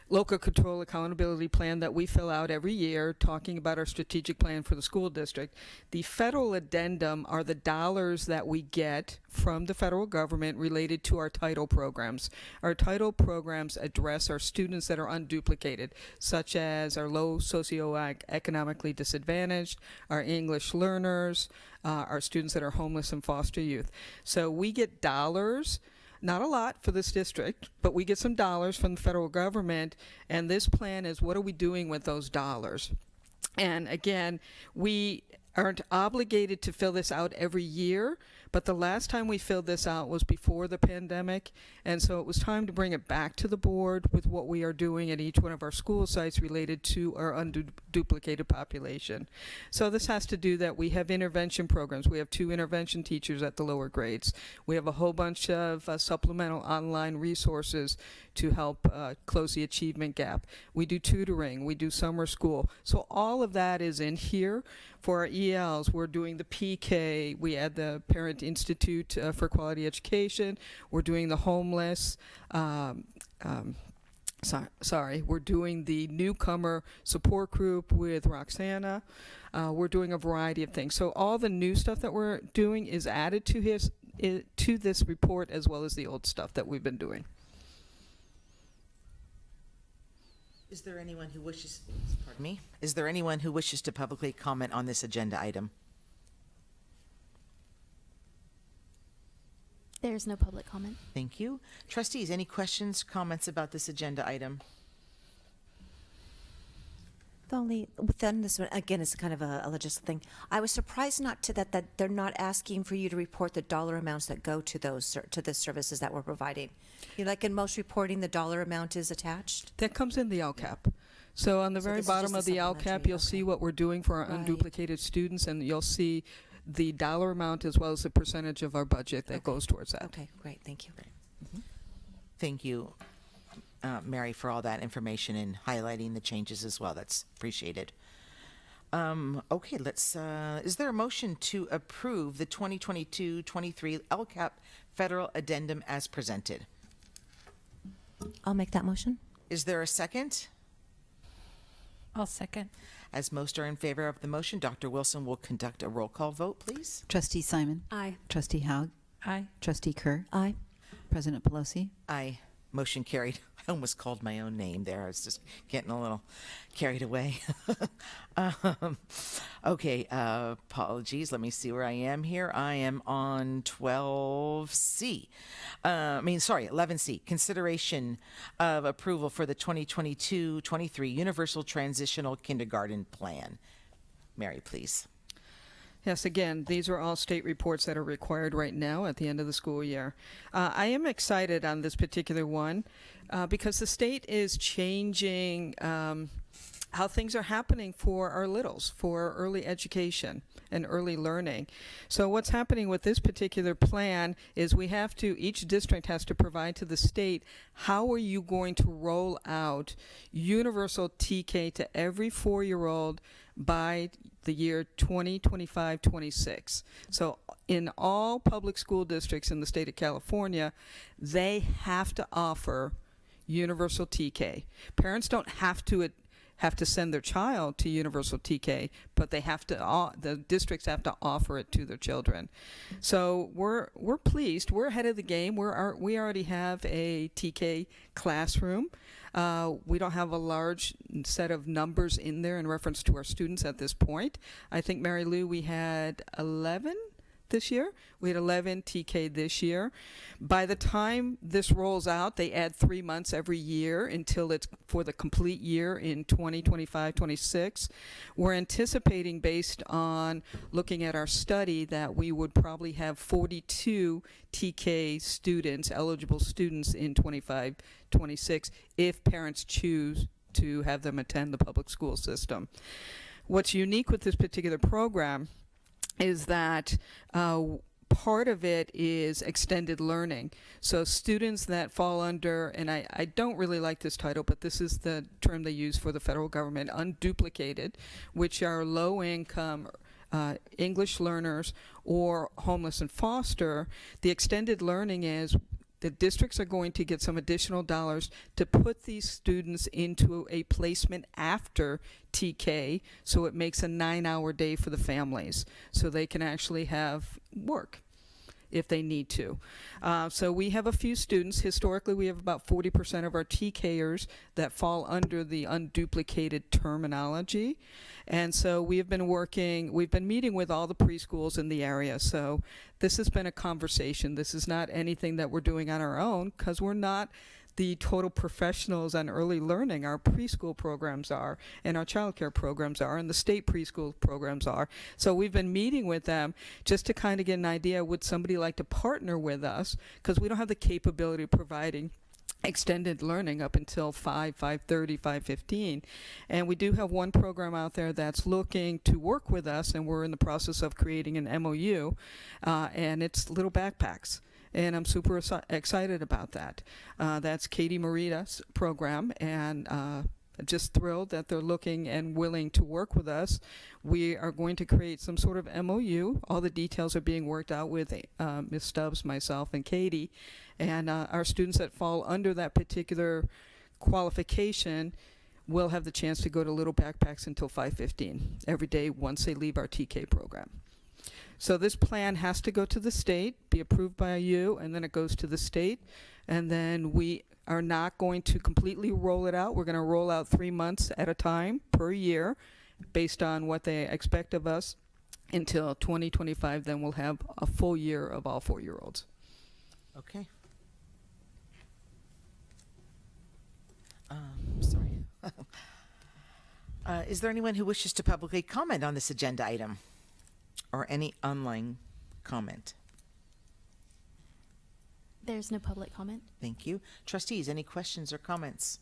S21: local control accountability plan that we fill out every year, talking about our strategic plan for the school district. The federal addendum are the dollars that we get from the federal government related to our title programs. Our title programs address our students that are unduplicated, such as our low socioeconomically disadvantaged, our English learners, our students that are homeless and foster youth. So we get dollars. Not a lot for this district, but we get some dollars from the federal government, and this plan is what are we doing with those dollars? And again, we aren't obligated to fill this out every year, But the last time we filled this out was before the pandemic, and so it was time to bring it back to the board with what we are doing at each one of our school sites related to our unduplicated population. So this has to do that we have intervention programs. We have 2 intervention teachers at the lower grades. We have a whole bunch of supplemental online resources to help close the achievement gap. We do tutoring, we do summer school. So all of that is in here. For our ELs, we're doing the PK, we add the Parent Institute for Quality Education, we're doing the homeless, we're doing the newcomer support group with Roxana. We're doing a variety of things. So all the new stuff that we're doing is added to this report, as well as the old stuff that we've been doing.
S1: Is there anyone who wishes, pardon me, is there anyone who wishes to publicly comment on this agenda item?
S2: There's no public comment.
S1: Thank you. Trustees, any questions, comments about this agenda item?
S13: The only, within this one, again, it's kind of a logistical thing. I was surprised that they're not asking for you to report the dollar amounts that go to the services that we're providing. Like in most reporting, the dollar amount is attached.
S21: That comes in the LCAP. So on the very
S13: this is
S21: bottom
S13: just
S21: of
S13: the
S21: the LCAP,
S13: supplementary,
S21: you'll see what we're doing for our
S13: Right.
S21: unduplicated students, and you'll see the dollar amount as well as the percentage of our budget that goes towards that.
S13: Okay, great, thank you.
S1: Thank you, Mary, for all that information and highlighting the changes as well. That's appreciated. Okay, is there a motion to approve the 2022-23 LCAP federal addendum as presented?
S13: I'll make that motion.
S1: Is there a second?
S5: I'll second.
S1: As most are in favor of the motion, Dr. Wilson will conduct a roll call vote, please.
S6: Trustee Simon?
S3: Aye.
S6: Trustee Haug?
S5: Aye.
S6: Trustee Kerr?
S13: Aye.
S6: President Pelosi?
S1: Aye. Motion carried. I almost called my own name there. I was just getting a little carried away. Okay, apologies. Let me see where I am here. I am on 12C. 11C. Consideration of approval for the 2022-23 Universal Transitional Kindergarten Plan. Mary, please.
S21: Yes, again, these are all state reports that are required right now at the end of the school year. I am excited on this particular one because the state is changing how things are happening for our littles, for early education and early learning. So what's happening with this particular plan is each district has to provide to the state, how are you going to roll out universal TK to every 4-year-old by the year 2025-26. So in all public school districts in the state of California, they have to offer universal TK. Parents don't have to send their child to universal TK, but the districts have to offer it to their children. So we're pleased. We're ahead of the game. We already have a TK classroom. We don't have a large set of numbers in there in reference to our students at this point. I think, Mary Lou, we had 11 this year. We had 11 TK this year. By the time this rolls out, they add 3 months every year until it's for the complete year in 2025-26. We're anticipating, based on looking at our study, that we would probably have 42 TK students, eligible students in 25-26, if parents choose to have them attend the public school system. What's unique with this particular program is that part of it is extended learning. So students that fall under, and I don't really like this title, but this is the term they use for the federal government, unduplicated, which are low-income English learners or homeless and foster. The extended learning is the districts are going to get some additional dollars to put these students into a placement after TK, so it makes a 9-hour day for the families, so they can actually have work if they need to. So we have a few students. Historically, we have about 40% of our TKers that fall under the unduplicated terminology. And so we've been meeting with all the preschools in the area. So this has been a conversation. This is not anything that we're doing on our own, because we're not the total professionals on early learning our preschool programs are, and our childcare programs are, and the state preschool programs are. So we've been meeting with them just to kind of get an idea, would somebody like to partner with us, because we don't have the capability of providing extended learning up until 5:30, 5:15. And we do have one program out there that's looking to work with us, and we're in the process of creating an MOU, and it's little backpacks. And I'm super excited about that. That's Katie Marita's program, and just thrilled that they're looking and willing to work with us. We are going to create some sort of MOU. All the details are being worked out with Ms. Stubbs, myself, and Katie. And our students that fall under that particular qualification will have the chance to go to Little Backpacks until 5:15 every day once they leave our TK program. So this plan has to go to the state, be approved by you, and then it goes to the state. And then we are not going to completely roll it out. We're going to roll out 3 months at a time per year based on what they expect of us until 2025. Then we'll have a full year of all 4-year-olds.
S1: Okay. Sorry. Is there anyone who wishes to publicly comment on this agenda item or any online comment?
S2: There's no public comment.
S1: Thank you. Trustees, any questions or comments?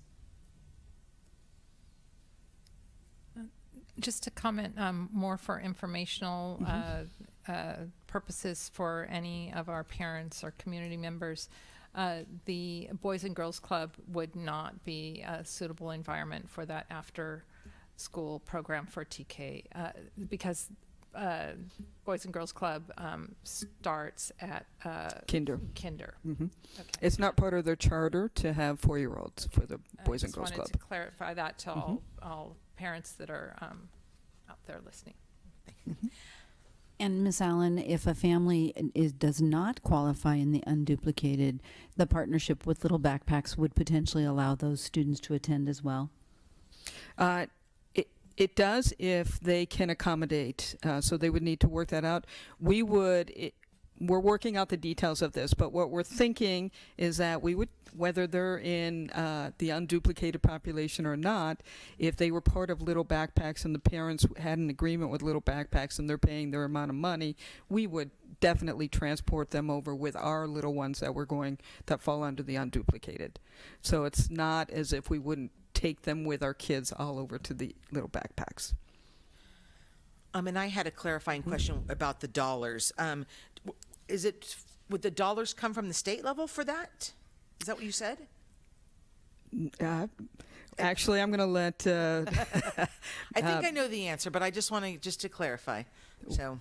S5: Just to comment more for informational purposes for any of our parents or community members, the Boys and Girls Club would not be a suitable environment for that after school program for TK because Boys and Girls Club starts at
S21: Kinder.
S5: Okay.
S21: It's not part of their charter to have 4-year-olds for the Boys and Girls
S5: Club. I
S21: Club.
S5: just wanted to clarify that to all parents that are out there listening.
S6: And Ms. Allen, if a family does not qualify in the unduplicated, the partnership with Little Backpacks would potentially allow those students to attend as well?
S21: It does if they can accommodate, so they would need to work that out. We're working out the details of this, but what we're thinking is that we would, whether they're in the unduplicated population or not, if they were part of Little Backpacks and the parents had an agreement with Little Backpacks and they're paying their amount of money, we would definitely transport them over with our little ones that fall under the unduplicated. So it's not as if we wouldn't take them with our kids all over to the Little Backpacks.
S1: And I had a clarifying question about the dollars. Would the dollars come from the state level for that? Is that what you said?
S21: Actually, I'm going to let.
S1: I think I know the answer, but I just want to clarify. So,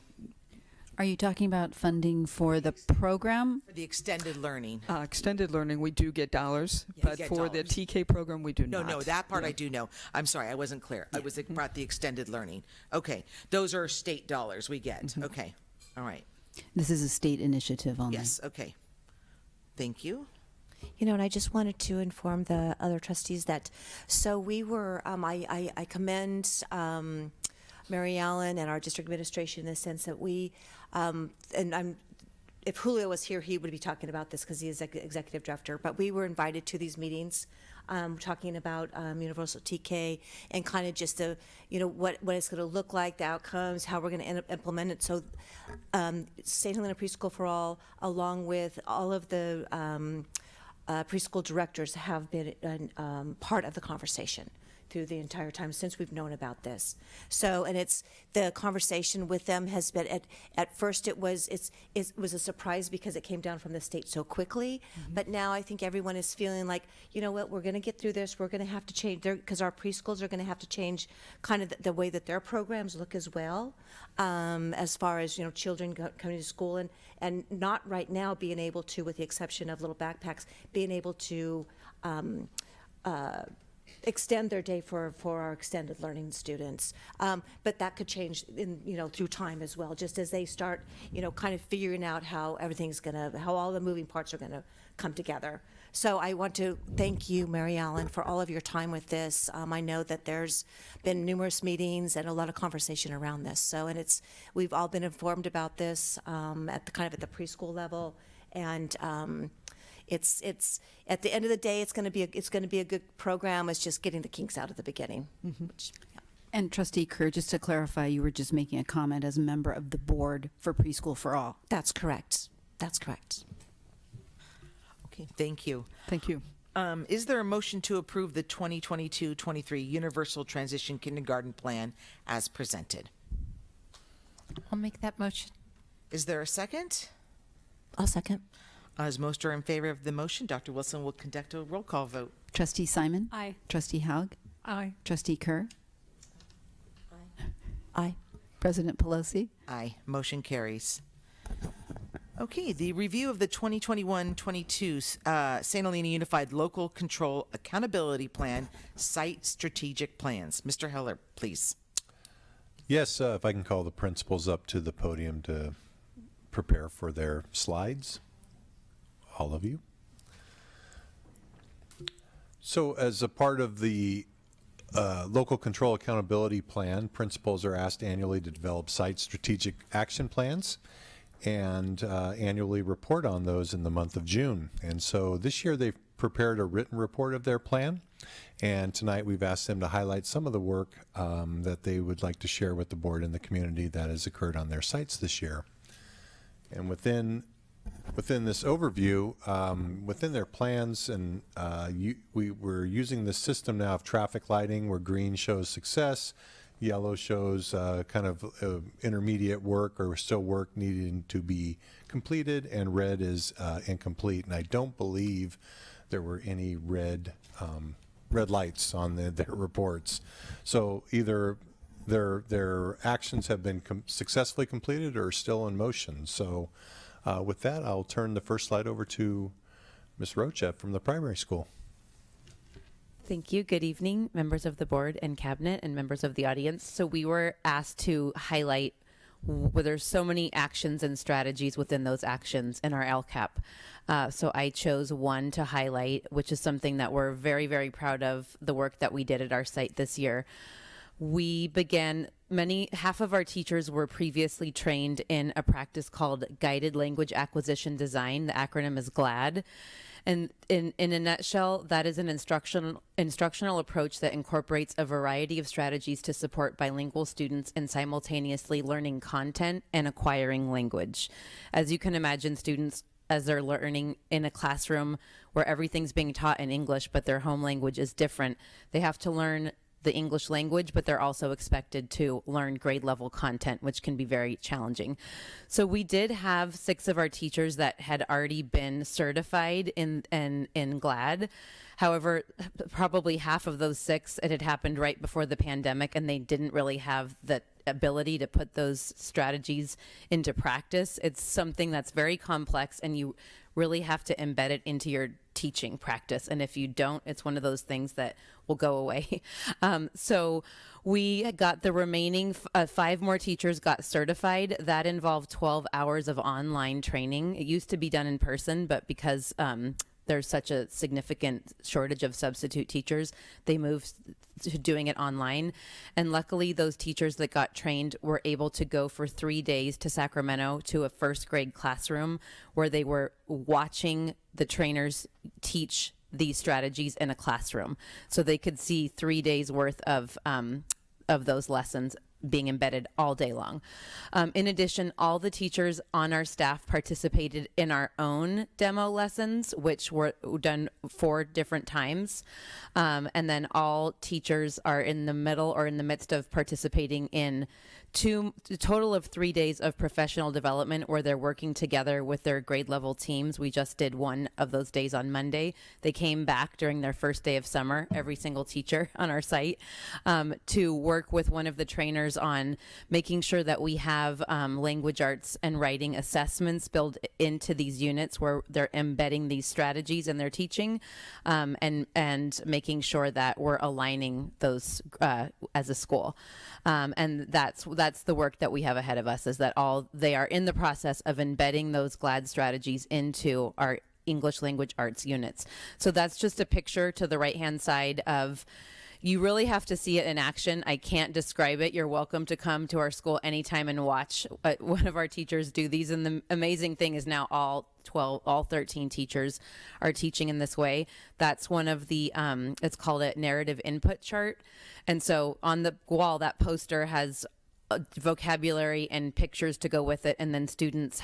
S6: are you talking about funding for the program?
S1: For the extended learning.
S21: Extended learning, we do get dollars, but for the TK program, we do not.
S1: No, that part I do know. I'm sorry, I wasn't clear. I was about the extended learning. Okay, those are state dollars we get. Okay, all right.
S6: This is a state initiative only.
S1: Yes, okay. Thank you.
S23: You know, and I just wanted to inform the other trustees that, so we were, I commend Mary Allen and our district administration in the sense that we, if Julio was here, he would be talking about this because he is executive director, but we were invited to these meetings talking about universal TK and kind of just the, what it's going to look like, the outcomes, how we're going to implement it. So St. Helena Preschool for All, along with all of the preschool directors have been part of the conversation through the entire time since we've known about this. So, and it's the conversation with them has been at first it was a surprise because it came down from the state so quickly, but now I think everyone is feeling like, you know what, we're going to get through this. We're going to have to change because our preschools are going to have to change kind of the way that their programs look as well, as far as children coming to school and not right now being able to, with the exception of Little Backpacks, being able to extend their day for our extended learning students, but that could change through time as well, just as they start kind of figuring out how how all the moving parts are gonna come together. So I want to thank you, Mary Allen, for all of your time with this. I know that there's been numerous meetings and a lot of conversation around this. So, and we've all been informed about this at the preschool level, and
S13: It's at the end of the day, it's going to be a good program. It's just getting the kinks out at the beginning. Which, yeah.
S6: And Trustee Kerr, just to clarify, you were just making a comment as a member of the board for Preschool for All.
S13: That's correct. That's correct.
S1: Okay, thank you.
S21: Thank you.
S1: Is there a motion to approve the 2022-23 Universal Transition Kindergarten Plan as presented?
S5: I'll make that motion.
S1: Is there a second?
S13: I'll second.
S1: As most are in favor of the motion, Dr. Wilson will conduct a roll call vote.
S6: Trustee Simon?
S3: Aye.
S6: Trustee Haug?
S5: Aye.
S6: Trustee Kerr?
S13: Aye.
S6: President Pelosi?
S1: Aye. Motion carries. Okay, the review of the 2021-22 St. Helena Unified Local Control Accountability Plan Site Strategic Plans. Mr. Heller, please.
S19: Yes, if I can call the principals up to the podium to prepare for their slides. All of you. So as a part of the Local Control Accountability Plan, principals are asked annually to develop site strategic action plans and annually report on those in the month of June. And so this year they've prepared a written report of their plan, and tonight we've asked them to highlight some of the work that they would like to share with the board and the community that has occurred on their sites this year. And within this overview, within their plans, and we're using the system now of traffic lighting, where green shows success, yellow shows kind of intermediate work or still work needing to be completed, and red is incomplete. And I don't believe there were any red lights on their reports. So either their actions have been successfully completed or still in motion. So with that, I'll turn the first slide over to Ms. Rochev from the primary school.
S16: Thank you. Good evening, members of the board and cabinet and members of the audience. So we were asked to highlight where there's so many actions and strategies within those actions in our LCAP. So I chose one to highlight, which is something that we're very, very proud of, the work that we did at our site this year. We began, half of our teachers were previously trained in a practice called Guided Language Acquisition Design. The acronym is GLAD. And in a nutshell, that is an instructional approach that incorporates a variety of strategies to support bilingual students in simultaneously learning content and acquiring language. As you can imagine, students, as they're learning in a classroom where everything's being taught in English, but their home language is different, they have to learn the English language, but they're also expected to learn grade level content, which can be very challenging. So we did have 6 of our teachers that had already been certified in GLAD. However, probably half of those 6, it had happened right before the pandemic, and they didn't really have the ability to put those strategies into practice. It's something that's very complex, and you really have to embed it into your teaching practice. And if you don't, it's one of those things that will go away. So we got the remaining 5 more teachers got certified. That involved 12 hours of online training. It used to be done in person, but because there's such a significant shortage of substitute teachers, they moved to doing it online. And luckily, those teachers that got trained were able to go for 3 days to Sacramento to a first grade classroom where they were watching the trainers teach these strategies in a classroom. So they could see 3 days worth of those lessons being embedded all day long. In addition, all the teachers on our staff participated in our own demo lessons, which were done 4 different times. And then all teachers are in the middle or in the midst of participating in a total of 3 days of professional development where they're working together with their grade level teams. We just did one of those days on Monday. They came back during their first day of summer, every single teacher on our site, to work with one of the trainers on making sure that we have language arts and writing assessments built into these units where they're embedding these strategies in their teaching, and making sure that we're aligning those as a school. And that's the work that we have ahead of us, is that they are in the process of embedding those GLAD strategies into our English language arts units. So that's just a picture to the right hand side of You really have to see it in action. I can't describe it. You're welcome to come to our school anytime and watch one of our teachers do these. And the amazing thing is now all 13 teachers are teaching in this way. That's one of the, it's called a narrative input chart. And so on the wall, that poster has vocabulary and pictures to go with it, and then students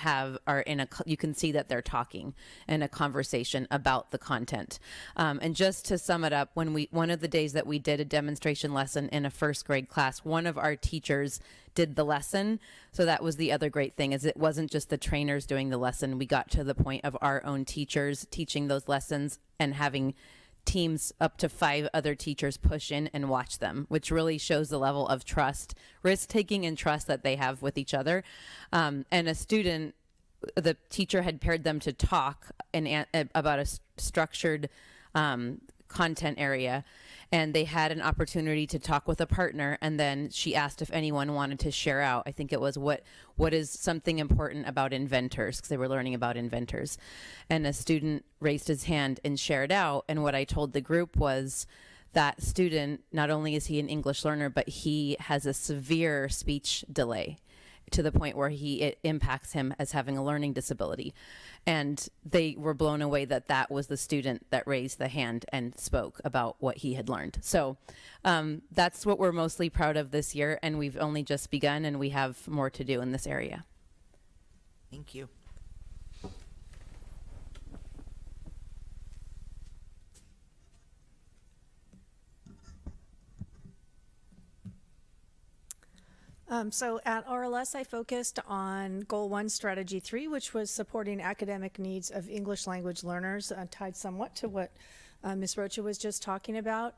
S16: you can see that they're talking in a conversation about the content. And just to sum it up, one of the days that we did a demonstration lesson in a first grade class, one of our teachers did the lesson. So that was the other great thing, is it wasn't just the trainers doing the lesson. We got to the point of our own teachers teaching those lessons and having teams up to 5 other teachers push in and watch them, which really shows the level of trust, risk-taking and trust that they have with each other. And a student, the teacher had paired them to talk about a structured content area, and they had an opportunity to talk with a partner, and then she asked if anyone wanted to share out. I think it was what is something important about inventors, because they were learning about inventors. And a student raised his hand and shared out, and what I told the group was that student, not only is he an English learner, but he has a severe speech delay to the point where it impacts him as having a learning disability. And they were blown away that was the student that raised the hand and spoke about what he had learned. So that's what we're mostly proud of this year, and we've only just begun, and we have more to do in this area.
S1: Thank you.
S20: So at RLS, I focused on Goal 1, Strategy 3, which was supporting academic needs of English language learners, tied somewhat to what Ms. Rocha was just talking about.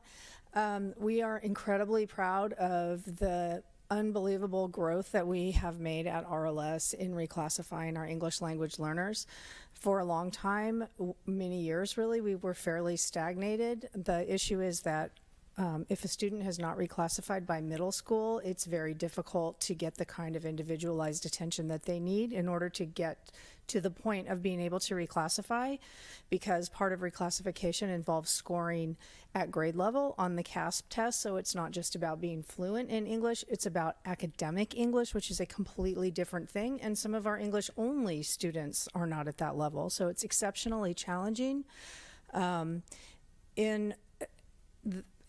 S20: We are incredibly proud of the unbelievable growth that we have made at RLS in reclassifying our English language learners. For a long time, many years really, we were fairly stagnated. The issue is that if a student has not reclassified by middle school, it's very difficult to get the kind of individualized attention that they need in order to get to the point of being able to reclassify, because part of reclassification involves scoring at grade level on the CASP test. So it's not just about being fluent in English, it's about academic English, which is a completely different thing. And some of our English only students are not at that level. So it's exceptionally challenging.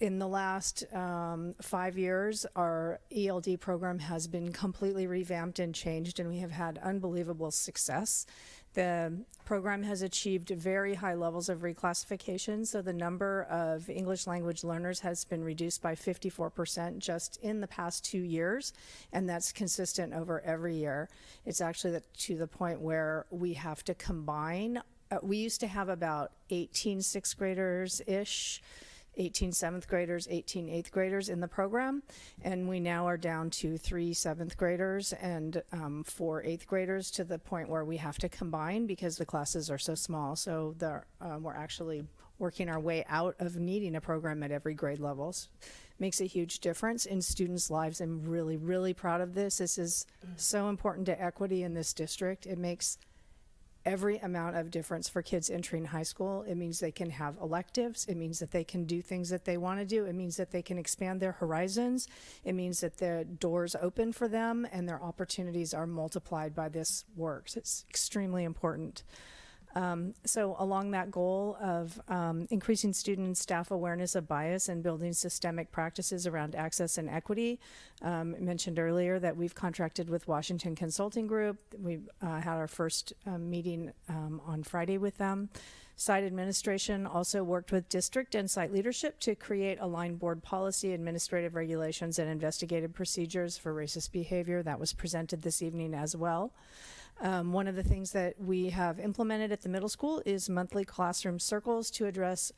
S20: In the last 5 years, our ELD program has been completely revamped and changed, and we have had unbelievable success. The program has achieved very high levels of reclassification, so the number of English language learners has been reduced by 54% just in the past 2 years, and that's consistent over every year. It's actually to the point where we have to combine. We used to have about 18 sixth graders-ish, 18 seventh graders, 18 eighth graders in the program, and we now are down to 3 seventh graders and 4 eighth graders, to the point where we have to combine because the classes are so small. So we're actually working our way out of needing a program at every grade levels. Makes a huge difference in students' lives. I'm really, really proud of this. This is so important to equity in this district. It makes every amount of difference for kids entering high school. It means they can have electives. It means that they can do things that they want to do. It means that they can expand their horizons. It means that the doors open for them and their opportunities are multiplied by this work. So it's extremely important. So along that goal of increasing student and staff awareness of bias and building systemic practices around access and equity, I mentioned earlier that we've contracted with Washington Consulting Group. We had our first meeting on Friday with them. Site administration also worked with district and site leadership to create aligned board policy, administrative regulations, and investigative procedures for racist behavior. That was presented this evening as well. One of the things that we have implemented at the middle school is monthly classroom circles to address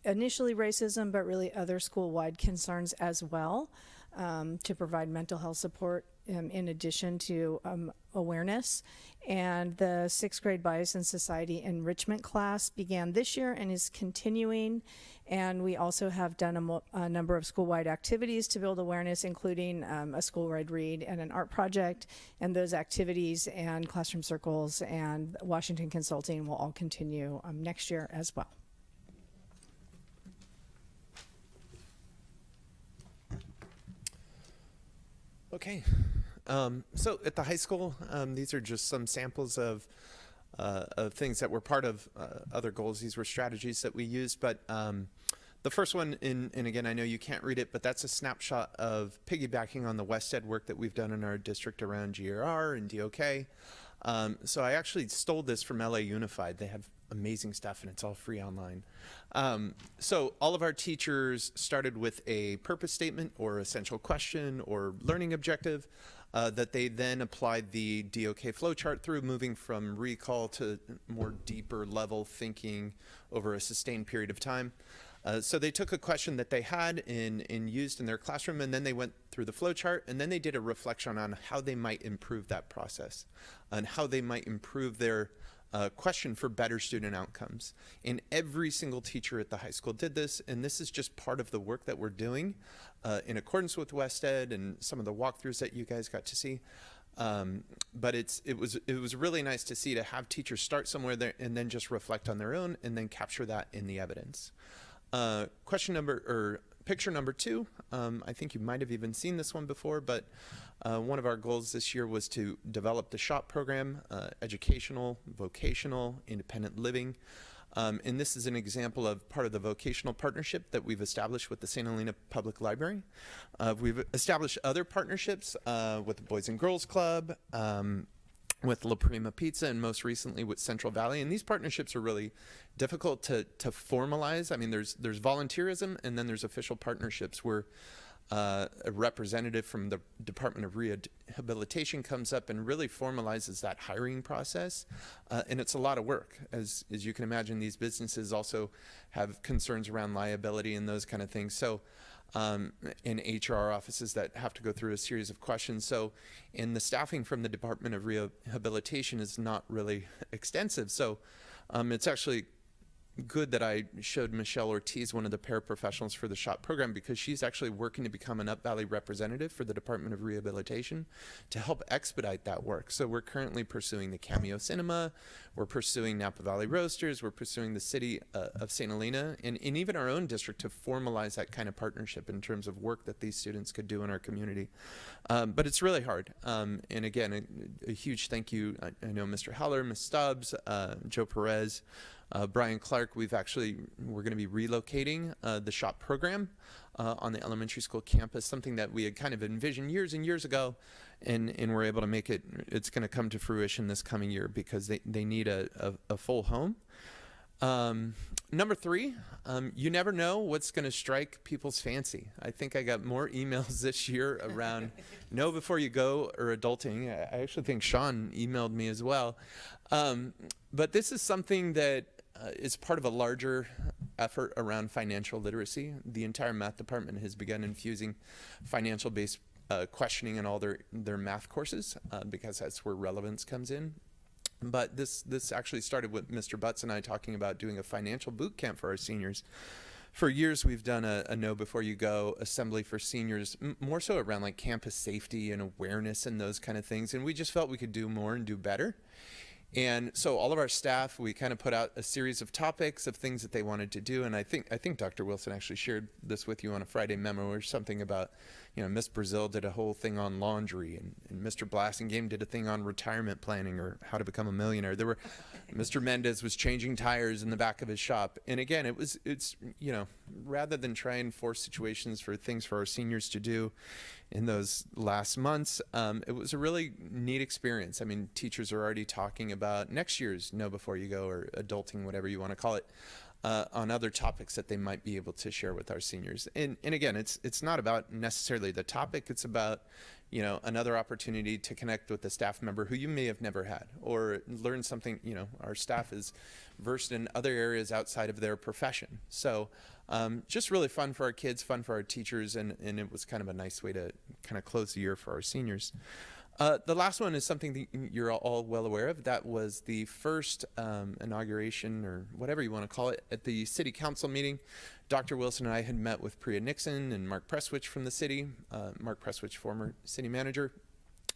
S20: initially racism, but really other school-wide concerns as well, to provide mental health support in addition to awareness. And the 6th grade Bias in Society Enrichment class began this year and is continuing. And we also have done a number of school-wide activities to build awareness, including a school-wide read and an art project. And those activities and classroom circles and Washington Consulting will all continue next year as well.
S9: Okay. So at the high school, these are just some samples of things that were part of other goals. These were strategies that we used, but the first one, and again, I know you can't read it, but that's a snapshot of piggybacking on the West Ed work that we've done in our district around GRR and DOK. So I actually stole this from LA Unified. They have amazing stuff, and it's all free online. So all of our teachers started with a purpose statement or essential question or learning objective that they then applied the DOK flowchart through, moving from recall to more deeper level thinking over a sustained period of time. So they took a question that they had and used in their classroom, and then they went through the flowchart, and then they did a reflection on how they might improve that process and how they might improve their question for better student outcomes. And every single teacher at the high school did this, and this is just part of the work that we're doing in accordance with West Ed and some of the walkthroughs that you guys got to see. But it was really nice to see, to have teachers start somewhere there and then just reflect on their own and then capture that in the evidence. Picture number 2, I think you might have even seen this one before, but one of our goals this year was to develop the SHOP program, educational, vocational, independent living. And this is an example of part of the vocational partnership that we've established with the St. Helena Public Library. We've established other partnerships with the Boys and Girls Club, with La Prima Pizza, and most recently with Central Valley. And these partnerships are really difficult to formalize. I mean, there's volunteerism, and then there's official partnerships where a representative from the Department of Rehabilitation comes up and really formalizes that hiring process. And it's a lot of work. As you can imagine, these businesses also have concerns around liability and those kind of things. So in HR offices that have to go through a series of questions. So, and the staffing from the Department of Rehabilitation is not really extensive. So it's actually good that I showed Michelle Ortiz, one of the paraprofessionals for the SHOP program, because she's actually working to become an Up Valley representative for the Department of Rehabilitation to help expedite that work. So we're currently pursuing the Cameo Cinema, we're pursuing Napa Valley Roasters, we're pursuing the city of St. Helena, and even our own district to formalize that kind of partnership in terms of work that these students could do in our community. But it's really hard. And again, a huge thank you. I know Mr. Heller, Ms. Stubbs, Joe Perez, Brian Clark. We're going to be relocating the SHOP program on the elementary school campus, something that we had kind of envisioned years and years ago, and we're able to make it. It's going to come to fruition this coming year because they need a full home. Number 3, you never know what's going to strike people's fancy. I think I got more emails this year around know before you go or adulting. I actually think Sean emailed me as well. But this is something that is part of a larger effort around financial literacy. The entire math department has begun infusing financial-based questioning in all their math courses because that's where relevance comes in. But this actually started with Mr. Butts and I talking about doing a financial boot camp for our seniors. For years, we've done a Know Before You Go assembly for seniors, more so around like campus safety and awareness and those kind of things. And we just felt we could do more and do better. And so all of our staff, we kind of put out a series of topics of things that they wanted to do. And I think Dr. Wilson actually shared this with you on a Friday memo or something about, Miss Brazil did a whole thing on laundry, and Mr. Blassingame did a thing on retirement planning or how to become a millionaire. Mr. Mendez was changing tires in the back of his shop. And again, it's rather than try and force situations for things for our seniors to do in those last months, it was a really neat experience. I mean, teachers are already talking about next year's Know Before You Go or adulting, whatever you want to call it, on other topics that they might be able to share with our seniors. And again, it's not about necessarily the topic. It's about, another opportunity to connect with a staff member who you may have never had or learn something. Our staff is versed in other areas outside of their profession. So just really fun for our kids, fun for our teachers, and it was kind of a nice way to kind of close the year for our seniors. The last one is something that you're all well aware of. That was the first inauguration, or whatever you want to call it, at the city council meeting. Dr. Wilson and I had met with Priya Nixon and Mark Presswich from the city, Mark Presswich, former city manager,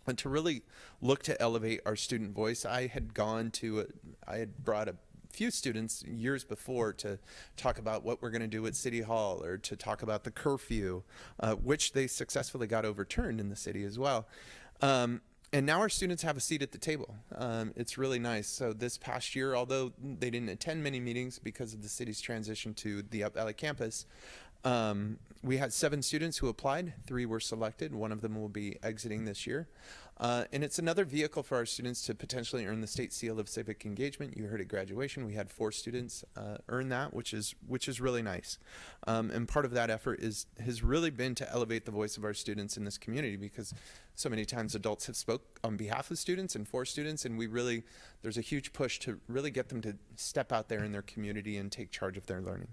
S9: and to really look to elevate our student voice. I had brought a few students years before to talk about what we're going to do at City Hall or to talk about the curfew, which they successfully got overturned in the city as well. And now our students have a seat at the table. It's really nice. So this past year, although they didn't attend many meetings because of the city's transition to the Up Valley campus, we had 7 students who applied. 3 were selected. 1 of them will be exiting this year. And it's another vehicle for our students to potentially earn the state seal of civic engagement. You heard at graduation, we had 4 students earn that, which is really nice. And part of that effort has really been to elevate the voice of our students in this community, because so many times adults have spoke on behalf of students and for students, and there's a huge push to really get them to step out there in their community and take charge of their learning.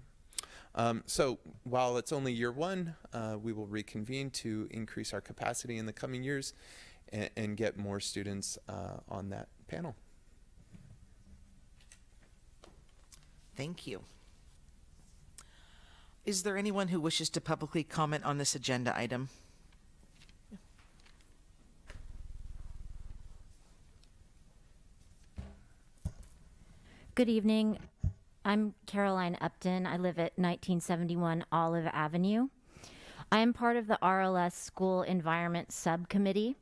S9: So while it's only year 1, we will reconvene to increase our capacity in the coming years and get more students on that panel.
S1: Thank you. Is there anyone who wishes to publicly comment on this agenda item?
S17: Good evening. I'm Caroline Upton. I live at 1971 Olive Avenue. I am part of the RLS School Environment Subcommittee.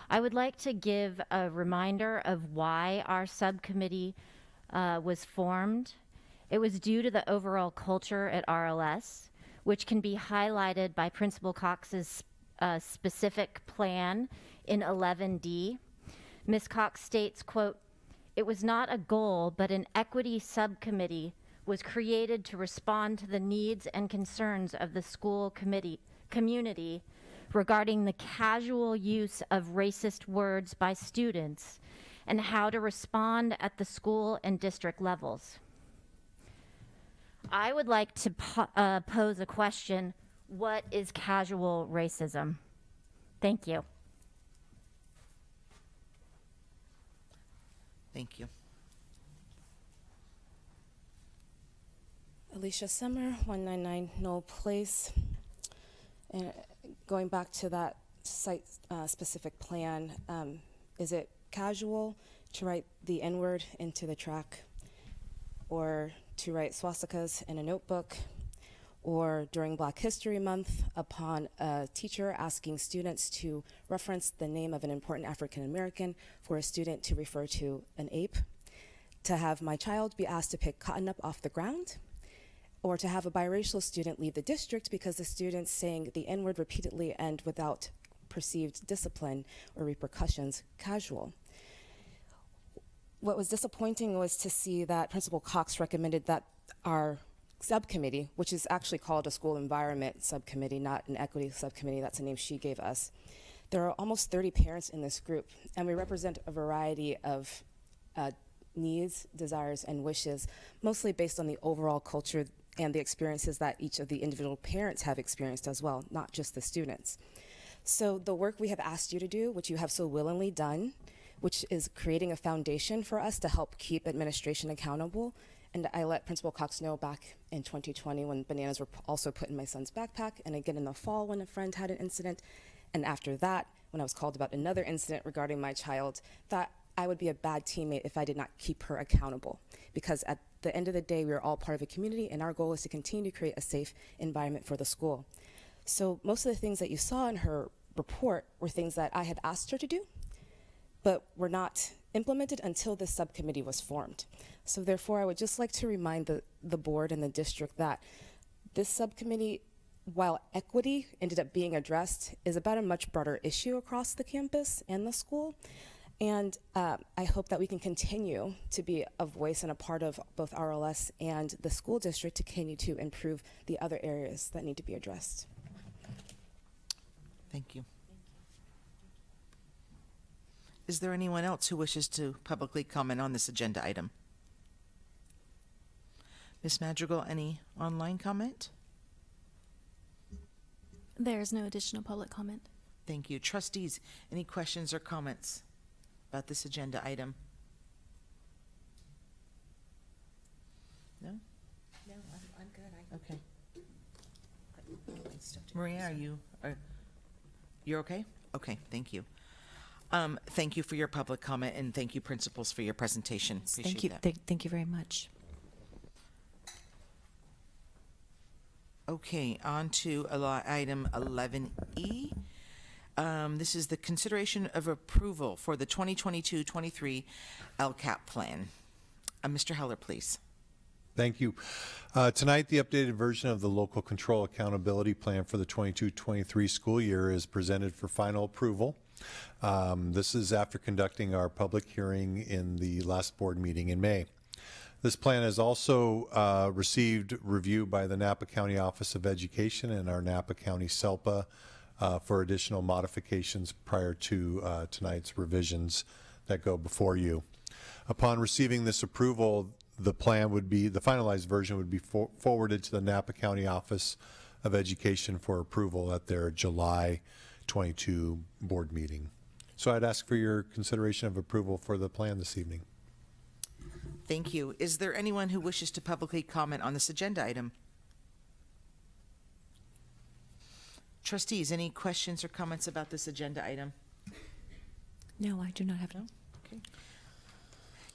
S17: I would like to give a reminder of why our subcommittee was formed. It was due to the overall culture at RLS, which can be highlighted by Principal Cox's specific plan in 11D. Ms. Cox states, quote, "It was not a goal, but an equity subcommittee was created to respond to the needs and concerns of the school community regarding the casual use of racist words by students and how to respond at the school and district levels." I would like to pose a question. What is casual racism? Thank you.
S1: Thank you.
S4: Alicia Summer, 199 Knoll Place. And going back to that site-specific plan, is it casual to write the N-word into the track, or to write swastikas in a notebook, or during Black History Month upon a teacher asking students to reference the name of an important African American for a student to refer to an ape, to have my child be asked to pick cotton up off the ground, or to have a biracial student leave the district because the student's saying the N-word repeatedly and without perceived discipline or repercussions. Casual. What was disappointing was to see that Principal Cox recommended that our subcommittee, which is actually called a school environment subcommittee, not an equity subcommittee, that's the name she gave us. There are almost 30 parents in this group, and we represent a variety of needs, desires, and wishes, mostly based on the overall culture and the experiences that each of the individual parents have experienced as well, not just the students. So the work we have asked you to do, which you have so willingly done, which is creating a foundation for us to help keep administration accountable. And I let Principal Cox know back in 2020 when bananas were also put in my son's backpack, and again in the fall when a friend had an incident, and after that, when I was called about another incident regarding my child, that I would be a bad teammate if I did not keep her accountable. Because at the end of the day, we are all part of a community, and our goal is to continue to create a safe environment for the school. So most of the things that you saw in her report were things that I had asked her to do, but were not implemented until this subcommittee was formed. So therefore, I would just like to remind the board and the district that this subcommittee, while equity ended up being addressed, is about a much broader issue across the campus and the school. And I hope that we can continue to be a voice and a part of both RLS and the school district to continue to improve the other areas that need to be addressed.
S1: Thank you. Is there anyone else who wishes to publicly comment on this agenda item? Ms. Madrigal, any online comment?
S2: There's no additional public comment.
S1: Thank you. Trustees, any questions or comments about this agenda item? No?
S6: No, I'm good.
S1: Okay. Maria, you're okay? Okay, thank you. Thank you for your public comment, and thank you, principals, for your presentation. Appreciate
S23: Thank you.
S1: that.
S23: Thank you very much.
S1: Okay, on to item 11E. This is the consideration of approval for the 2022-23 LCAP plan. Mr. Heller, please.
S19: Thank you. Tonight, the updated version of the Local Control Accountability Plan for the 22-23 school year is presented for final approval. This is after conducting our public hearing in the last board meeting in May. This plan has also received review by the Napa County Office of Education and our Napa County SELPA for additional modifications prior to tonight's revisions that go before you. Upon receiving this approval, the finalized version would be forwarded to the Napa County Office of Education for approval at their July 22 board meeting. So I'd ask for your consideration of approval for the plan this evening.
S1: Thank you. Is there anyone who wishes to publicly comment on this agenda item? Trustees, any questions or comments about this agenda item?
S23: No, I do not have no.
S1: Okay.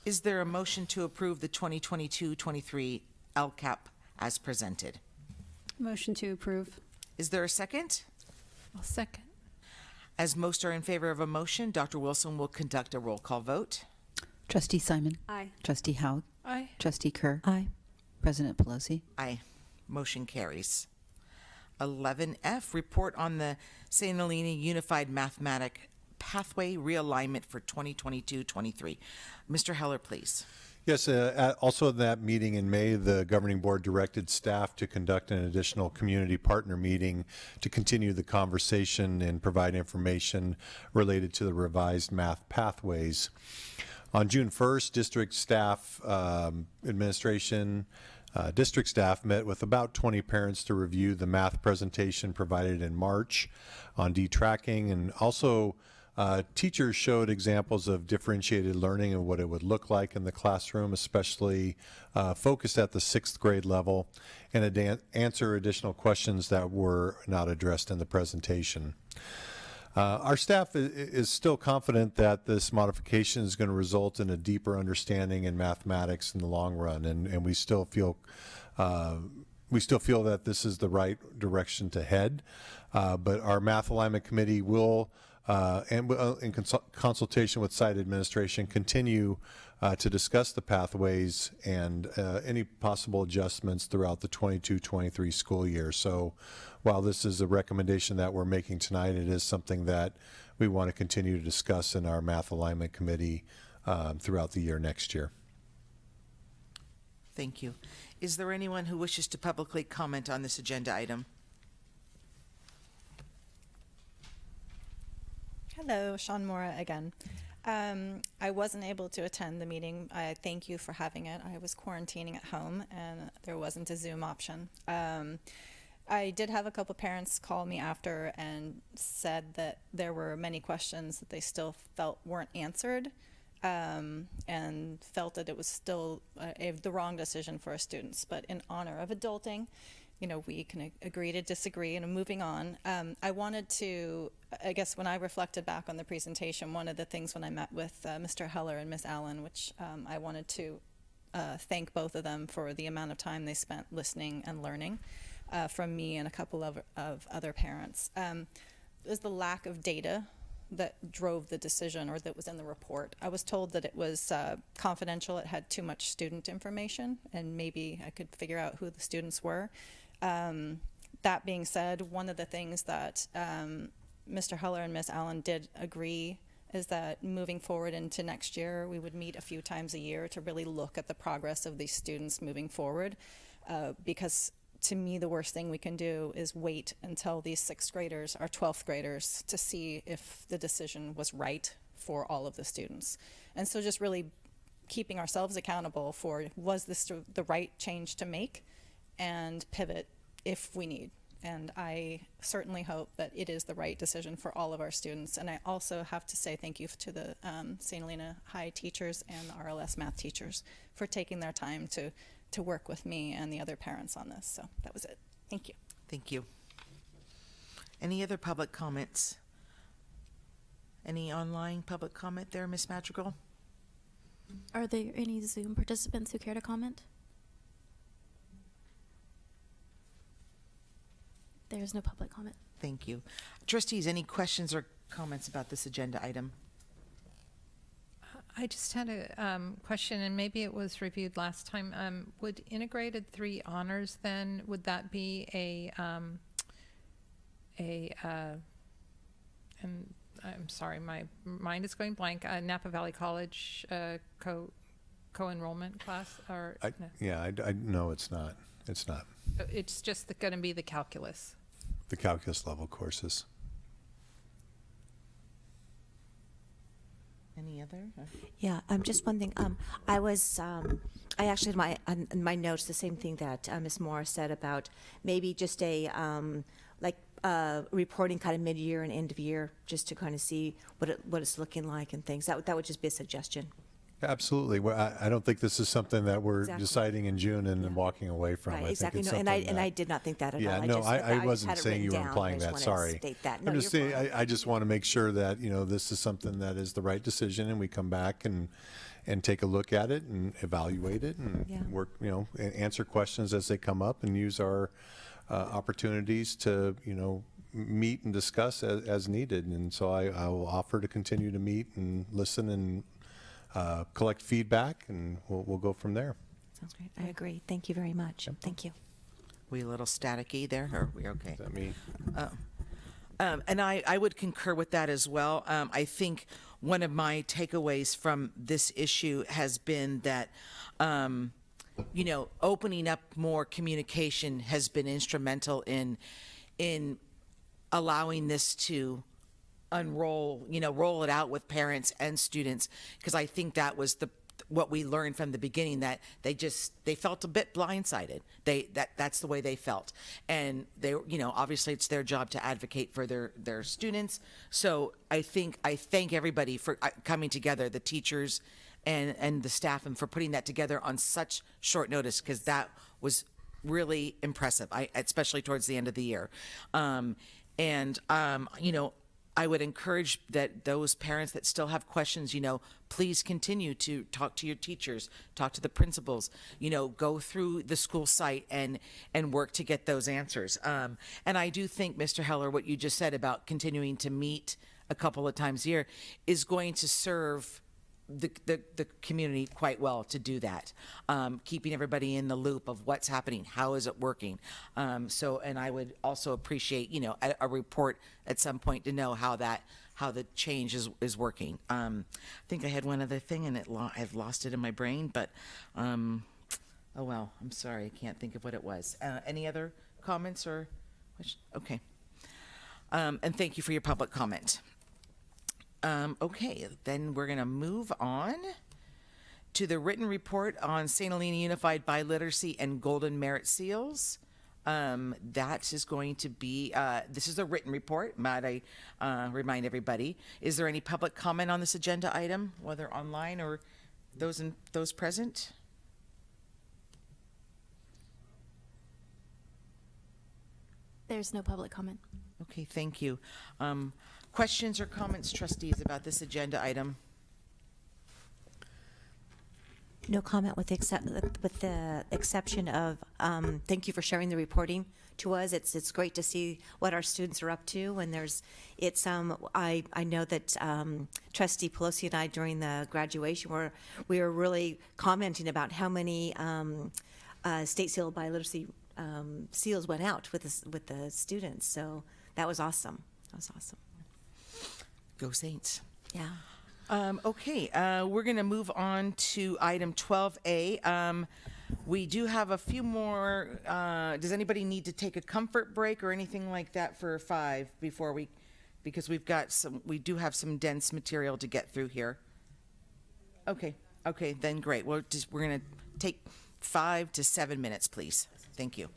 S1: Is there a motion to approve the 2022-23 LCAP as presented?
S8: Motion to approve.
S1: Is there a second?
S5: I'll second.
S1: As most are in favor of a motion, Dr. Wilson will conduct a roll call vote.
S6: Trustee Simon?
S8: Aye.
S6: Trustee Haug?
S5: Aye.
S6: Trustee Kerr?
S23: Aye.
S6: President Pelosi?
S1: Aye. Motion carries. 11F, report on the St. Helena Unified Mathematic Pathway Realignment for 2022-23. Mr. Heller, please.
S19: Yes, also in that meeting in May, the governing board directed staff to conduct an additional community partner meeting to continue the conversation and provide information related to the revised math pathways. On June 1st, district staff district staff met with about 20 parents to review the math presentation provided in March on detracking, and also teachers showed examples of differentiated learning and what it would look like in the classroom, especially focused at the 6th grade level, and answer additional questions that were not addressed in the presentation. Our staff is still confident that this modification is going to result in a deeper understanding in mathematics in the long run, and we still feel that this is the right direction to head. But our Math Alignment Committee will, in consultation with site administration, continue to discuss the pathways and any possible adjustments throughout the 22-23 school year. So while this is a recommendation that we're making tonight, it is something that we want to continue to discuss in our Math Alignment Committee throughout the year next year.
S1: Thank you. Is there anyone who wishes to publicly comment on this agenda item?
S14: Hello, Sean Mora again. I wasn't able to attend the meeting. I thank you for having it. I was quarantining at home and there wasn't a Zoom option. I did have a couple parents call me after and said that there were many questions that they still felt weren't answered, and felt that it was still the wrong decision for our students. But in honor of adulting, you know, we can agree to disagree, and moving on. I wanted to, I guess when I reflected back on the presentation, one of the things when I met with Mr. Heller and Ms. Allen, which I wanted to thank both of them for the amount of time they spent listening and learning from me and a couple of other parents, is the lack of data that drove the decision, or that was in the report. I was told that it was confidential, it had too much student information, and maybe I could figure out who the students were. That being said, one of the things that Mr. Heller and Ms. Allen did agree is that moving forward into next year, we would meet a few times a year to really look at the progress of these students moving forward, because to me, the worst thing we can do is wait until these 6th graders are 12th graders to see if the decision was right for all of the students. And so just really keeping ourselves accountable for, was this the right change to make, and pivot if we need. And I certainly hope that it is the right decision for all of our students. And I also have to say thank you to the St. Helena High teachers and the RLS math teachers for taking their time to work with me and the other parents on this. So that was it. Thank you.
S1: Thank you. Any other public comments? Any online public comment there, Ms. Madrigal?
S2: Are there any Zoom participants who care to comment? There's no public comment.
S1: Thank you. Trustees, any questions or comments about this agenda item?
S5: I just had a question, and maybe it was reviewed last time. Would integrated 3 honors then, would that be and I'm sorry, my mind is going blank, Napa Valley College co-enrollment class? Or no?
S19: Yeah, no, it's not. It's not.
S5: It's just going to be the calculus.
S19: The calculus level courses.
S1: Any other?
S13: Yeah, just one thing. I actually had in my notes the same thing that Ms. Morris said about maybe just a reporting kind of mid-year and end of year, just to kind of see what it's looking like and things. That would just be a suggestion.
S19: Absolutely. Well, I don't think this is something that we're
S13: Exactly.
S19: deciding in June and then walking away from.
S13: Right,
S19: I
S13: exactly.
S19: Think it's
S13: No,
S19: something
S13: I did not think that at
S19: yeah,
S13: all.
S19: no, I
S13: I
S19: wasn't
S13: had it
S19: saying you were
S13: written down.
S19: implying
S13: I just
S19: that.
S13: wanted to
S19: Sorry.
S13: state that. No,
S19: I'm just
S13: you're
S19: saying,
S13: fine.
S19: I just want to make sure that, this is something that is the right decision, and we come back and take a look at it and evaluate it and
S13: Yeah.
S19: work, and answer questions as they come up and use our opportunities to, meet and discuss as needed. And so I will offer to continue to meet and listen and collect feedback, and we'll go from there.
S13: Sounds great. I agree. Thank you very much. Thank you.
S1: We a little staticky there, or are we okay?
S19: Is that me?
S1: And I would concur with that as well. I think one of my takeaways from this issue has been that, opening up more communication has been instrumental in allowing this to unroll, roll it out with parents and students, because I think that was what we learned from the beginning, that they felt a bit blindsided. That's the way they felt, and they, obviously it's their job to advocate for their students. So I thank everybody for coming together, the teachers and the staff, and for putting that together on such short notice, because that was really impressive. Especially towards the end of the year, I would encourage that those parents that still have questions, please continue to talk to your teachers, talk to the principals, go through the school site and work to get those answers. And I do think, Mr. Heller, what you just said about continuing to meet a couple of times a year is going to serve the community quite well to do that, keeping everybody in the loop of what's happening, how is it working. And I would also appreciate, a report at some point to know how the change is working. I think I had one other thing, and I've lost it in my brain, but oh well, I'm sorry, I can't think of what it was. Any other comments or questions? Okay. And thank you for your public comment. Okay, then we're going to move on to the written report on St. Helena Unified Biliteracy and Golden Merit Seals. That is going to be, this is a written report, might I remind everybody. Is there any public comment on this agenda item, whether online or those present?
S2: There's no public comment.
S1: Okay, thank you. Questions or comments, trustees, about this agenda item?
S13: No comment with the exception of thank you for sharing the reporting to us. It's great to see what our students are up to, and I know that Trustee Pelosi and I during the graduation we were really commenting about how many state seal biliteracy seals went out with the students. So that was awesome. That was awesome.
S1: Go Saints.
S13: Yeah.
S1: Okay, we're going to move on to item 12A. We do have a few more. Does anybody need to take a comfort break or anything like that for 5 because we do have some dense material to get through here. Okay, then great. We're going to take 5 to 7 minutes, please. Thank you.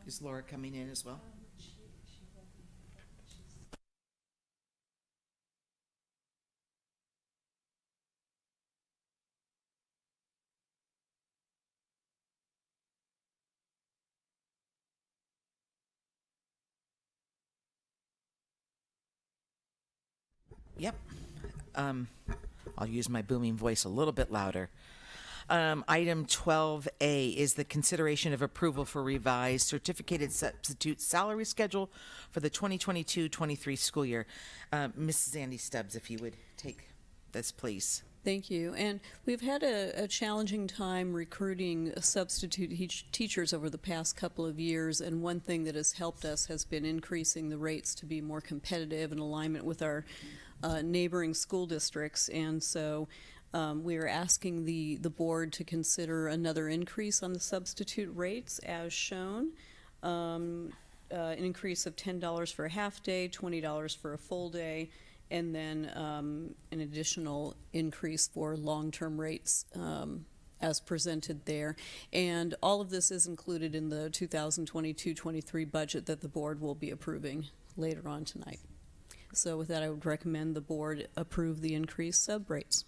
S1: Is Laura coming in as well? Yep. I'll use my booming voice a little bit louder. Item 12A is the consideration of approval for revised certificated substitute salary schedule for the 2022-23 school year. Mrs. Andy Stubbs, if you would take this, please.
S7: Thank you. And we've had a challenging time recruiting substitute teachers over the past couple of years, and one thing that has helped us has been increasing the rates to be more competitive in alignment with our neighboring school districts. And so we are asking the board to consider another increase on the substitute rates as shown. An increase of $10 for a half day, $20 for a full day, and then an additional increase for long-term rates as presented there. And all of this is included in the 2022-23 budget that the board will be approving later on tonight. So with that, I would recommend the board approve the increased sub rates.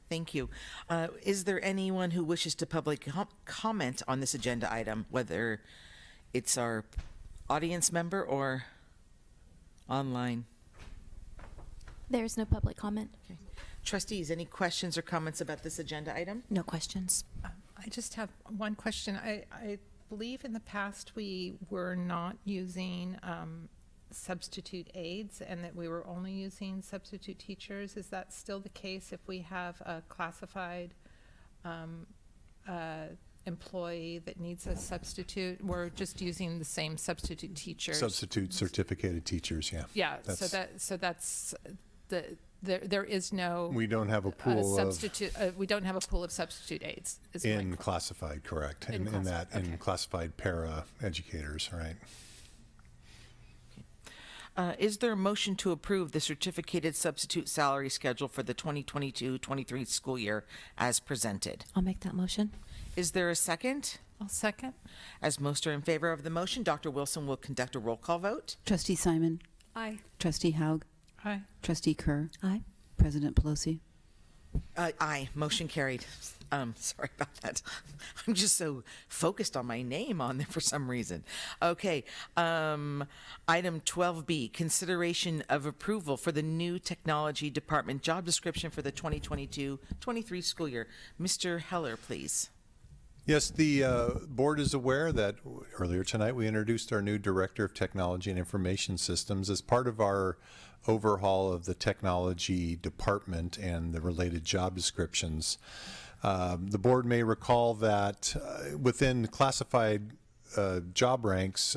S1: Thank you. Is there anyone who wishes to public comment on this agenda item, whether it's our audience member or online?
S2: There's no public comment.
S1: Okay. Trustees, any questions or comments about this agenda item?
S13: No questions.
S5: I just have one question. I believe in the past we were not using substitute aides and that we were only using substitute teachers. Is that still the case if we have a classified employee that needs a substitute? We're just using the same substitute teachers.
S19: Substitute certificated teachers, yeah.
S5: Yeah, so that's there is no.
S19: We don't have a pool
S5: substitute. We don't have a pool of substitute aides.
S19: In classified, correct? In classified para educators, right?
S1: Is there a motion to approve the certificated substitute salary schedule for the 2022-23 school year as presented?
S13: I'll make that motion.
S1: Is there a second?
S5: I'll second.
S1: As most are in favor of the motion, Dr. Wilson will conduct a roll call vote.
S6: Trustee Simon.
S7: Aye.
S6: Trustee Haug.
S5: Aye.
S6: Trustee Kerr.
S13: Aye.
S6: President Pelosi.
S1: Aye. Motion carried. Sorry about that. I'm just so focused on my name on there for some reason. Okay. Item 12B, consideration of approval for the new technology department job description for the 2022-23 school year. Mr. Heller, please.
S19: Yes, the board is aware that earlier tonight we introduced our new Director of Technology and Information Systems as part of our overhaul of the technology department and the related job descriptions. The board may recall that within classified job ranks,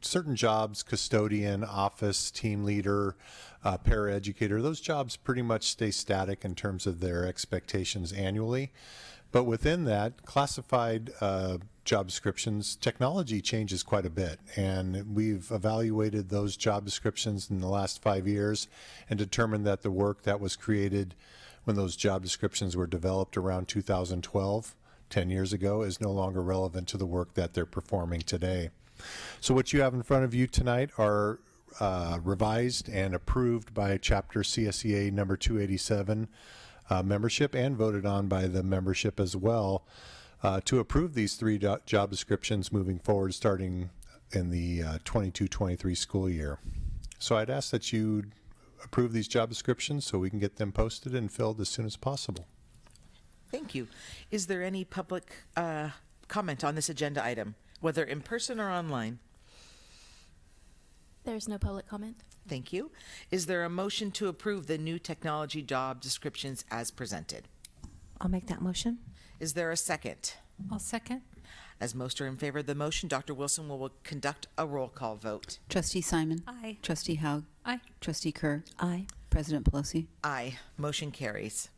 S19: certain jobs, custodian, office, team leader, paraeducator, those jobs pretty much stay static in terms of their expectations annually. But within that, classified job descriptions, technology changes quite a bit. And we've evaluated those job descriptions in the last 5 years and determined that the work that was created when those job descriptions were developed around 2012, 10 years ago, is no longer relevant to the work that they're performing today. So what you have in front of you tonight are revised and approved by Chapter CSEA number 287 membership and voted on by the membership as well to approve these three job descriptions moving forward starting in the 22-23 school year. So I'd ask that you approve these job descriptions so we can get them posted and filled as soon as possible.
S1: Thank you. Is there any public comment on this agenda item, whether in person or online?
S2: There's no public comment.
S1: Thank you. Is there a motion to approve the new technology job descriptions as presented?
S13: I'll make that motion.
S1: Is there a second?
S5: I'll second.
S1: As most are in favor of the motion, Dr. Wilson will conduct a roll call vote.
S6: Trustee Simon.
S7: Aye.
S6: Trustee Haug.
S5: Aye.
S6: Trustee Kerr.
S13: Aye.
S6: President Pelosi.
S1: Aye. Motion carries.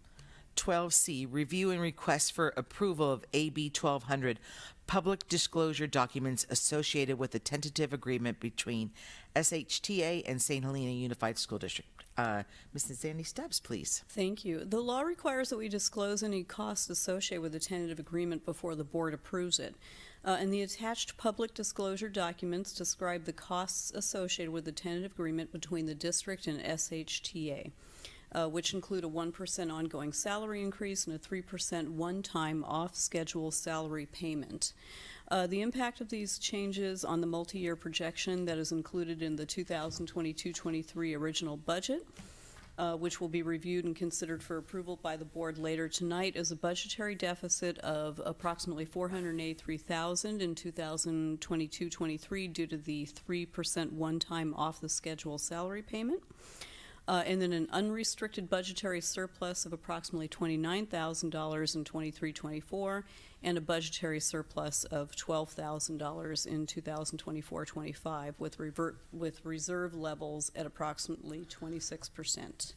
S1: 12C, review and request for approval of AB 1200, public disclosure documents associated with the tentative agreement between SHTA and St. Helena Unified School District. Mrs. Sandy Stubbs, please.
S7: Thank you. The law requires that we disclose any costs associated with the tentative agreement before the board approves it. And the attached public disclosure documents describe the costs associated with the tentative agreement between the district and SHTA, which include a 1% ongoing salary increase and a 3% one-time off-schedule salary payment. The impact of these changes on the multi-year projection that is included in the 2022-23 original budget, which will be reviewed and considered for approval by the board later tonight, is a budgetary deficit of approximately $483,000 in 2022-23 due to the 3% one-time off-the-schedule salary payment. And then an unrestricted budgetary surplus of approximately $29,000 in 23-24, and a budgetary surplus of $12,000 in 2024-25, with reserve levels at approximately 26%.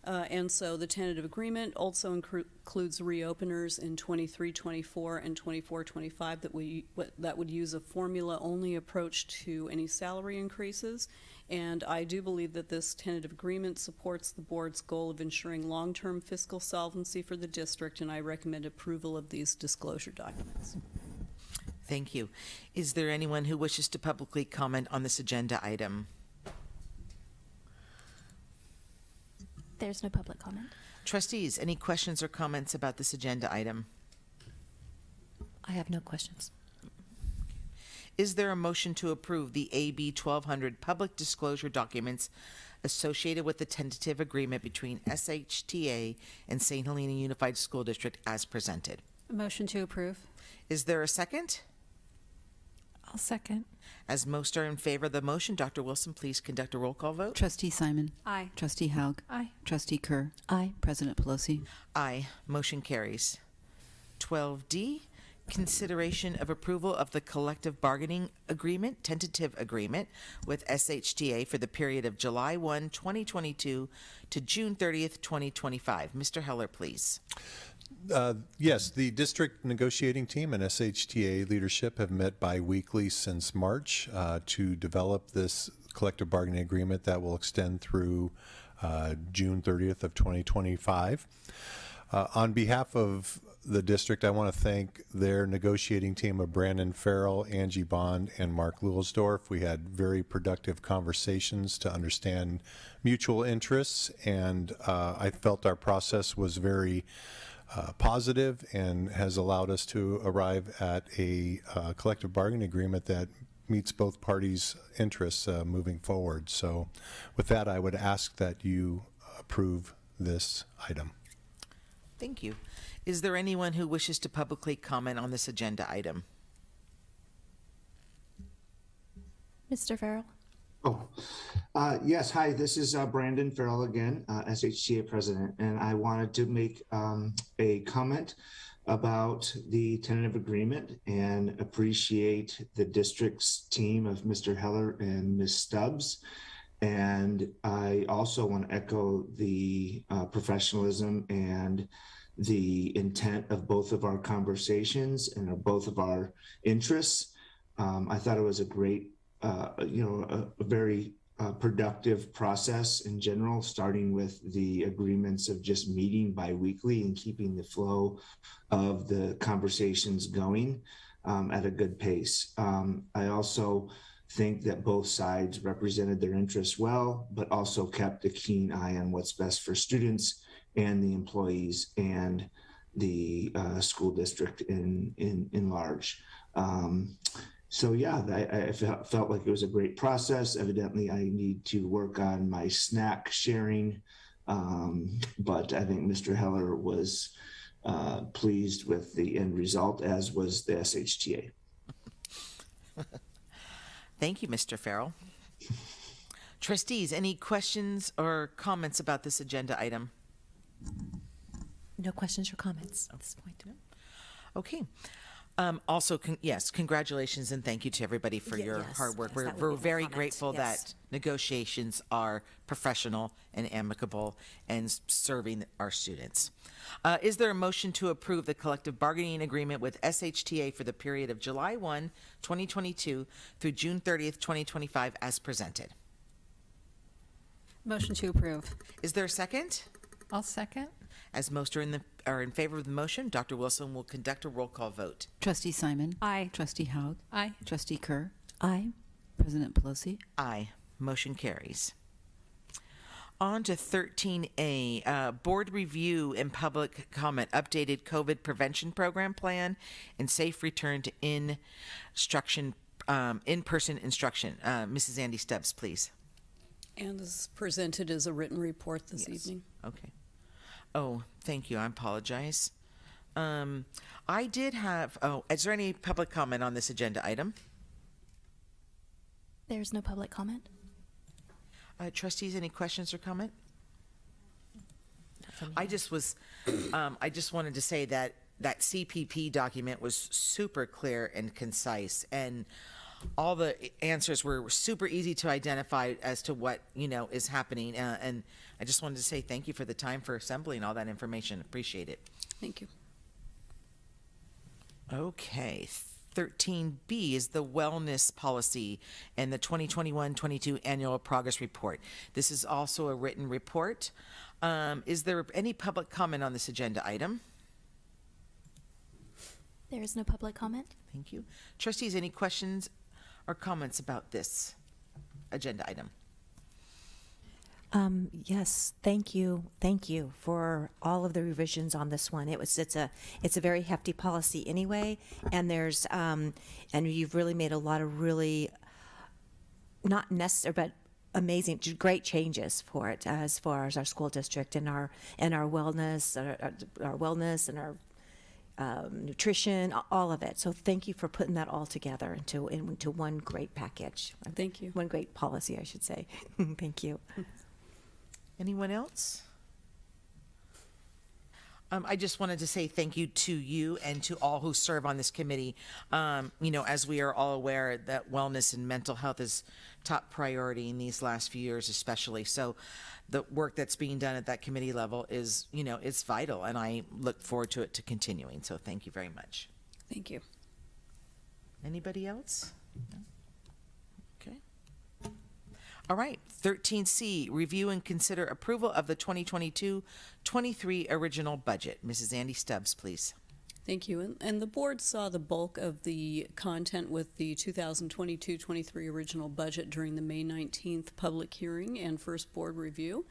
S7: And so the tentative agreement also includes reopeners in 23-24 and 24-25 that would use a formula-only approach to any salary increases. And I do believe that this tentative agreement supports the board's goal of ensuring long-term fiscal solvency for the district, and I recommend approval of these disclosure documents.
S1: Thank you. Is there anyone who wishes to publicly comment on this agenda item?
S2: There's no public comment.
S1: Trustees, any questions or comments about this agenda item?
S13: I have no questions.
S1: Is there a motion to approve the AB 1200 public disclosure documents associated with the tentative agreement between SHTA and St. Helena Unified School District as presented?
S8: A motion to approve.
S1: Is there a second?
S5: I'll second.
S1: As most are in favor of the motion, Dr. Wilson, please conduct a roll call vote.
S6: Trustee Simon.
S8: Aye.
S6: Trustee Haug.
S5: Aye.
S6: Trustee Kerr.
S13: Aye.
S6: President Pelosi.
S1: Aye. Motion carries. 12D, consideration of approval of the collective bargaining agreement, tentative agreement with SHTA for the period of July 1, 2022 to June 30th, 2025. Mr. Heller, please.
S19: Yes, the district negotiating team and SHTA leadership have met bi-weekly since March to develop this collective bargaining agreement that will extend through June 30th of 2025. On behalf of the district, I want to thank their negotiating team of Brandon Farrell, Angie Bond, and Mark Lewelsdorf. We had very productive conversations to understand mutual interests, and I felt our process was very positive and has allowed us to arrive at a collective bargaining agreement that meets both parties' interests moving forward. So with that, I would ask that you approve this item.
S1: Thank you. Is there anyone who wishes to publicly comment on this agenda item?
S2: Mr. Farrell?
S10: Yes. Hi, this is Brandon Farrell again, SHTA president, and I wanted to make a comment about the tentative agreement and appreciate the district's team of Mr. Heller and Ms. Stubbs. And I also want to echo the professionalism and the intent of both of our conversations and of both of our interests. I thought it was a great, a very productive process in general, starting with the agreements of just meeting bi-weekly and keeping the flow of the conversations going at a good pace. I also think that both sides represented their interests well, but also kept a keen eye on what's best for students and the employees and the school district in large. So yeah, I felt like it was a great process. Evidently, I need to work on my snack sharing, but I think Mr. Heller was pleased with the end result, as was the SHTA.
S1: Thank you, Mr. Farrell. Trustees, any questions or comments about this agenda item?
S13: No questions or comments at this point.
S1: Okay. Also, yes, congratulations and thank you to everybody for your hard work. We're very grateful that negotiations are professional and amicable and serving our students. Is there a motion to approve the collective bargaining agreement with SHTA for the period of July 1, 2022 through June 30th, 2025 as presented?
S8: Motion to approve.
S1: Is there a second?
S5: I'll second.
S1: As most are in favor of the motion, Dr. Wilson will conduct a roll call vote.
S6: Trustee Simon?
S8: Aye.
S6: Trustee Haug?
S5: Aye.
S6: Trustee Kerr?
S13: Aye.
S6: President Pelosi?
S1: Aye. Motion carries. On to 13A, board review and public comment, updated COVID prevention program plan and safe return to in-person instruction. Mrs. Andy Stubbs, please.
S7: And this is presented as a written report this evening.
S1: Okay. Oh, thank you. I apologize. I did have, is there any public comment on this agenda item?
S2: There's no public comment.
S1: Trustees, any questions or comment? I just wanted to say that CPP document was super clear and concise, and all the answers were super easy to identify as to what, is happening. And I just wanted to say thank you for the time for assembling all that information. Appreciate it.
S7: Thank you.
S1: Okay. 13B is the wellness policy and the 2021-22 annual progress report. This is also a written report. Is there any public comment on this agenda item?
S2: There is no public comment.
S1: Thank you. Trustees, any questions or comments about this agenda item?
S13: Yes, thank you for all of the revisions on this one. It's a very hefty policy anyway, and there's and you've really made a lot of really not necessary but amazing, great changes for it as far as our school district and our wellness, our wellness and our nutrition, all of it. So thank you for putting that all together into one great package.
S7: Thank you.
S13: One great policy, I should say. Thank you.
S1: Anyone else? I just wanted to say thank you to you and to all who serve on this committee. As we are all aware that wellness and mental health is top priority in these last few years, especially. So the work that's being done at that committee level is, it's vital, and I look forward to it continuing. So thank you very much.
S7: Thank you.
S1: Anybody else? No? Okay. All right, 13C, review and consider approval of the 2022-23 original budget. Mrs. Andy Stubbs, please.
S7: Thank you. And the board saw the bulk of the content with the 2022-23 original budget during the May 19th public hearing and first board review.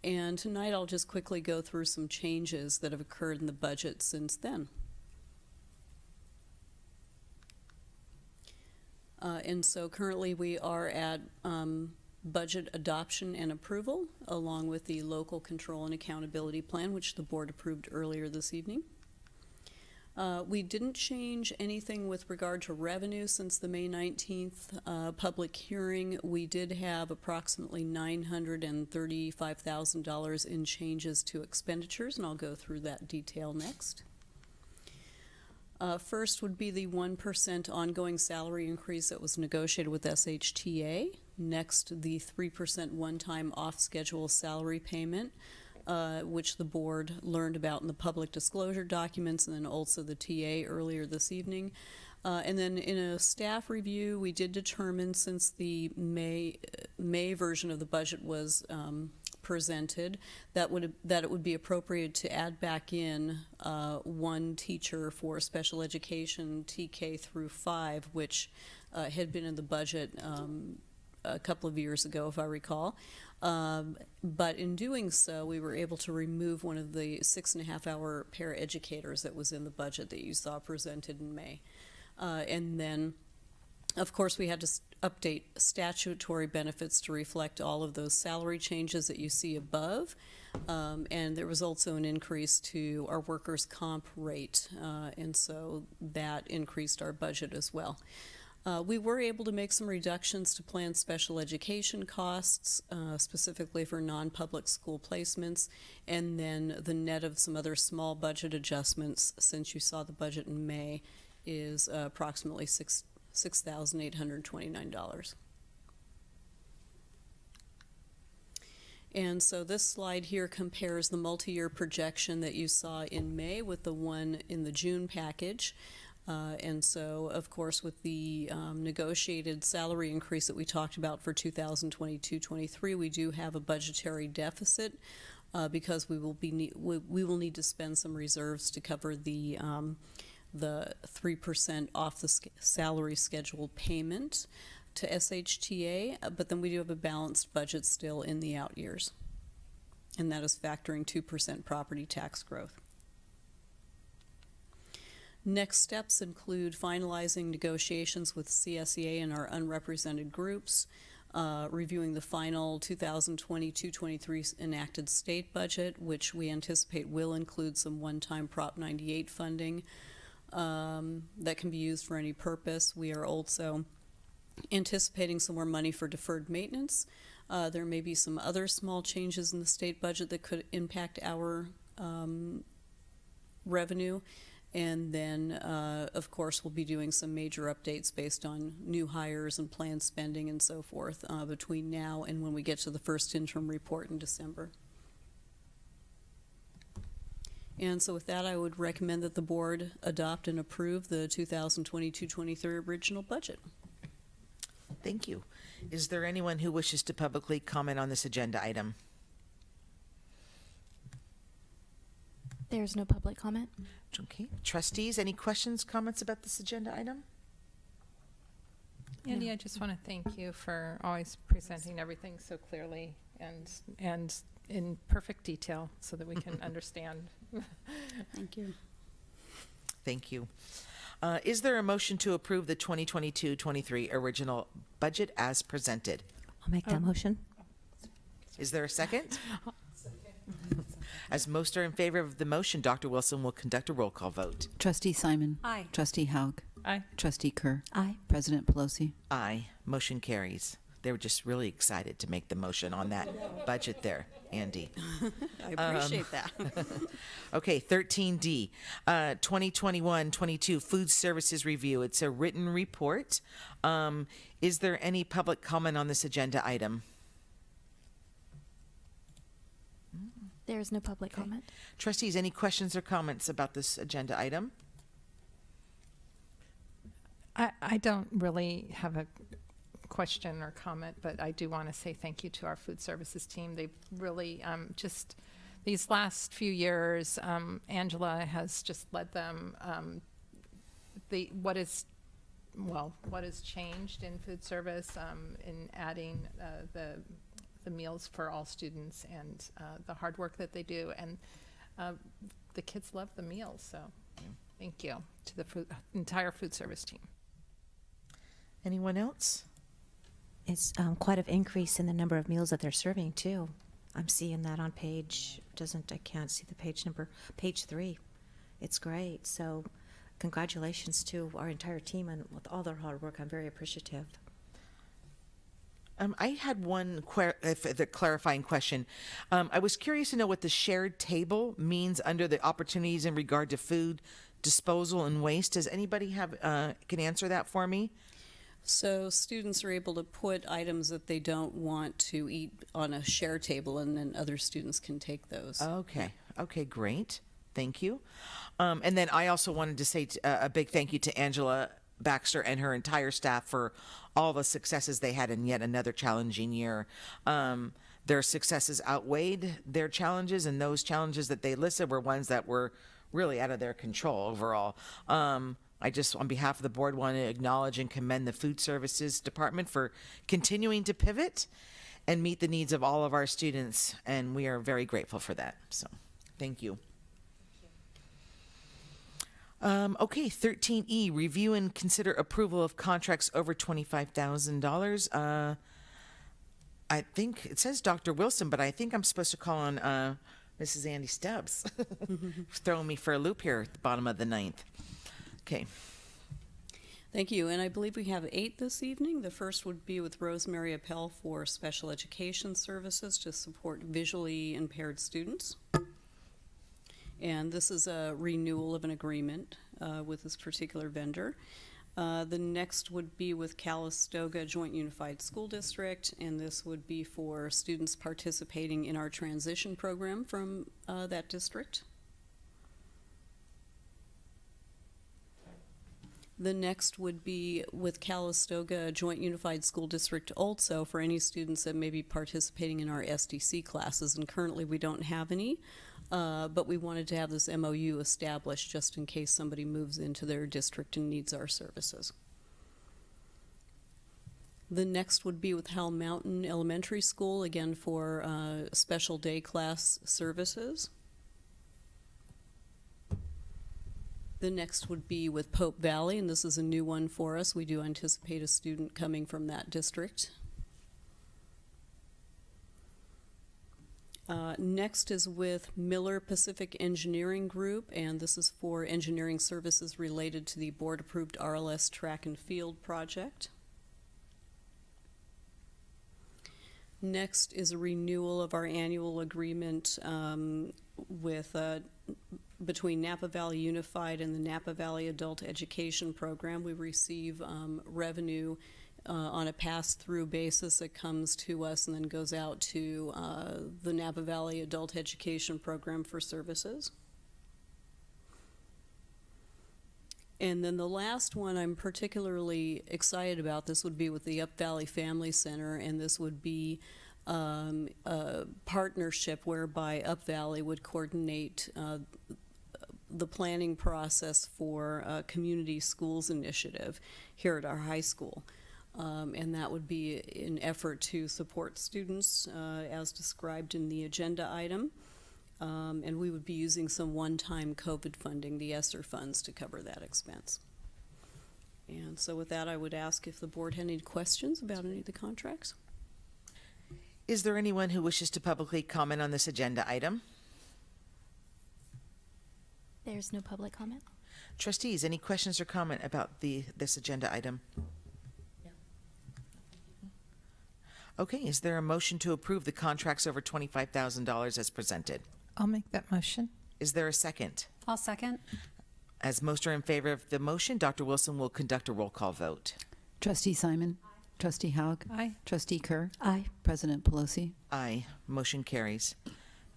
S7: And tonight I'll just quickly go through some changes that have occurred in the budget since then. And so currently we are at budget adoption and approval, along with the local control and accountability plan, which the board approved earlier this evening. We didn't change anything with regard to revenue since the May 19th public hearing. We did have approximately $935,000 in changes to expenditures, and I'll go through that detail next. First would be the 1% ongoing salary increase that was negotiated with SHTA. Next, the 3% one-time off-schedule salary payment, which the board learned about in the public disclosure documents, and then also the TA earlier this evening. And then in a staff review, we did determine, since the May version of the budget was presented, that it would be appropriate to add back in one teacher for special education TK through 5, which had been in the budget a couple of years ago, if I recall. But in doing so, we were able to remove one of the 6.5-hour paraeducators that was in the budget that you saw presented in May. And then, of course, we had to update statutory benefits to reflect all of those salary changes that you see above. And there was also an increase to our workers' comp rate, and so that increased our budget as well. We were able to make some reductions to planned special education costs, specifically for non-public school placements, and then the net of some other small budget adjustments, since you saw the budget in May, is approximately $6,829. And so this slide here compares the multi-year projection that you saw in May with the one in the June package. And so, of course, with the negotiated salary increase that we talked about for 2022-23, we do have a budgetary deficit because we will need to spend some reserves to cover the 3% off the salary schedule payment to SHTA, but then we do have a balanced budget still in the out years, and that is factoring 2% property tax growth. Next steps include finalizing negotiations with CSEA and our unrepresented groups, reviewing the final 2022-23 enacted state budget, which we anticipate will include some one-time Prop 98 funding that can be used for any purpose. We are also anticipating some more money for deferred maintenance. There may be some other small changes in the state budget that could impact our revenue. And then, of course, we'll be doing some major updates based on new hires and planned spending and so forth between now and when we get to the first interim report in December. And so with that, I would recommend that the board adopt and approve the 2022-23 original budget.
S1: Thank you. Is there anyone who wishes to publicly comment on this agenda item?
S2: There's no public comment.
S1: Okay. Trustees, any questions, comments about this agenda item?
S5: Andy, I just want to thank you for always presenting everything so clearly and in perfect detail so that we can understand.
S7: Thank you.
S1: Thank you. Is there a motion to approve the 2022-23 original budget as presented?
S13: I'll make that motion.
S1: Is there a second? As most are in favor of the motion, Dr. Wilson will conduct a roll call vote.
S6: Trustee Simon.
S3: Aye.
S6: Trustee Haug.
S5: Aye.
S6: Trustee Kerr.
S13: Aye.
S6: President Pelosi.
S1: Aye. Motion carries. They were just really excited to make the motion on that budget there, Andy.
S7: I appreciate that.
S1: Okay, 13D, 2021-22 Food Services Review. It's a written report. Is there any public comment on this agenda item?
S2: There's no public comment.
S1: Trustees, any questions or comments about this agenda item?
S5: I don't really have a question or comment, but I do want to say thank you to our food services team. They've really just these last few years, Angela has just led them. What has changed in food service in adding the meals for all students and the hard work that they do, and the kids love the meals. So, thank you to the entire food service team.
S1: Anyone else?
S13: It's quite an increase in the number of meals that they're serving too. I'm seeing that on I can't see the page number, page 3. It's great. So congratulations to our entire team and with all their hard work. I'm very appreciative.
S1: I had one the clarifying question. I was curious to know what the shared table means under the opportunities in regard to food disposal and waste. Does anybody have can answer that for me?
S7: So students are able to put items that they don't want to eat on a share table, and then other students can take those.
S1: Okay. Okay, great. Thank you. And then I also wanted to say a big thank you to Angela Baxter and her entire staff for all the successes they had in yet another challenging year. Their successes outweighed their challenges, and those challenges that they listed were ones that were really out of their control overall. I just, on behalf of the board, want to acknowledge and commend the Food Services Department for continuing to pivot and meet the needs of all of our students, and we are very grateful for that. So, thank you. Okay, 13E, review and consider approval of contracts over $25,000. I think it says Dr. Wilson, but I think I'm supposed to call on Mrs. Andy Stubbs. Throwing me for a loop here at the bottom of the 9th. Okay.
S7: Thank you. And I believe we have 8 this evening. The first would be with Rosemary Appel for special education services to support visually impaired students. And this is a renewal of an agreement with this particular vendor. The next would be with Calistoga Joint Unified School District, and this would be for students participating in our transition program from that district. The next would be with Calistoga Joint Unified School District also for any students that may be participating in our SDC classes. And currently we don't have any, but we wanted to have this MOU established just in case somebody moves into their district and needs our services. The next would be with Howell Mountain Elementary School, again for special day class services. The next would be with Pope Valley, and this is a new one for us. We do anticipate a student coming from that district. Next is with Miller Pacific Engineering Group, and this is for engineering services related to the board-approved RLS track and field project. Next is a renewal of our annual agreement with between Napa Valley Unified and the Napa Valley Adult Education Program. We receive revenue on a pass-through basis that comes to us and then goes out to the Napa Valley Adult Education Program for services. And then the last one I'm particularly excited about, this would be with the Up Valley Family Center, and this would be a partnership whereby Up Valley would coordinate the planning process for a community schools initiative here at our high school. And that would be an effort to support students as described in the agenda item. And we would be using some one-time COVID funding, the ESSER funds, to cover that expense. And so with that, I would ask if the board had any questions about any of the contracts.
S1: Is there anyone who wishes to publicly comment on this agenda item?
S2: There's no public comment.
S1: Trustees, any questions or comment about this agenda item? No. Okay, is there a motion to approve the contracts over $25,000 as presented?
S5: I'll make that motion.
S1: Is there a second?
S3: I'll second.
S1: As most are in favor of the motion, Dr. Wilson will conduct a roll call vote.
S6: Trustee Simon? Trustee Haug?
S5: Aye.
S6: Trustee Kerr?
S13: Aye.
S6: President Pelosi?
S1: Aye. Motion carries.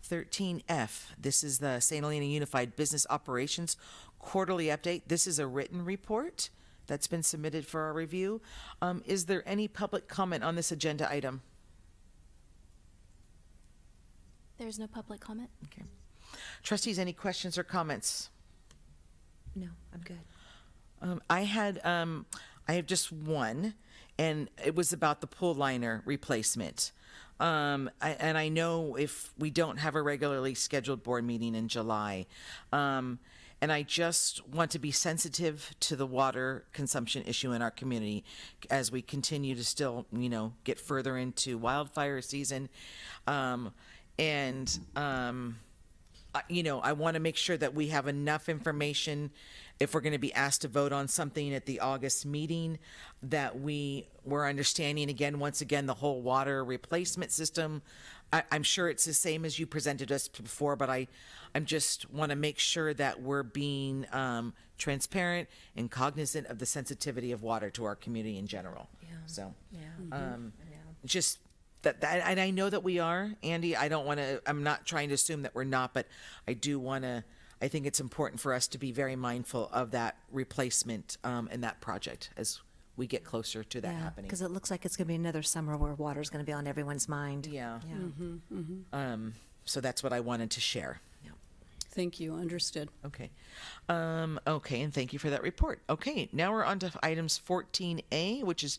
S1: 13F, this is the St. Helena Unified Business Operations Quarterly Update. This is a written report that's been submitted for our review. Is there any public comment on this agenda item?
S2: There's no public comment.
S1: Okay. Trustees, any questions or comments?
S13: No, I'm good.
S1: I have just one, and it was about the pool liner replacement. And I know if we don't have a regularly scheduled board meeting in July, and I just want to be sensitive to the water consumption issue in our community as we continue to still, get further into wildfire season. I want to make sure that we have enough information if we're going to be asked to vote on something at the August meeting, that we're understanding once again, the whole water replacement system. I'm sure it's the same as you presented us before, but I'm just want to make sure that we're being transparent and cognizant of the sensitivity of water to our community in general.
S13: Yeah.
S1: So,
S13: Yeah.
S1: just that, and I know that we are, Andy. I'm not trying to assume that we're not, but I think it's important for us to be very mindful of that replacement and that project as we get closer to that happening.
S13: Because it looks like it's going to be another summer where water's going to be on everyone's mind.
S1: Yeah.
S13: Yeah.
S1: So that's what I wanted to share.
S7: Thank you. Understood.
S1: Okay. Okay, and thank you for that report. Okay, now we're on to items 14A, which is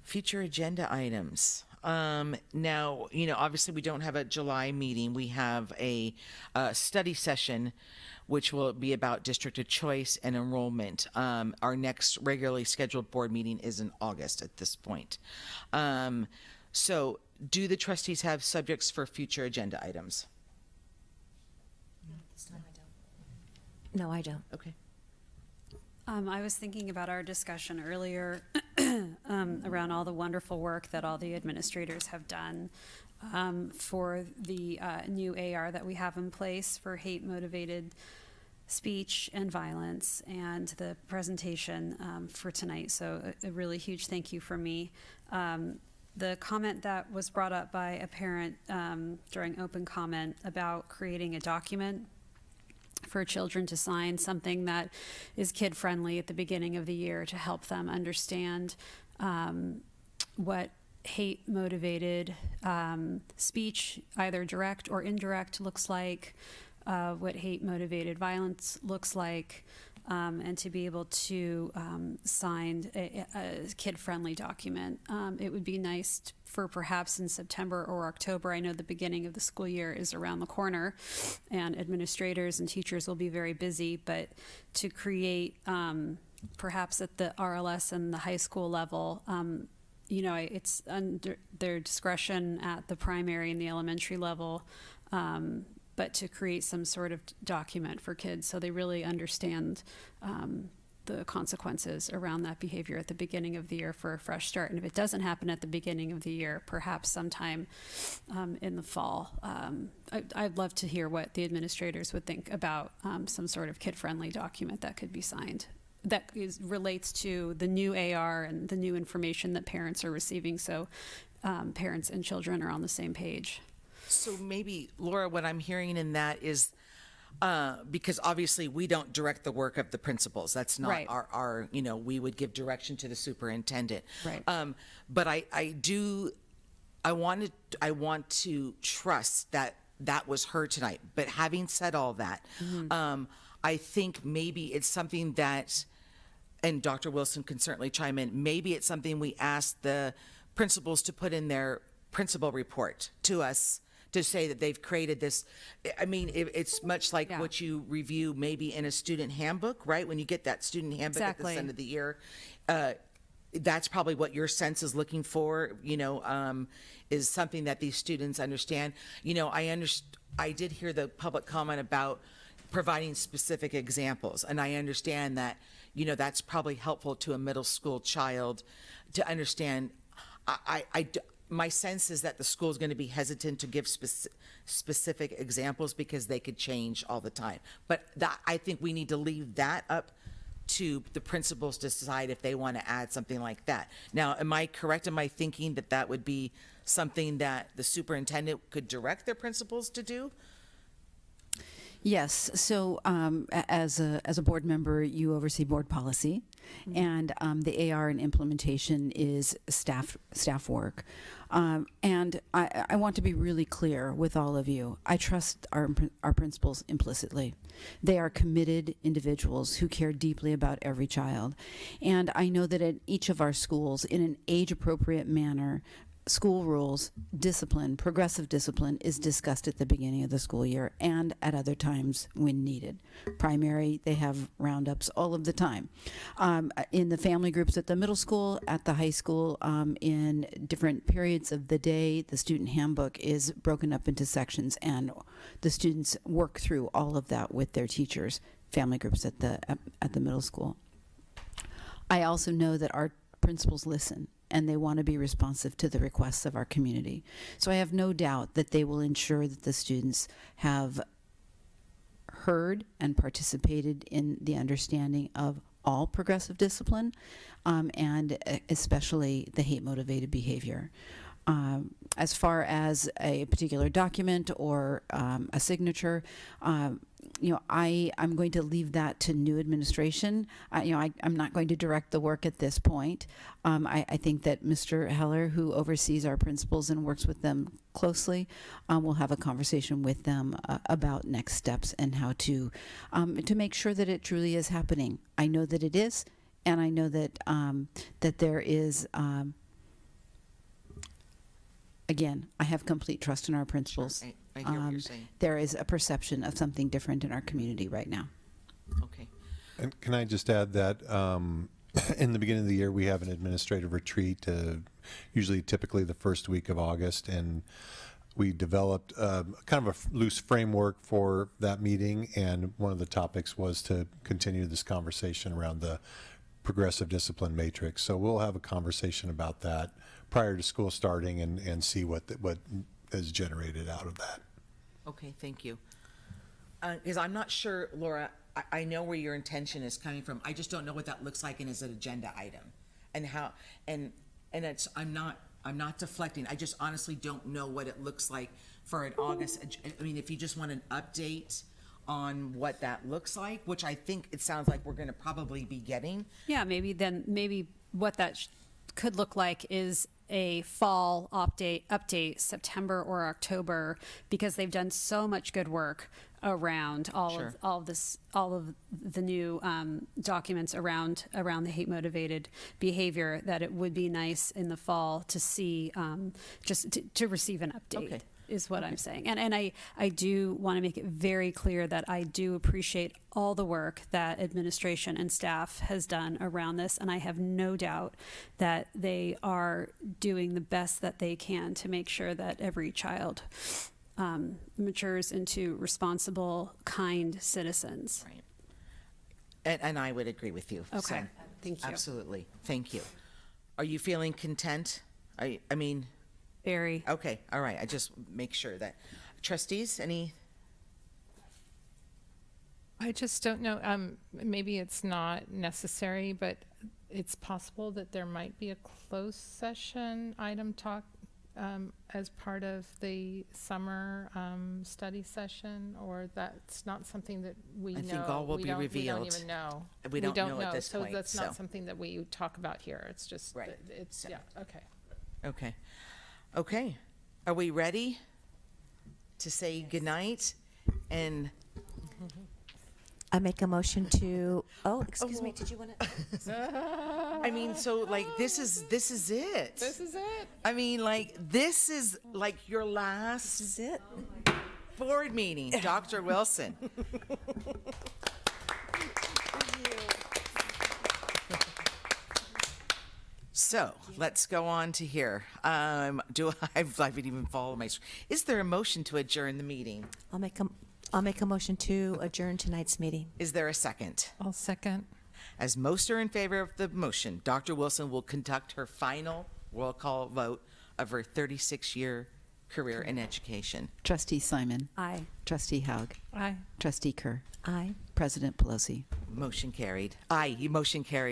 S1: future agenda items. Now, obviously we don't have a July meeting. We have a study session, which will be about district of choice and enrollment. Our next regularly scheduled board meeting is in August at this point. So do the trustees have subjects for future agenda items?
S13: No, I don't.
S1: Okay.
S3: I was thinking about our discussion earlier around all the wonderful work that all the administrators have done for the new AR that we have in place for hate-motivated speech and violence, and the presentation for tonight. So a really huge thank you from me. The comment that was brought up by a parent during open comment about creating a document for children to sign something that is kid friendly at the beginning of the year to help them understand what hate motivated speech, either direct or indirect, looks like, what hate motivated violence looks like, and to be able to sign a kid friendly document. It would be nice for perhaps in September or October. I know the beginning of the school year is around the corner and administrators and teachers will be very busy, but to create perhaps at the RLS and the high school level, you know, it's under their discretion at the primary and the elementary level, but to create some sort of document for kids so they really understand the consequences around that behavior at the beginning of the year for a fresh start. And if it doesn't happen at the beginning of the year, perhaps sometime in the fall. I'd love to hear what the administrators would think about some sort of kid-friendly document that could be signed that relates to the new AR and the new information that parents are receiving, so parents and children are on the same page.
S1: So maybe, Laura, what I'm hearing in that is, because obviously we don't direct the work of the principals. That's not
S3: Right.
S1: our, you know, we would give direction to the superintendent.
S3: Right.
S1: But I want to trust that that was heard tonight. But having said all that, I think maybe it's something that, and Dr. Wilson can certainly chime in, maybe it's something we ask the principals to put in their principal report to us to say that they've created this. I mean, it's much like what you review maybe in a student handbook, right? When you get that student handbook at the end of the year, that's probably what your sense is looking for, you know, is something that these students understand. You know, I did hear the public comment about providing specific examples, and I understand that, you know, that's probably helpful to a middle school child to understand. My sense is that the school is going to be hesitant to give specific examples because they could change all the time. But I think we need to leave that up to the principals to decide if they want to add something like that. Now, am I correct in my thinking that that would be something that the superintendent could direct their principals to do?
S6: Yes. So as a board member, you oversee board policy, and the AR and implementation is staff work. And I want to be really clear with all of you. I trust our principals implicitly. They are committed individuals who care deeply about every child. And I know that at each of our schools, in an age-appropriate manner, school rules, discipline, progressive discipline is discussed at the beginning of the school year and at other times when needed. Primary, they have roundups all of the time. In the family groups at the middle school, at the high school, in different periods of the day, the student handbook is broken up into sections and the students work through all of that with their teachers, family groups at the middle school. I also know that our principals listen and they want to be responsive to the requests of our community. So I have no doubt that they will ensure that the students have heard and participated in the understanding of all progressive discipline, and especially the hate-motivated behavior. As far as a particular document or a signature, you know, I'm going to leave that to new administration. I'm not going to direct the work at this point. I think that Mr. Heller, who oversees our principals and works with them closely, will have a conversation with them about next steps and how to make sure that it truly is happening. I know that it is, and I know that that there is. Again, I have complete trust in our principals.
S1: Sure. I hear what you're saying.
S6: There is a perception of something different in our community right now.
S1: Okay.
S19: And can I just add that in the beginning of the year, we have an administrative retreat, typically the first week of August, and we developed kind of a loose framework for that meeting, and one of the topics was to continue this conversation around the progressive discipline matrix. So we'll have a conversation about that prior to school starting and see what is generated out of that.
S1: Okay, thank you. Because I'm not sure, Laura, I know where your intention is coming from. I just don't know what that looks like and is an agenda item. And how, and it's, I'm not deflecting. I just honestly don't know what it looks like for an August. I mean, if you just want an update on what that looks like, which I think it sounds like we're going to probably be getting.
S3: Yeah, maybe what that could look like is a fall update September or October, because they've done so much good work around all of the new documents around the hate motivated behavior, that it would be nice in the fall to see just to receive an update.
S1: Okay.
S3: Is what I'm saying. And I do want to make it very clear that I do appreciate all the work that administration and staff has done around this, and I have no doubt that they are doing the best that they can to make sure that every child matures into responsible, kind citizens.
S1: Right. And I would agree with you.
S3: Okay.
S1: So,
S3: Thank you.
S1: Absolutely. Thank you. Are you feeling content? I mean...
S3: Very.
S1: Okay, all right. I just make sure that trustees, any?
S5: I just don't know. Maybe it's not necessary, but it's possible that there might be a closed session item talk as part of the summer study session, or that's not something that we know.
S1: I think all will be revealed.
S5: We don't even know.
S1: We don't know at this
S5: so
S1: point,
S5: that's
S1: so.
S5: not something that we talk about here. It's just,
S1: Right.
S5: it's, yeah, okay.
S1: Okay. Okay. Are we ready to say goodnight? And
S13: I make a motion to, excuse me, did you want to?
S1: I mean, so like this is it.
S5: This is it.
S1: I mean, like this is like your last
S20: This is it.
S1: board meeting, Dr. Wilson. So let's go on to here. I haven't even followed my. Is there a motion to adjourn the meeting?
S13: I'll make a motion to adjourn tonight's meeting.
S1: Is there a second?
S5: I'll second.
S1: As most are in favor of the motion, Dr. Wilson will conduct her final roll call vote of her 36-year career in education.
S6: Trustee Simon.
S3: Aye.
S6: Trustee Haug.
S5: Aye.
S6: Trustee Kerr.
S13: Aye.
S6: President Pelosi.
S1: Motion carried. Aye, motion carried.